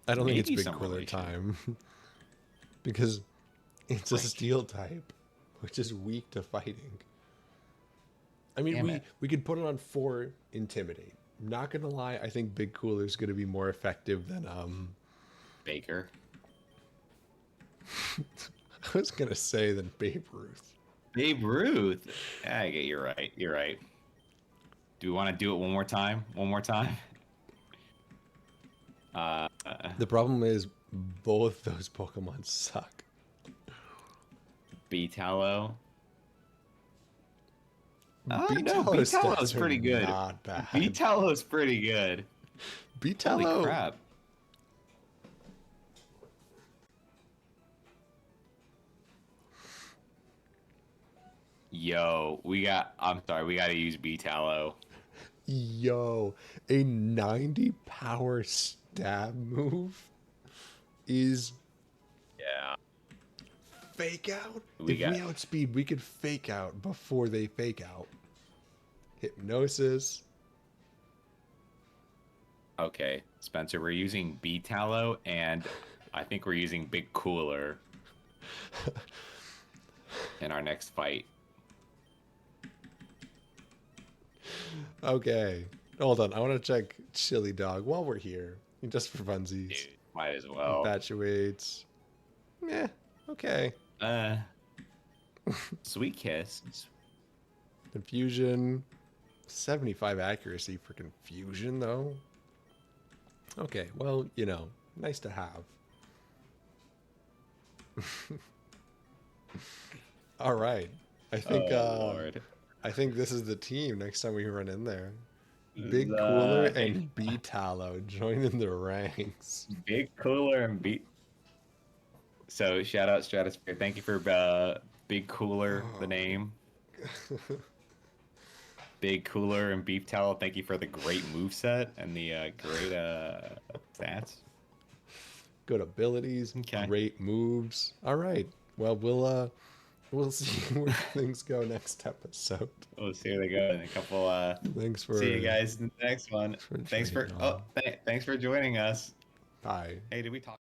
I don't think it's Maybe big some cooler relation. time because it's a Frick. steel type, which is weak to fighting. I mean, Damn we it. we could put it on 4 intimidate. Not gonna lie, I think big cooler is gonna be more effective than Baker. I was gonna say than Babe Ruth. Babe Ruth. Yeah, I get you're right. You're right. Do we want to do it one more time? One more time? Uh, The problem is both those Pokemon suck. Betallow. Oh no, Betallow Betallow stats is are pretty good. not bad. Betallow is pretty good. Holy Betallow, crap. Yo, I'm sorry, we gotta use Betallow. yo, a 90 power stab move is Yeah. fake out. We If got we outspeed, we could fake out before they fake out. Hypnosis. Okay, Spencer, we're using Betallow and I think we're using Big Cooler in our next fight. Okay, hold on. I want to check Chili Dog while we're here, just for funsies. Dude, might as well. Infatuates. Yeah. Okay. Uh, Sweet Kiss. Confusion. 75 accuracy for confusion, though. Okay, well, nice to have. All right. I think Oh, Lord. I think this is the team next time we run in there. Big Cooler Hey, and B Tallow joining the ranks. Big Cooler and Beat. So shout out Stratosphere. Thank you for Big Cooler, the name. Big Cooler and Beef Towel. Thank you for the great move set and the great stats. Good abilities, Okay. great moves. All right. Well, we'll see where things go next episode. We'll see where they go in a couple. Thanks for See you guys in the next one. for Thanks for joining on. thanks for joining us. Bye. Hey, did we talk?